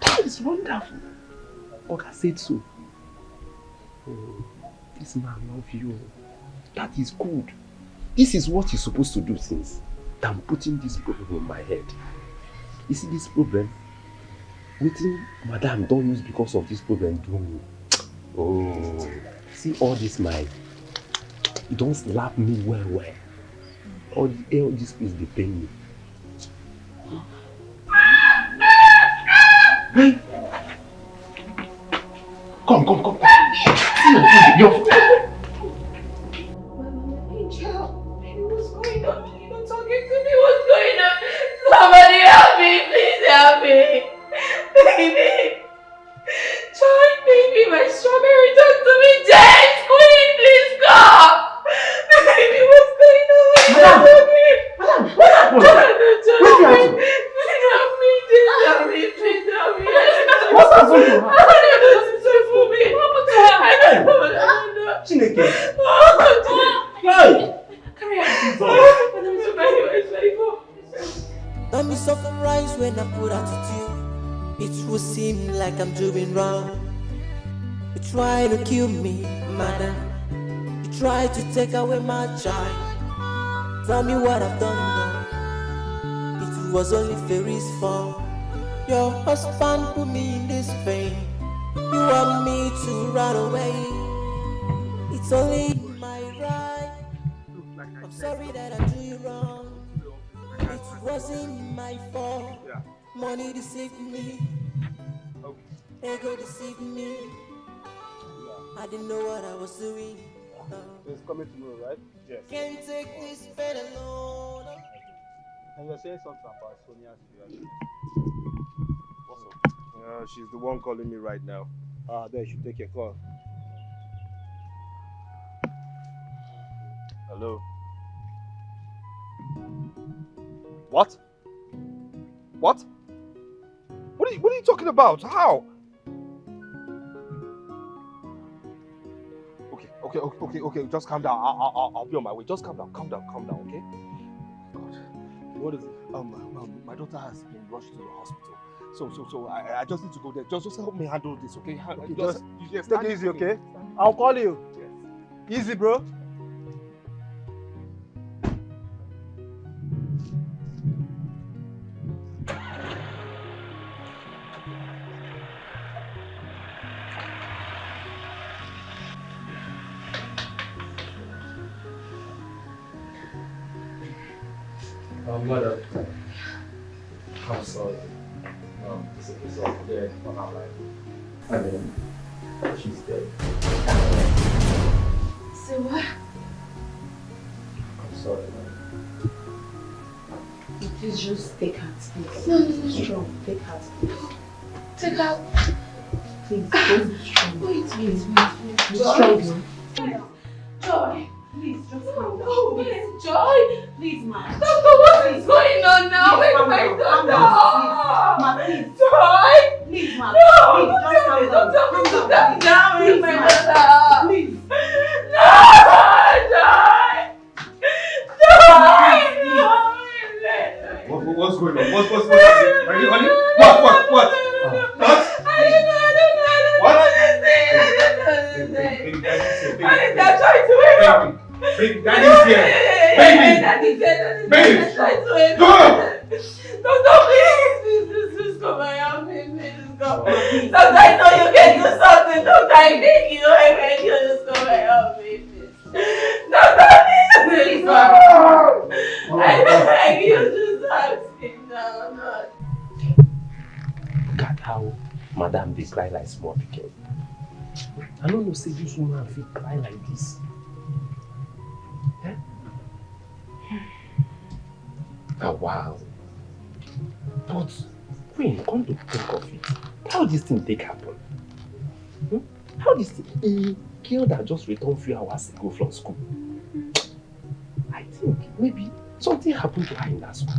Speaker 12: that is wonderful. Oga said so. Oh, this man loves you. That is good. This is what you're supposed to do since I'm putting this problem on my head. You see this problem? Waiting, madam, don't use because of this problem, do me. Oh, see all this my, you don't slap me well. All this place, they pain me. Hey! Come. See your food.
Speaker 4: What's going on? You're not talking to me. What's going on? Somebody help me. Please help me. Baby. Child, baby, my strawberry, talk to me. James, Queen, please come. Baby, what's going on?
Speaker 12: Madam, what happened? What happened?
Speaker 4: Please help me. Just help me. Please help me.
Speaker 12: What's happened to her? Chineke. Hey!
Speaker 6: Don't be surprised when I put attitude. It will seem like I'm doing wrong. You try to kill me, madam. You try to take away my child. Tell me what I've done wrong. It it was only Fairy's fault. Your husband put me in this pain. You want me to run away. It's only my right. I'm sorry that I do you wrong. It wasn't my fault. Money deceived me. Ego deceived me. I didn't know what I was doing.
Speaker 11: It's coming tomorrow, right? Yes.
Speaker 6: Can't take this pain alone.
Speaker 11: And you're saying something about Sonia's reaction.
Speaker 1: What's up? She's the one calling me right now.
Speaker 11: Then you should take your call.
Speaker 1: Hello? What? What? What are you talking about? How? Okay. Just calm down. I'll be on my way. Just calm down, okay? God. What is it? My daughter has been rushed to the hospital. So I just need to go there. Just help me handle this, okay?
Speaker 11: Just take it easy, okay? I'll call you. Yes. Easy, bro.
Speaker 14: Mother, I'm sorry. This is all dead on our life. I mean, she's dead.
Speaker 2: Say what?
Speaker 14: I'm sorry, man.
Speaker 15: Please just take her, please.
Speaker 2: No.
Speaker 15: Strong, take her, please.
Speaker 2: Take out.
Speaker 15: Please, don't be strong.
Speaker 2: Wait.
Speaker 15: Be strong, man.
Speaker 2: Joy.
Speaker 15: Please, just calm down.
Speaker 2: Oh, Joy.
Speaker 15: Please, ma.
Speaker 2: Doctor, what is going on now? Wait,
Speaker 15: calm down. Ma, please.
Speaker 2: Joy.
Speaker 15: Please, ma.
Speaker 2: No.
Speaker 15: Please, just calm down.
Speaker 2: Calm down,
Speaker 15: Please,
Speaker 2: my
Speaker 15: ma.
Speaker 2: daughter.
Speaker 15: Please.
Speaker 2: No, Joy.
Speaker 8: What's going on? What's happening? Are you honey? What? What?
Speaker 2: They're trying to wake up.
Speaker 8: Baby, daddy's here. Baby. Baby.
Speaker 2: Doctor, please come and help me. Please come. Doctor, I know you can do something. Doctor, I beg you. Just come and help me. Doctor, please come. I beg you. Just ask me now.
Speaker 3: Look at how Madame dey cry like small pikin. I don't know, say this woman fit cry like this. Eh? Ah, wow. But Queen, come to think of it, how this thing take happen? How this thing? A girl that just returned a few hours ago from school. I think maybe something happened to her in that school.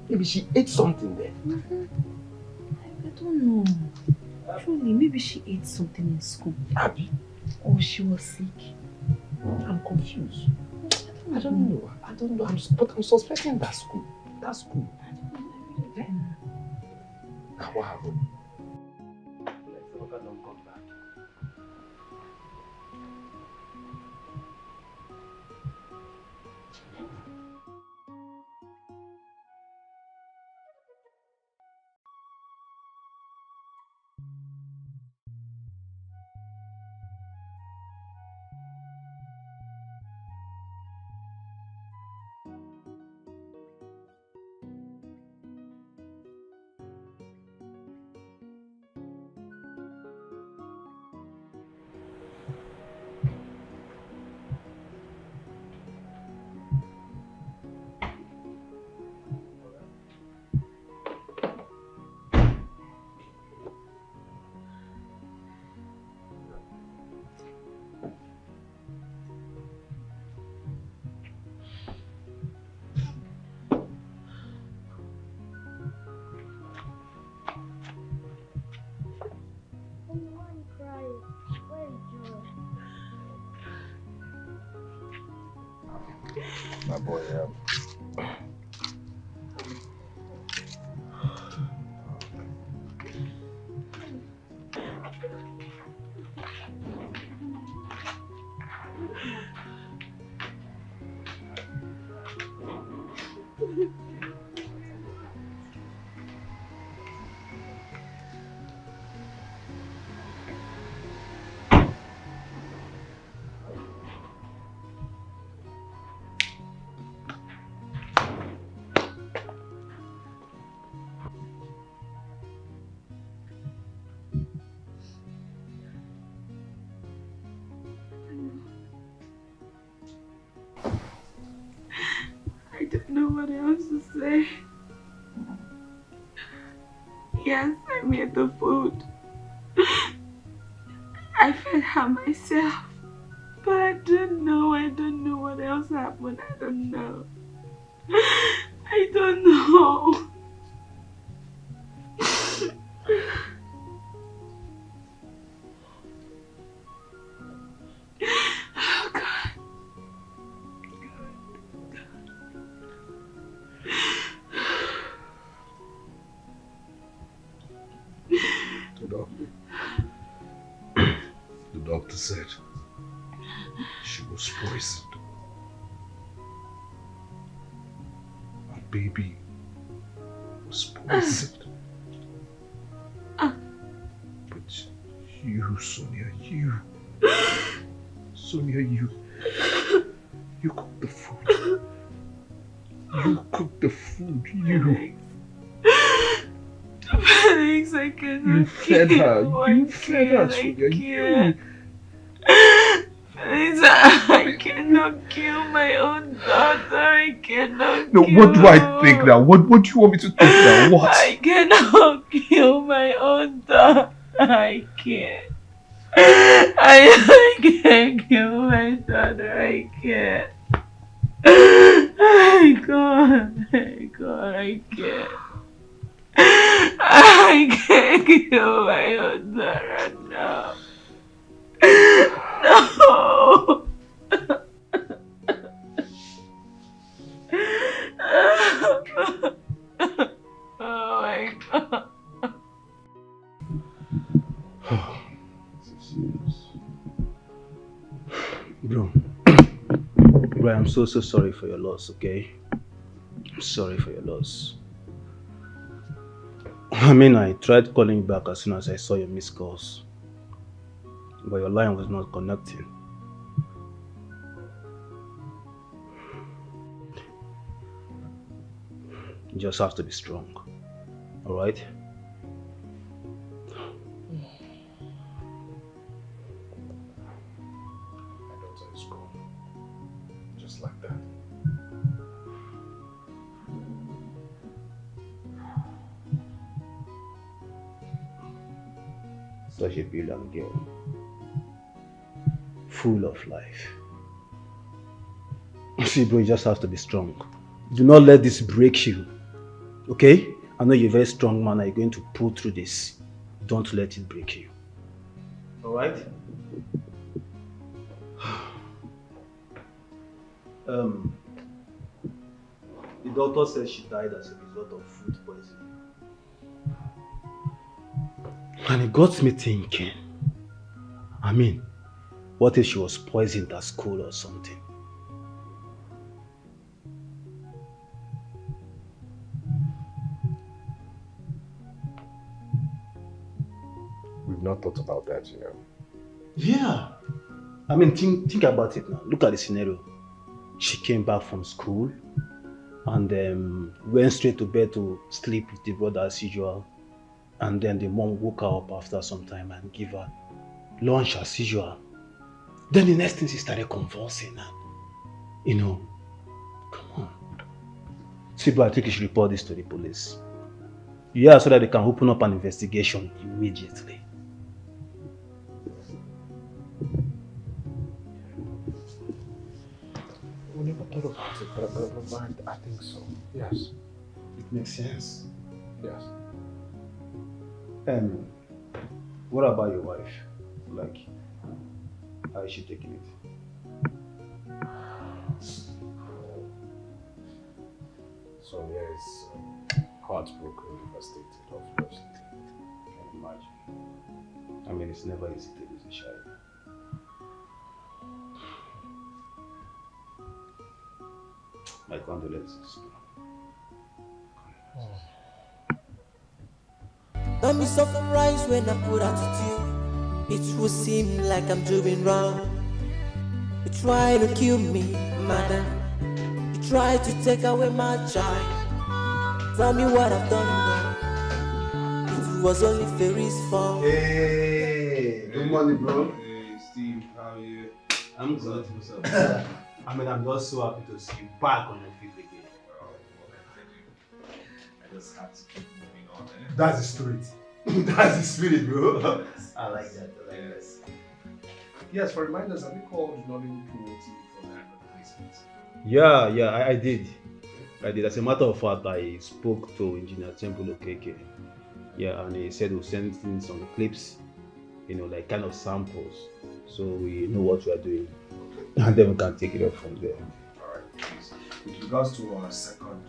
Speaker 3: Maybe she ate something there.
Speaker 15: I don't know. Truly, maybe she ate something in school.
Speaker 3: Abby?
Speaker 15: Or she was sick.
Speaker 3: I'm confused. I don't know. But I'm suspecting that school. That school. Now what happened? Let's look at them come back.
Speaker 1: My boy,
Speaker 2: what else to say. Yes, I made the food. I fed her myself. But I don't know what else happened. I don't know. I don't know. Oh God.
Speaker 1: The doctor said she was poisoned. Our baby was poisoned. But you, Sonia, you cooked the food. You cooked the food, you.
Speaker 2: Felix, I cannot.
Speaker 1: You fed her, Sonia, you.
Speaker 2: Felix, I cannot kill my own daughter. I cannot
Speaker 1: No,
Speaker 2: kill
Speaker 1: what do I think now? What do you want me to think now? What?
Speaker 2: I cannot kill my own daughter. I can't. I can't kill my daughter. I can't. I can't. I can't kill my own daughter. No. No. Oh my God.
Speaker 11: Bro, I'm so sorry for your loss, okay? I'm sorry for your loss. I mean, I tried calling you back as soon as I saw your missed calls, but your line was not connecting. You just have to be strong, alright?
Speaker 1: My daughter is gone. Just like that.
Speaker 11: Such a brilliant girl, full of life. See, bro, you just have to be strong. Do not let this break you, okay? I know you're a very strong man and you're going to pull through this. Don't let it break you. Alright? The doctor says she died as a result of food poisoning. And it got me thinking, I mean, what if she was poisoned at school or something?
Speaker 1: We've not thought about that, you know.
Speaker 11: Yeah. I mean, think about it now. Look at the scenario. She came back from school and went straight to bed to sleep with the brother as usual. And then the mom woke her up after some time and gave her lunch as usual. Then the next thing she started convulsing and, you know, come on. See, bro, I think you should report this to the police. Yeah, so that they can open up an investigation immediately.
Speaker 1: We never thought about it, but I think so. Yes.
Speaker 11: It makes sense.
Speaker 1: Yes.
Speaker 11: What about your wife? Like, how is she taking it?
Speaker 1: Sonia is heartbroken, devastated, obviously.
Speaker 11: Can you imagine? I mean, it's never easy to lose a child. My condolences.
Speaker 6: Don't be surprised when I put attitude. It will seem like I'm doing wrong. You try to kill me, madam. You try to take away my child. Tell me what I've done wrong. It was only Fairy's fault.
Speaker 11: Hey, good morning, bro.
Speaker 8: Hey, Steve, how are you?
Speaker 11: I'm good.
Speaker 8: What's up?
Speaker 11: I mean, I'm just so happy to see you back on your feet again.
Speaker 8: I just have to keep moving on.
Speaker 11: That's the spirit. That's the spirit, bro.
Speaker 8: I like that. I like that.
Speaker 1: Yes, for reminders, have you called Nollywood Community for the advertisements?
Speaker 11: Yeah, I did. As a matter of fact, I spoke to Engineer Temple Okeke. Yeah, and he said we'll send in some clips, like kind of samples, so we know what we are doing. And then we can take it up from there.
Speaker 1: Alright, please. With regards to our second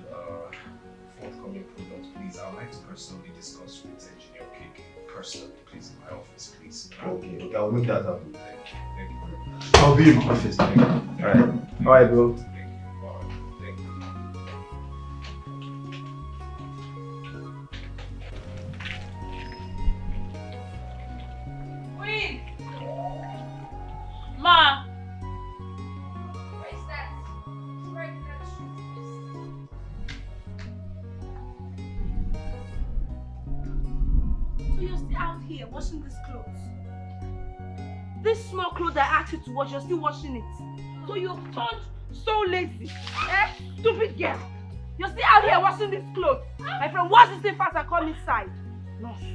Speaker 1: forthcoming product, please, I would like to personally discuss with Engineer Okeke personally, please, in my office, please.
Speaker 11: Okay, I'll make that happen.
Speaker 1: Thank you very much.
Speaker 11: I'll be in my office. Thank you. Alright, bro.
Speaker 4: Ma! So you're still out here washing these clothes? This small clothes I asked you to wash, you're still washing it. So you've turned so lazy. Stupid girl. You're still out here washing these clothes. My friend, wash this thing fast and come inside. Nonsense.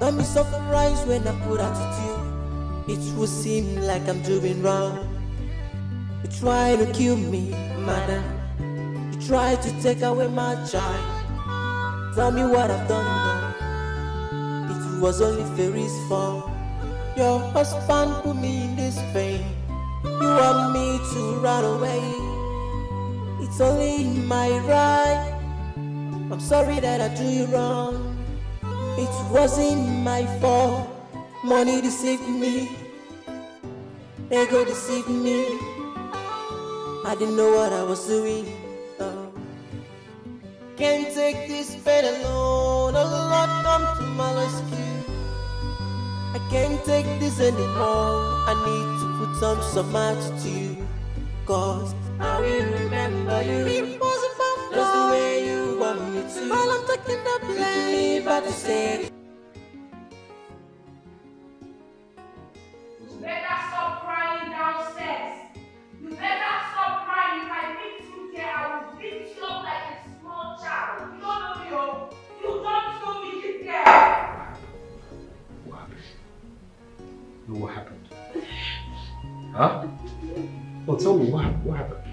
Speaker 6: Don't be surprised when I put attitude. It will seem like I'm doing wrong. You try to kill me, madam. You try to take away my child. Tell me what I've done wrong. It was only Fairy's fault. Your husband put me in this pain. You want me to run away. It's only my right. I'm sorry that I do you wrong. It wasn't my fault. Money deceived me. Ego deceived me. I didn't know what I was doing. Can't take this pain alone. Oh Lord, come to my rescue. I can't take this anymore. I need to put on some attitude. Cause I will remember you. Impossible, just the way you want me to. While I'm taking the blame, but to say.
Speaker 4: You better stop crying downstairs. You better stop crying. If I meet you there, I will beat you up like a small child. You don't know me, oh. You don't know me, kid girl.
Speaker 1: What happened? No, what happened? Huh? Oh, tell me, what happened?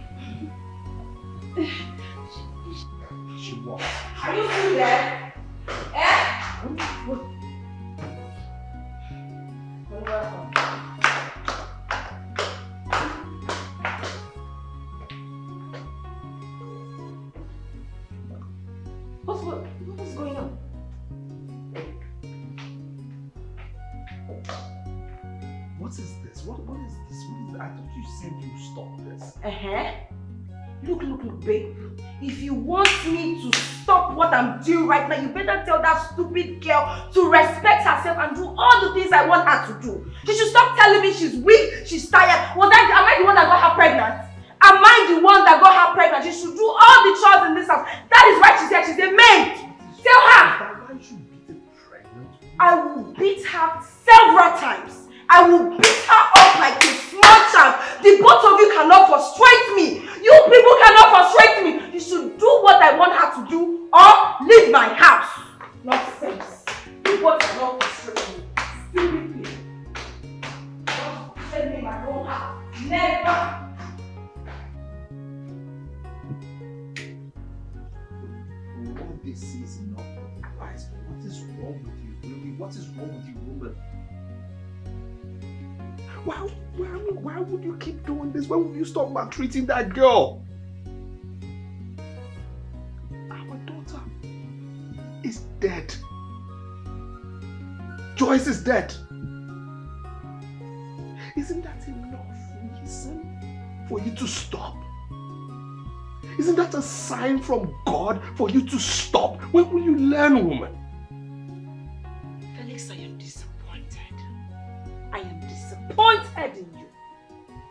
Speaker 1: She what?
Speaker 4: Are you still there?
Speaker 1: What?
Speaker 4: What's going on?
Speaker 1: What is this? What is this? I thought you said you stop this.
Speaker 4: Look, babe. If you want me to stop what I'm doing right now, you better tell that stupid girl to respect herself and do all the things I want her to do. She should stop telling me she's weak, she's tired. Am I the one that got her pregnant? Am I the one that got her pregnant? She should do all the chores in this house. That is why she said she's a maid. Tell her.
Speaker 1: Why should you beat a pregnant?
Speaker 4: I will beat her several times. I will beat her up like a small child. The both of you cannot frustrate me. You people cannot frustrate me. You should do what I want her to do or leave my house. Nonsense. You both cannot frustrate me. Stupid people. Don't frustrate me in my own house. Never.
Speaker 1: What this is not advice. What is wrong with you, really? What is wrong with you, woman? Why would you keep doing this? When will you stop maltreating that girl? Our daughter is dead. Joyce is dead. Isn't that enough reason for you to stop? Isn't that a sign from God for you to stop? When will you learn, woman?
Speaker 4: Felix, I am disappointed. I am disappointed in you.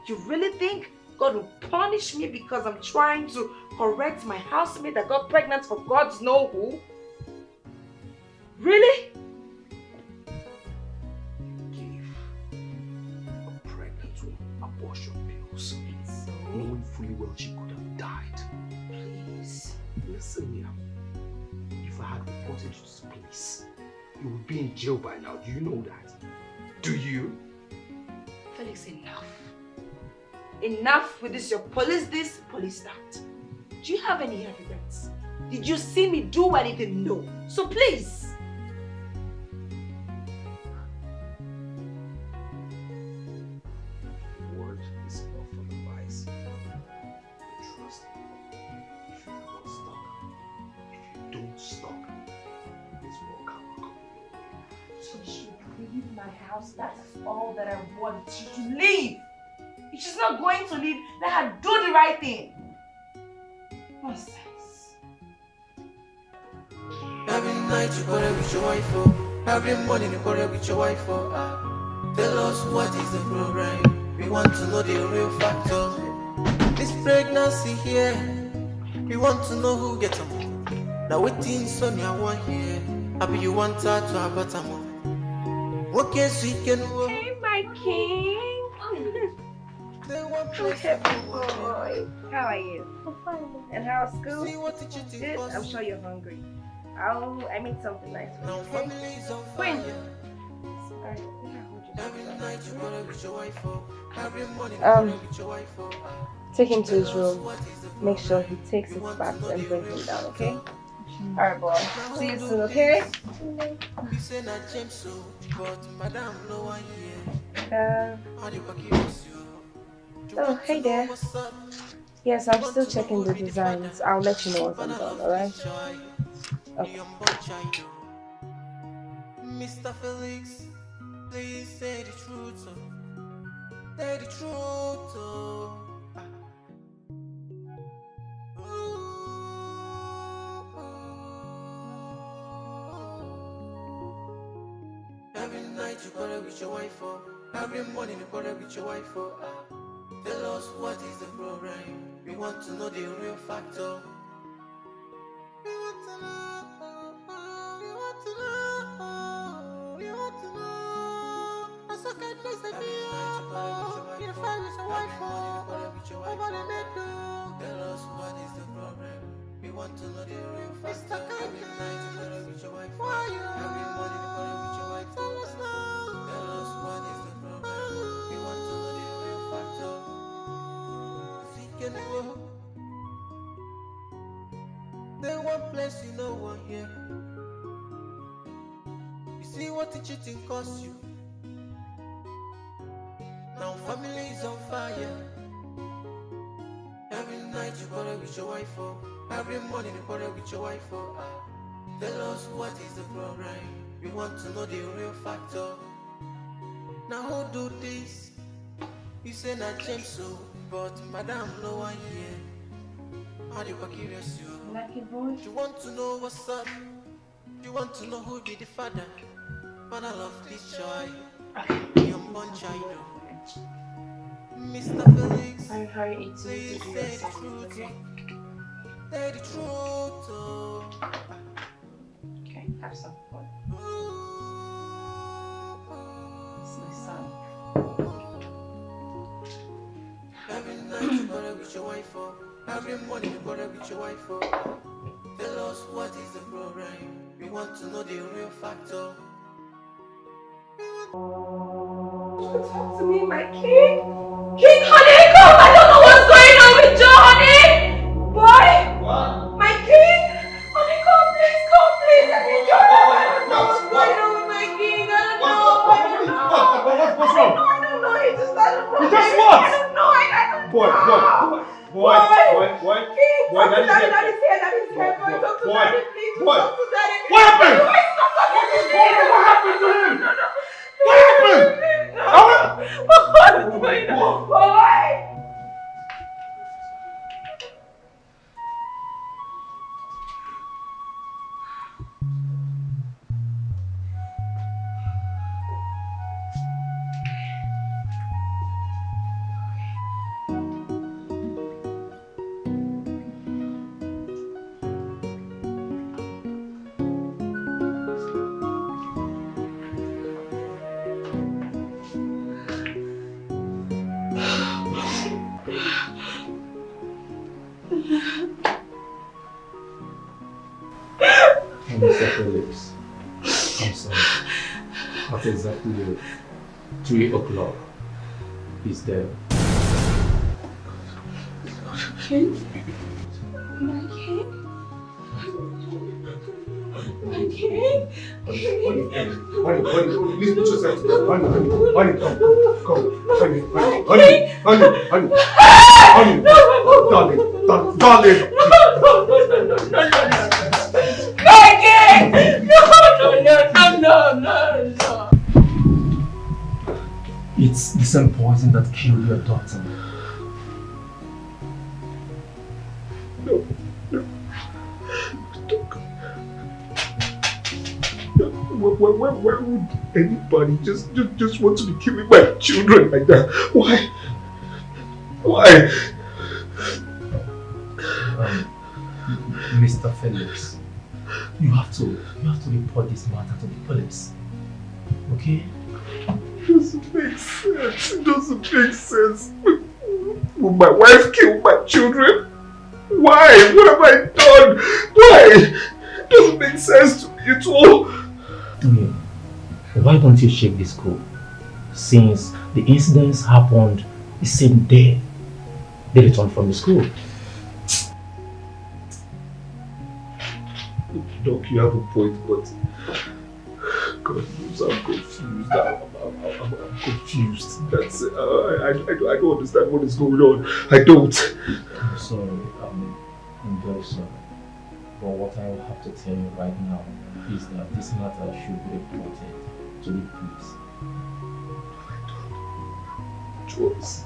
Speaker 4: You really think God will punish me because I'm trying to correct my housemaid that got pregnant for God knows who? Really?
Speaker 1: abortion pills, knowing fully well she could have died.
Speaker 9: Please.
Speaker 1: Listen here. If I had reported you to the police, you would be in jail by now. Do you know that? Do you?
Speaker 9: Felix, enough. Enough with this, your police this, police that. Do you have any evidence? Did you see me do anything? No. So please.
Speaker 1: Word is enough for the wise. But trust me, if you do not stop, if you don't stop, this war can't come your way.
Speaker 9: So she should leave my house. That is all that I want. She should leave. If she's not going to leave, let her do the right thing. Nonsense.
Speaker 6: Every night you quarrel with your wife, oh. Every morning you quarrel with your wife, oh. Tell us what is the problem. We want to know the real factor. This pregnancy here, we want to know who gets them. Now waiting Sonia one here. Happy you want her to abort them. What can she can work?
Speaker 9: Hey, my king. Okay, boy. How are you?
Speaker 7: I'm fine.
Speaker 9: And how's school? Good. I'm sure you're hungry. I made something nice for you. Okay? Queen. Take him to his room. Make sure he takes his bath and bring him down, okay? Alright, boy. See you soon, okay? Oh, hey there. Yes, I'm still checking the designs. I'll let you know once I'm done, alright? Okay.
Speaker 6: Mr. Felix, please say the truth, say the truth, Every night you quarrel with your wife, oh. Every morning you quarrel with your wife, oh. Tell us what is the problem. We want to know the real factor. We want to know. We want to know. We want to know. I saw that place that you fight with your wife, oh. Nobody made no. Tell us what is the problem. We want to know the real factor. Every night you quarrel with your wife, why you? Every morning you quarrel with your wife, tell us now. Tell us what is the problem. We want to know the real factor. Can go. There one place you know one here. You see what the cheating costs you. Now family is on fire. Every night you quarrel with your wife, oh. Every morning you quarrel with your wife, oh. Tell us what is the problem. We want to know the real factor. Now who do this? You say not James so. But madam, no one here. How do you curious you?
Speaker 9: Lucky boy.
Speaker 6: You want to know what's up? You want to know who be the father? Father of this child, your born child. Mr. Felix,
Speaker 9: I'm very eating.
Speaker 6: Please say the truth, okay? Say the truth.
Speaker 9: Okay, have some fun. It's my son.
Speaker 6: Every night you quarrel with your wife, oh. Every morning you quarrel with your wife, oh. Tell us what is the problem. We want to know the real factor.
Speaker 9: Talk to me, my king. King, honey, come! I don't know what's going on with Joe, honey. Boy, what? My king, honey, come, please. I need your help. I don't know what's going on with my king. I don't know.
Speaker 11: What's wrong?
Speaker 9: I don't know. He just doesn't know.
Speaker 11: He just what?
Speaker 9: I don't know. I don't know.
Speaker 11: Boy.
Speaker 9: King,
Speaker 11: Boy,
Speaker 9: talk to daddy. Daddy's here. Boy, talk to daddy, please. Talk to daddy.
Speaker 11: What happened?
Speaker 9: Boy, stop talking to me.
Speaker 11: What happened to him?
Speaker 9: No.
Speaker 11: What happened?
Speaker 9: What's going on? Boy!
Speaker 14: At exactly 3 o'clock, he's there.
Speaker 2: King? My king? My king?
Speaker 1: Honey, please put yourself together. Honey, come. Honey, darling.
Speaker 2: My king! No.
Speaker 14: It's the same poison that killed your daughter.
Speaker 1: Why would anybody just want to be killing my children like that? Why?
Speaker 14: Mr. Felix, you have to report this matter to the police. Okay?
Speaker 1: It doesn't make sense. Will my wife kill my children? Why? What have I done? Why? It doesn't make sense to me at all.
Speaker 14: Why don't you check the school? Since the incidents happened the same day they returned from the school.
Speaker 1: Doc, you have a point, but God knows I'm confused. I'm confused. That's I don't understand what is going on. I don't.
Speaker 14: I'm sorry. I'm very sorry. But what I will have to tell you right now is that this matter should be reported to the police.
Speaker 1: Choice.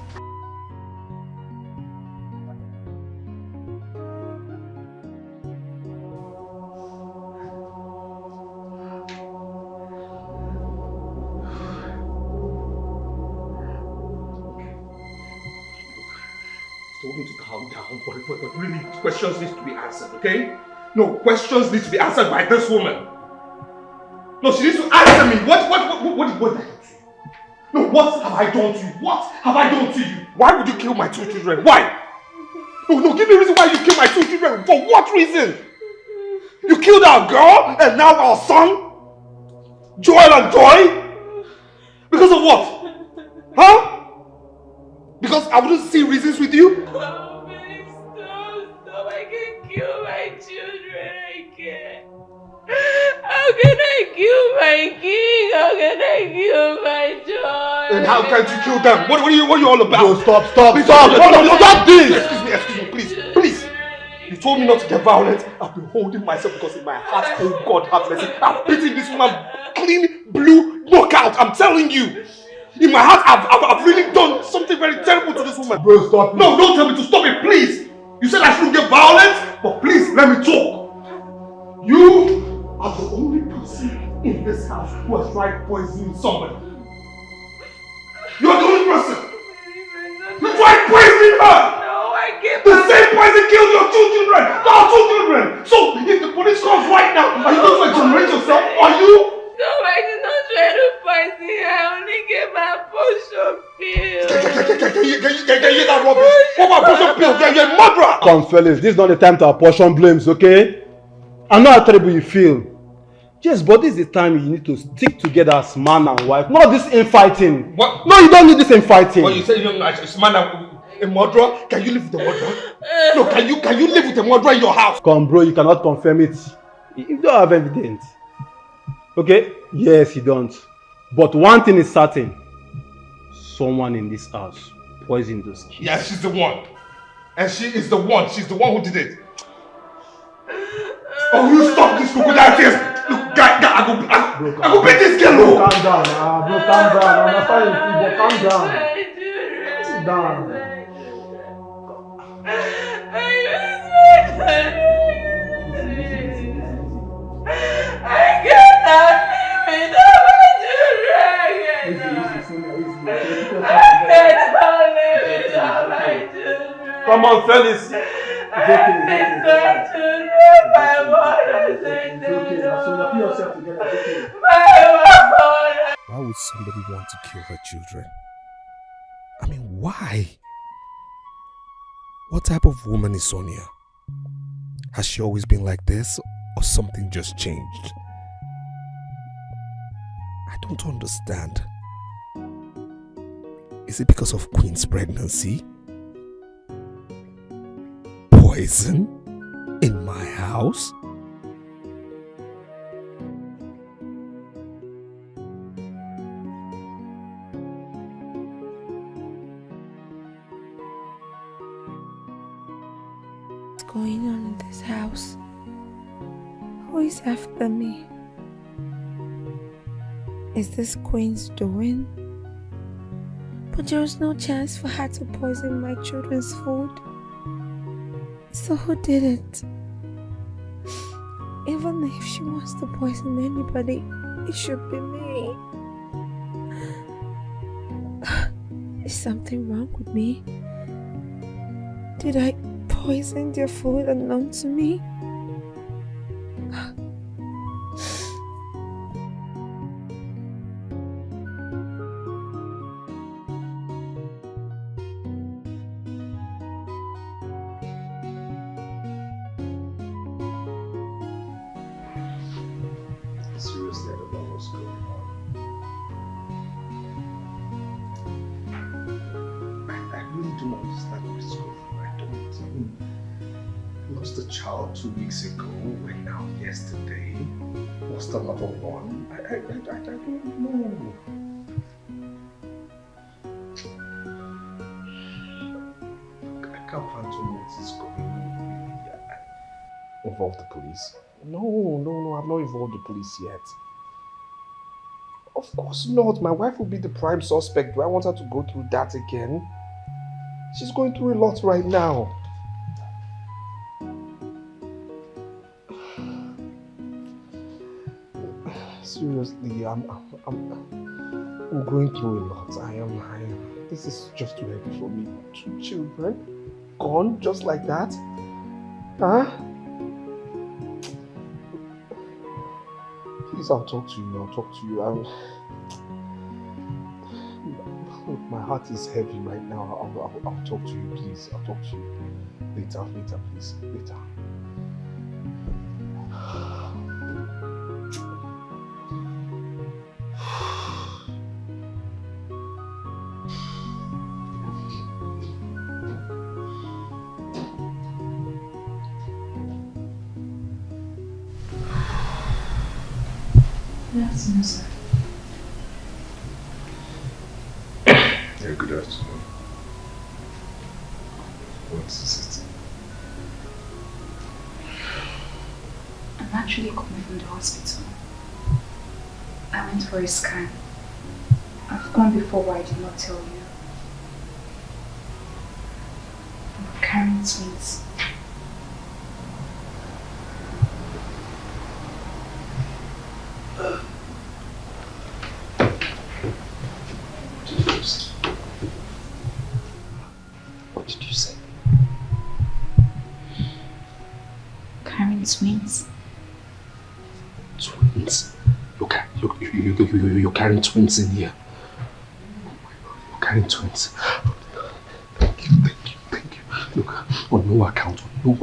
Speaker 1: Told me to calm down, but really, questions need to be answered, okay? No, questions need to be answered by this woman. No, she needs to answer me. What did I do to you? No, what have I done to you? What have I done to you? Why would you kill my 2 children? Why? No, give me a reason why you killed my 2 children. For what reason? You killed our girl and now our son? Joel and Joy? Because of what? Huh? Because I wouldn't see reasons with you?
Speaker 2: Oh, please stop. I can kill my children. I can't. How can I kill my king? How can I kill my joy?
Speaker 1: And how can't you kill them? What are you all about?
Speaker 11: No, stop.
Speaker 1: Stop this! Excuse me, please. You told me not to get violent. I've been holding myself because in my heart, oh God, have mercy, I'm beating this woman clean, blue, knockout. I'm telling you. In my heart, I've really done something very terrible to this woman.
Speaker 11: Bro, stop.
Speaker 1: No, don't tell me to stop it, please. You said I shouldn't get violent, but please, let me talk. You are the only person in this house who has tried poisoning somebody. You are the only person. You tried poisoning her.
Speaker 2: No, I can't.
Speaker 1: The same poison killed your 2 children. Our 2 children. So if the police comes right now, are you going to exonerate yourself? Are you?
Speaker 2: No, I did not try to poison her. I only gave her a potion pill.
Speaker 1: Can you hear that rubbish? What about potion pills? You're a murderer.
Speaker 11: Come, fellas, this is not the time to apportion blames, okay? I know how terrible you feel. Yes, but this is the time you need to stick together as man and wife. Not this infighting.
Speaker 1: What?
Speaker 11: No, you don't need this infighting.
Speaker 1: What you say, it's man and a murderer? Can you live with a murderer? No, can you live with a murderer in your house?
Speaker 11: Come, bro, you cannot confirm it. You don't have evidence. Okay? Yes, you don't. But one thing is certain. Someone in this house poisoned those kids.
Speaker 1: Yeah, she's the one. And she is the one. She's the one who did it. Oh, you stop this crocodile tears. Look, guy, I go beat this girl.
Speaker 11: Bro, calm down. Bro, calm down. I'm not fighting you, but calm down. Calm down.
Speaker 2: I cannot live without my children.
Speaker 11: Come on, fellas. It's okay.
Speaker 3: Why would somebody want to kill her children? I mean, why? What type of woman is Sonia? Has she always been like this, or something just changed?
Speaker 1: I don't understand. Is it because of Queen's pregnancy? Poison in my house?
Speaker 13: What's going on in this house? Who is after me? Is this Queen's doing? But there was no chance for her to poison my children's food. So who did it? Even if she wants to poison anybody, it should be me. Is something wrong with me? Did I poison their food unknown to me?
Speaker 1: Seriously, I don't know what's going on. I really don't understand what is going on. I don't. I lost a child 2 weeks ago, and now yesterday. Lost another one. I don't know. I can't fathom what is going on. Involve the police? No, I've not involved the police yet. Of course not. My wife will be the prime suspect. Do I want her to go through that again? She's going through a lot right now. Seriously, I'm going through a lot. I am. This is just too heavy for me. 2 children gone just like that? Huh? Please, I'll talk to you. Look, my heart is heavy right now. I'll talk to you, please. I'll talk to you later, please. Later.
Speaker 10: Good afternoon, sir.
Speaker 1: Yeah, good afternoon. What is it?
Speaker 10: I'm actually coming from the hospital. I went for a scan. I've gone before, but I did not tell you. I'm carrying twins.
Speaker 1: What did you say?
Speaker 10: Carrying twins.
Speaker 1: Twins? You're carrying twins in here. You're carrying twins. Thank you. Look, on no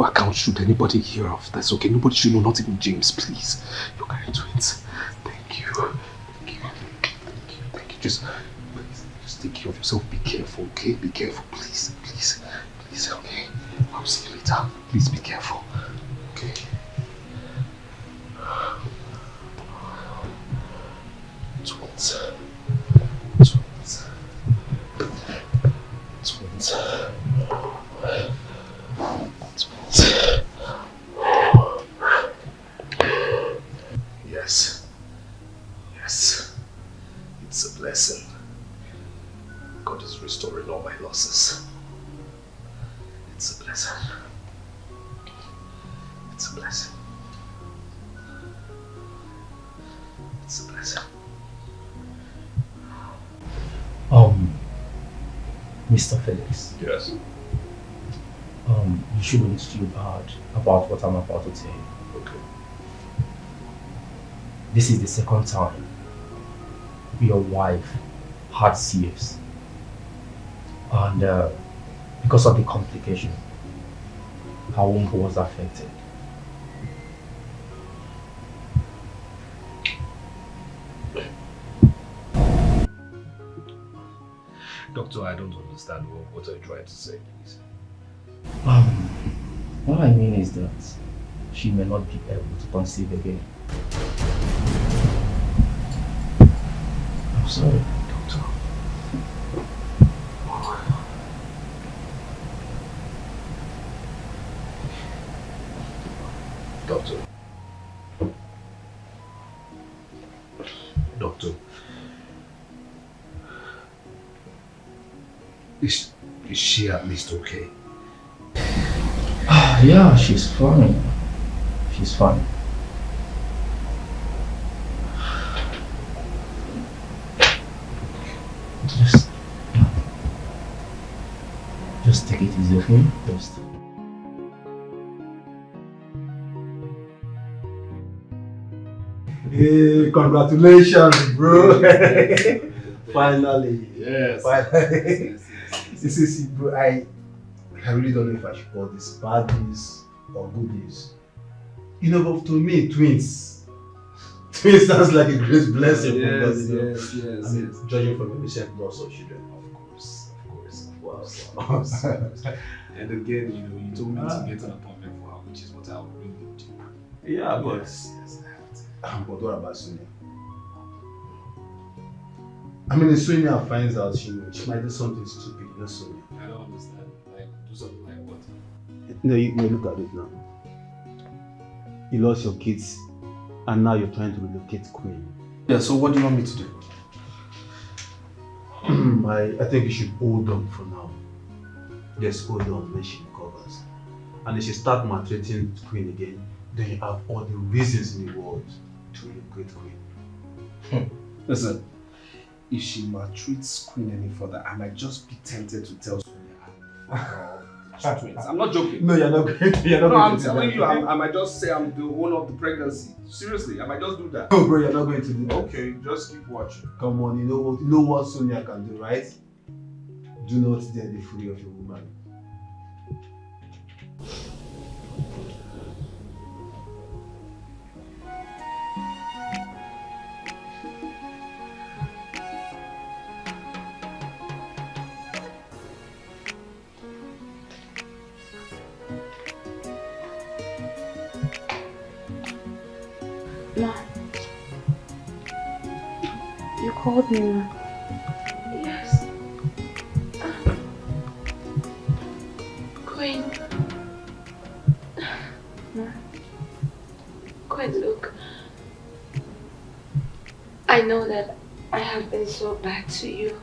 Speaker 1: account should anybody hear of this, okay? Nobody should know, not even James, please. You're carrying twins. Thank you. Just take care of yourself. Be careful, okay? Be careful, please, okay? I'll see you later. Please be careful, okay? Twins. Yes. It's a blessing. God is restoring all my losses. It's a blessing. It's a blessing.
Speaker 14: Mr. Felix.
Speaker 1: Yes.
Speaker 14: You shouldn't feel bad about what I'm about to tell you.
Speaker 1: Okay.
Speaker 14: This is the second time your wife had CS. And because of the complication, her womb was affected.
Speaker 1: Doctor, I don't understand. What are you trying to say, please?
Speaker 14: What I mean is that she may not be able to conceive again. I'm sorry, Doctor.
Speaker 1: Doctor, is she at least okay?
Speaker 14: Yeah, she's fine. She's fine. Just take it easy, okay? Just.
Speaker 11: Hey, congratulations, bro. Finally.
Speaker 1: Yes.
Speaker 11: Finally. See, bro, I really don't know if I should call this bad news or good news. You know, but to me, twins sounds like a great blessing from God.
Speaker 1: Yes.
Speaker 11: I mean, judging from the recent loss of children. Of course.
Speaker 1: And again, you told me to get an appointment for her, which is what I would really do.
Speaker 11: Yeah, but
Speaker 1: yes, I have to.
Speaker 11: But what about Sonia? I mean, if Sonia finds out she might do something stupid, you know, Sonia.
Speaker 1: I don't understand. Like, do something like what?
Speaker 11: No, you look at it now. You lost your kids, and now you're trying to relocate Queen.
Speaker 1: Yeah, so what do you want me to do?
Speaker 11: I think you should hold on for now. Just hold on when she recovers. And if she starts maltreating Queen again, then you have all the reasons in the world to relocate Queen.
Speaker 1: Listen, if she maltreats Queen any further, I might just be tempted to tell Sonia twins. I'm not joking.
Speaker 11: No, you're not going to.
Speaker 1: I'm telling you, I might just say I'm the owner of the pregnancy. Seriously, I might just do that.
Speaker 11: No, bro, you're not going to do that.
Speaker 1: Okay, just keep watching.
Speaker 11: Come on, you know what Sonia can do, right? Do not dare the fury of a woman.
Speaker 2: Ma, you called me, Ma.
Speaker 16: Yes. Queen.
Speaker 2: Ma.
Speaker 16: Queen, look. I know that I have been so bad to you.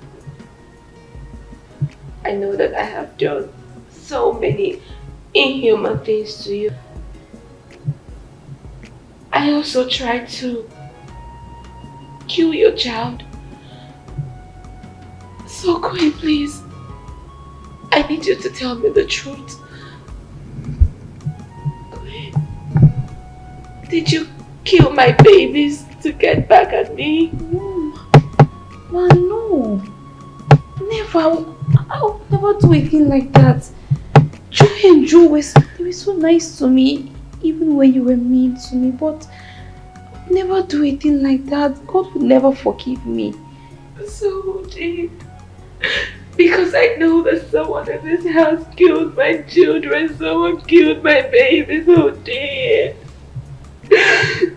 Speaker 16: I know that I have done so many inhuman things to you. I also tried to kill your child. So Queen, please, I need you to tell me the truth. Queen, did you kill my babies to get back at me?
Speaker 2: No. Ma, no. Never. I would never do a thing like that. Joy and Joe were so nice to me, even when you were mean to me, but I would never do a thing like that. God would never forgive me.
Speaker 16: So deep. Because I know that someone in this house killed my children, someone killed my babies, oh dear.
Speaker 2: I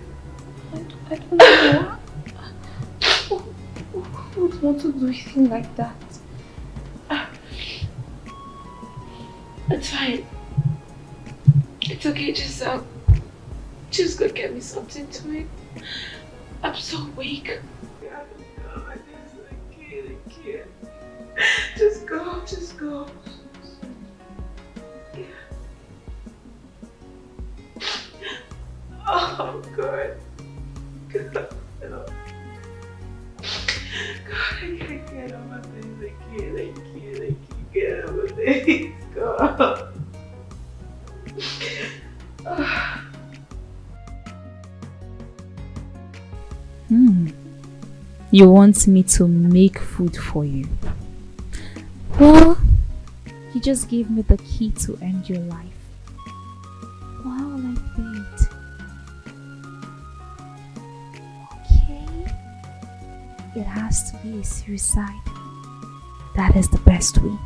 Speaker 2: don't know. Who would want to do a thing like that?
Speaker 16: It's fine. It's okay, just go get me something to eat. I'm so weak. Just go. Yeah. Oh, God. God, I can't get over this. I can't get over this. God.
Speaker 10: You want me to make food for you? Well, you just gave me the key to end your life. Well, how will I pay it? Okay. It has to be a suicide.
Speaker 13: that is the best way.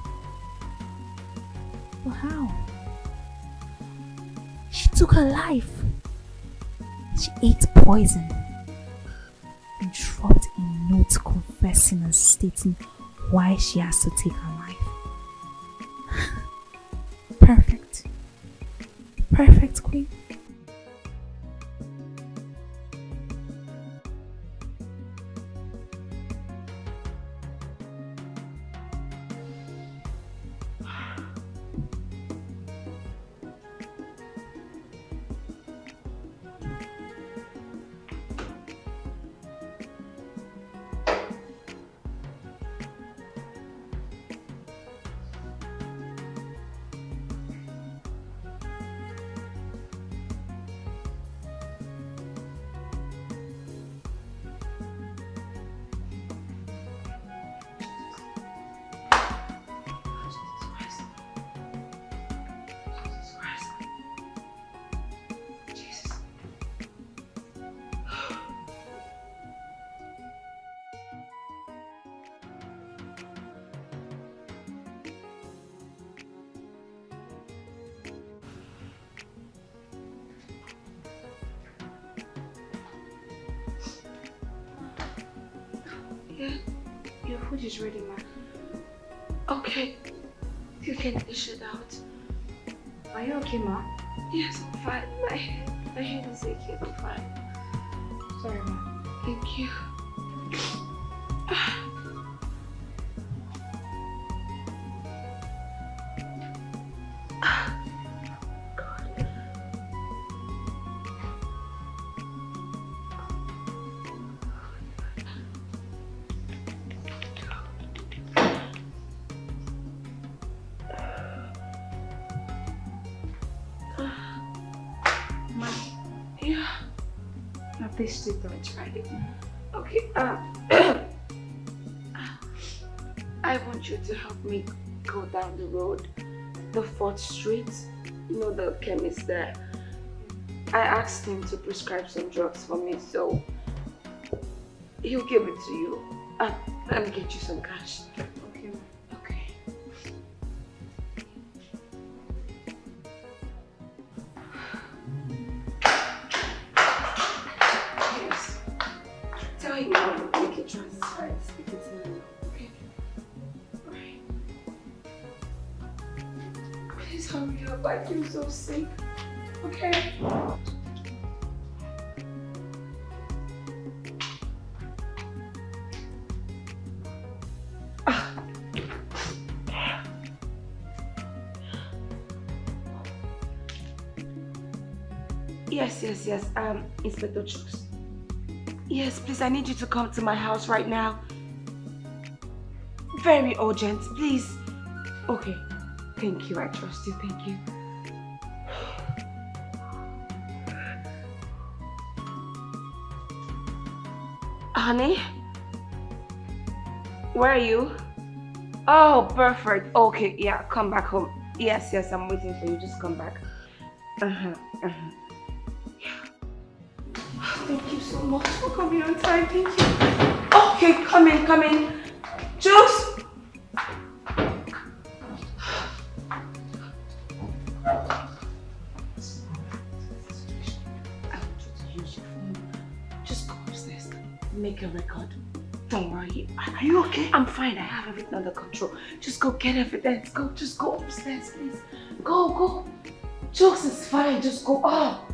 Speaker 13: But how? She took her life. She ate poison and dropped a note confessing and stating why she has to take her life. Perfect. Perfect, Queen.
Speaker 16: Yeah, your food is ready, ma. Okay, you can dish it out.
Speaker 2: Are you okay, ma?
Speaker 16: Yes, I'm fine. My head is aching. I'm fine.
Speaker 2: Sorry, ma.
Speaker 16: Thank you.
Speaker 2: This is Dutch, right?
Speaker 16: Okay, I want you to help me go down the road, the 4th Street, you know the chemist there. I asked him to prescribe some drugs for me, so he'll give it to you. Let me get you some cash.
Speaker 2: Okay.
Speaker 16: Okay. Tell him how to make it transfer. Speak it to me. Okay. Alright. Please hurry up. I feel so sick. Okay. Yes. Inspector Chooks. Yes, please, I need you to come to my house right now. Very urgent, please. Okay. Thank you, I trust you, thank you. Honey? Where are you? Oh, perfect. Okay, yeah, come back home. Yes, I'm waiting for you. Just come back. Thank you so much for coming on time. Thank you. Okay, come in. Juice! Just go upstairs. Make a record. Don't worry. Are you okay? I'm fine. I have everything under control. Just go get evidence. Just go upstairs, please. Go. Juice is fine. Just go. Oh.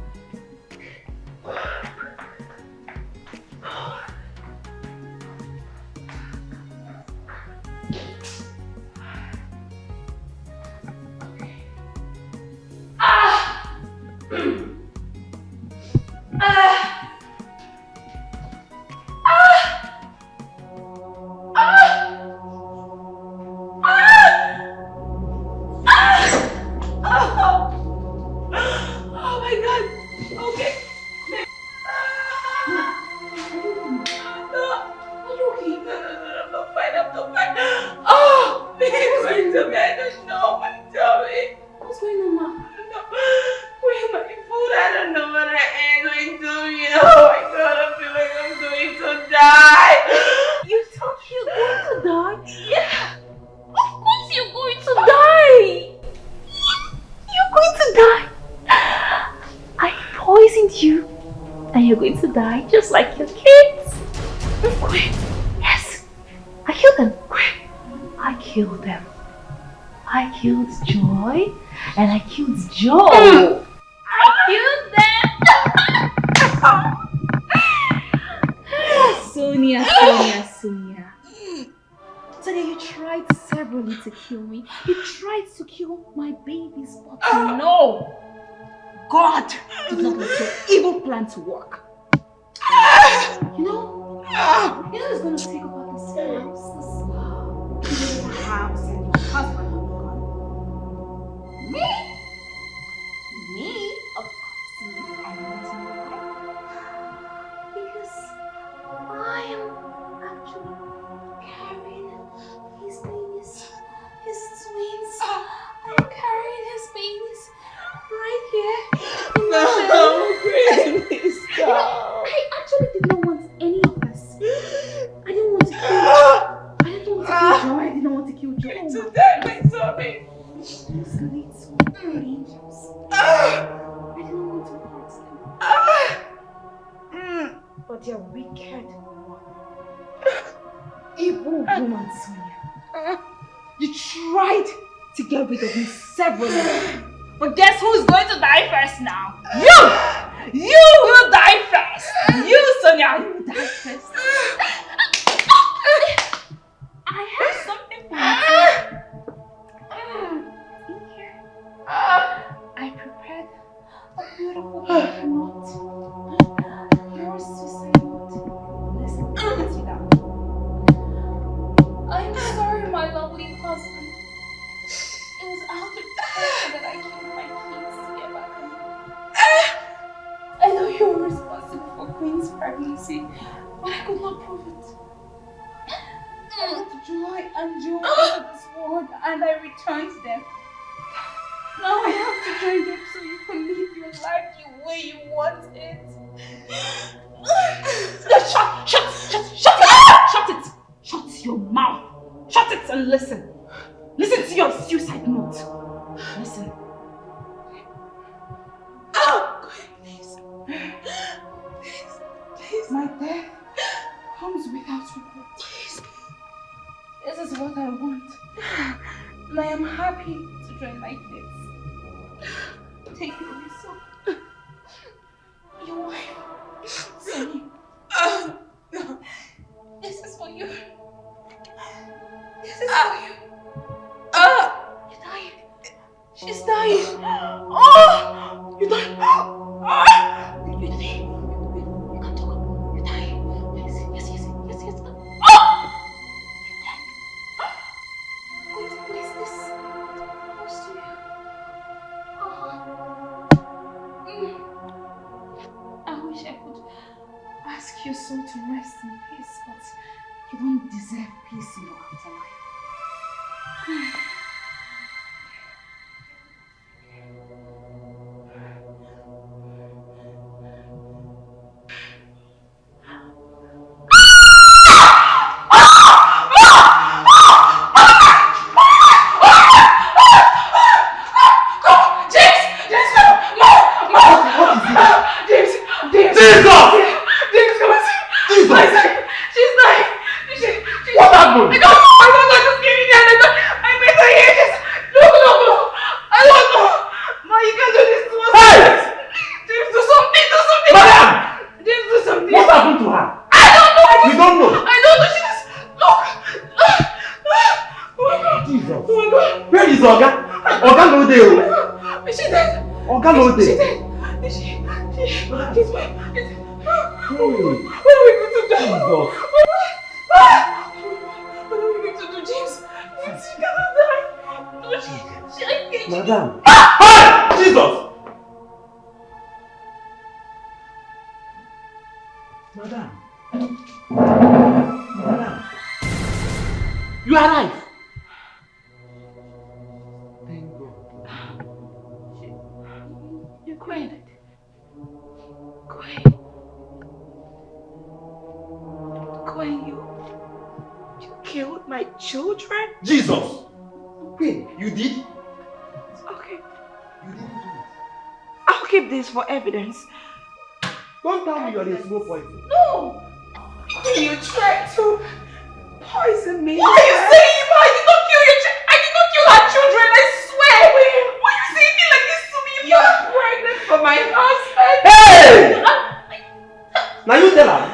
Speaker 10: die just like your kids. Queen. Yes. I killed them. Queen. I killed them. I killed Joy and I killed Joe. I killed them. Sonia. Sonia, you tried severally to kill me. You tried to kill my babies, but no! God did not let your evil plan to work. You know it's gonna take about this house and your husband are gone. Me? Of course, I'm not in your life. Because I am actually carrying his babies, his twins. I'm carrying his babies right here.
Speaker 9: No, please stop.
Speaker 10: I actually did not want any of this. I didn't want to kill Joe. I didn't want to kill Joe.
Speaker 9: My sorry.
Speaker 10: These little angels. I didn't want to hurt them. But they're wicked. Evil woman, Sonia. You tried to get rid of me severally. But guess who's going to die first now? You! You will die first! You, Sonia, you will die first. I have something for you. In here. I prepared a beautiful note. Your suicide note. Listen to that. I'm sorry, my lovely husband. It was out of pressure that I killed my kids to get back on you. I know you were responsible for Queen's pregnancy, but I could not prove it. I brought joy and joy into this world and I returned them. Now I have to join them so you can live your life the way you want it. Shut it! Shut your mouth! Shut it and listen! Listen to your suicide note! Listen. Please. My death comes without regret. Please. This is what I want. And I am happy to join my kids. Take your result. Your wife. Sonny. This is for you. This is for you. You're dying. She's dying. Oh! You're dying. You're dying. You can't talk. You're dying. Yes. Oh! You're dying. I'm going to place this close to you. I wish I could ask your soul to rest in peace, but you don't deserve peace in your afterlife. For evidence.
Speaker 3: Don't tell me you're a slow poison.
Speaker 9: No! You tried to poison me.
Speaker 4: What are you saying, Ima? I did not kill your children. I did not kill her children, I swear. Why are you saying me like this to me?
Speaker 9: You're pregnant for my husband.
Speaker 3: Hey! Now you tell her.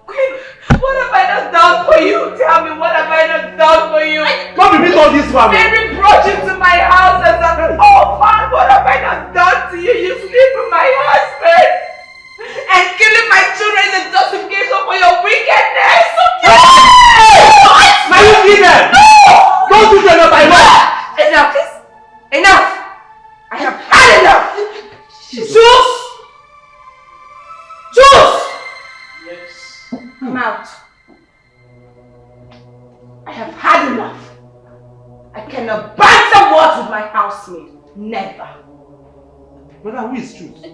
Speaker 9: Queen, what have I not done for you? Tell me, what have I not done for you?
Speaker 3: Don't repeat all this one.
Speaker 9: Baby brought you to my house as an orphan. What have I not done to you? You sleep with my husband. And killing my children is a justification for your wickedness.
Speaker 3: Now you kill them. No! Don't do that, not my wife.
Speaker 9: Enough. Enough. I have had enough. Juice. Yes. Come out. I have had enough. I cannot banter words with my housemaid. Never.
Speaker 3: Brother, who is truth?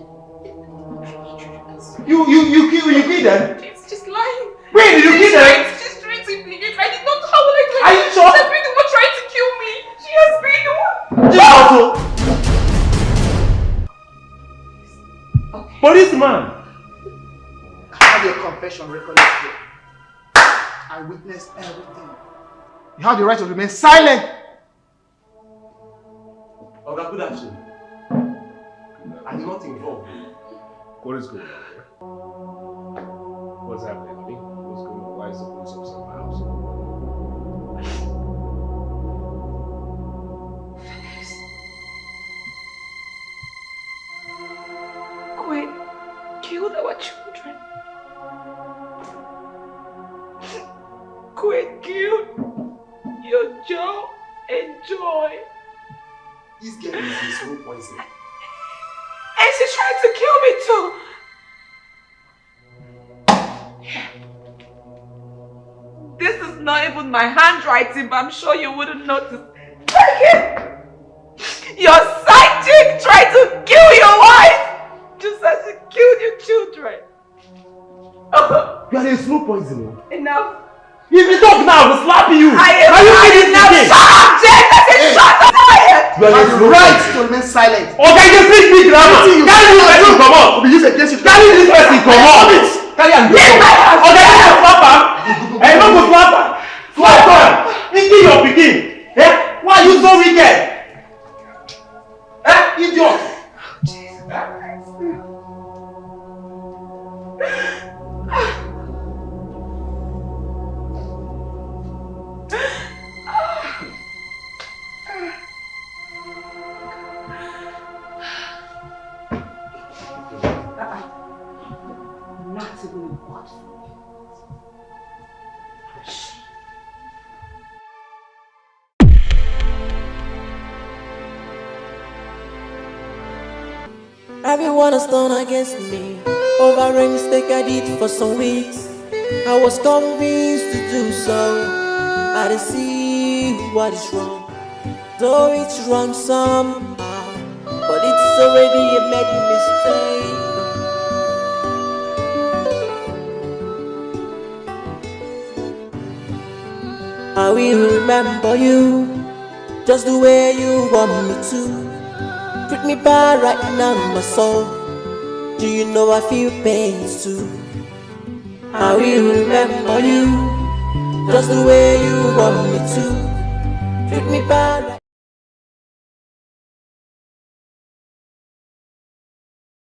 Speaker 3: You kill them?
Speaker 4: It's just lying.
Speaker 3: Wait, did you kill them?
Speaker 4: She's trying to implicate. I did not. How will I do it?
Speaker 3: Are you sure?
Speaker 4: She has been the one trying to kill me. She has been the one.
Speaker 3: You also. Okay. Policeman.
Speaker 1: I have your confession recorded here. I witnessed everything. You have the right to remain silent.
Speaker 3: Oga, good action. I'm not involved.
Speaker 1: What is going on here? What's happening, honey? What's going on? Why is the police officer in my house?
Speaker 4: Queen killed our children. Queen killed your Joe and Joy.
Speaker 3: This girl is a slow poison.
Speaker 4: And she tried to kill me too. This is not even my handwriting, but I'm sure you wouldn't notice. Take it! Your side chick tried to kill your wife, just as she killed your children.
Speaker 3: You are a slow poison.
Speaker 4: Enough.
Speaker 3: If you talk now, I will slap you.
Speaker 4: I am not enough. Shut up, Jane! I said shut up!
Speaker 3: You have the right
Speaker 1: to remain silent.
Speaker 3: Okay, you speak big grammar. Carry this person come on. Carry this person come on. Carry and go. Okay, you go slap her. Hey, you go slap her. Slap her. Into your pikin. Eh? Why are you so wicked? Eh? Idiot.
Speaker 9: Not even what?
Speaker 6: Everyone has turned against me over a mistake I did for some weeks. I was convinced to do so. I didn't see what is wrong, though it's wrong somehow, but it's already a made mistake. I will remember you just the way you want me to. Treat me bad right now, my soul. Do you know I feel pain too? I will remember you just the way you want me to. Treat me bad.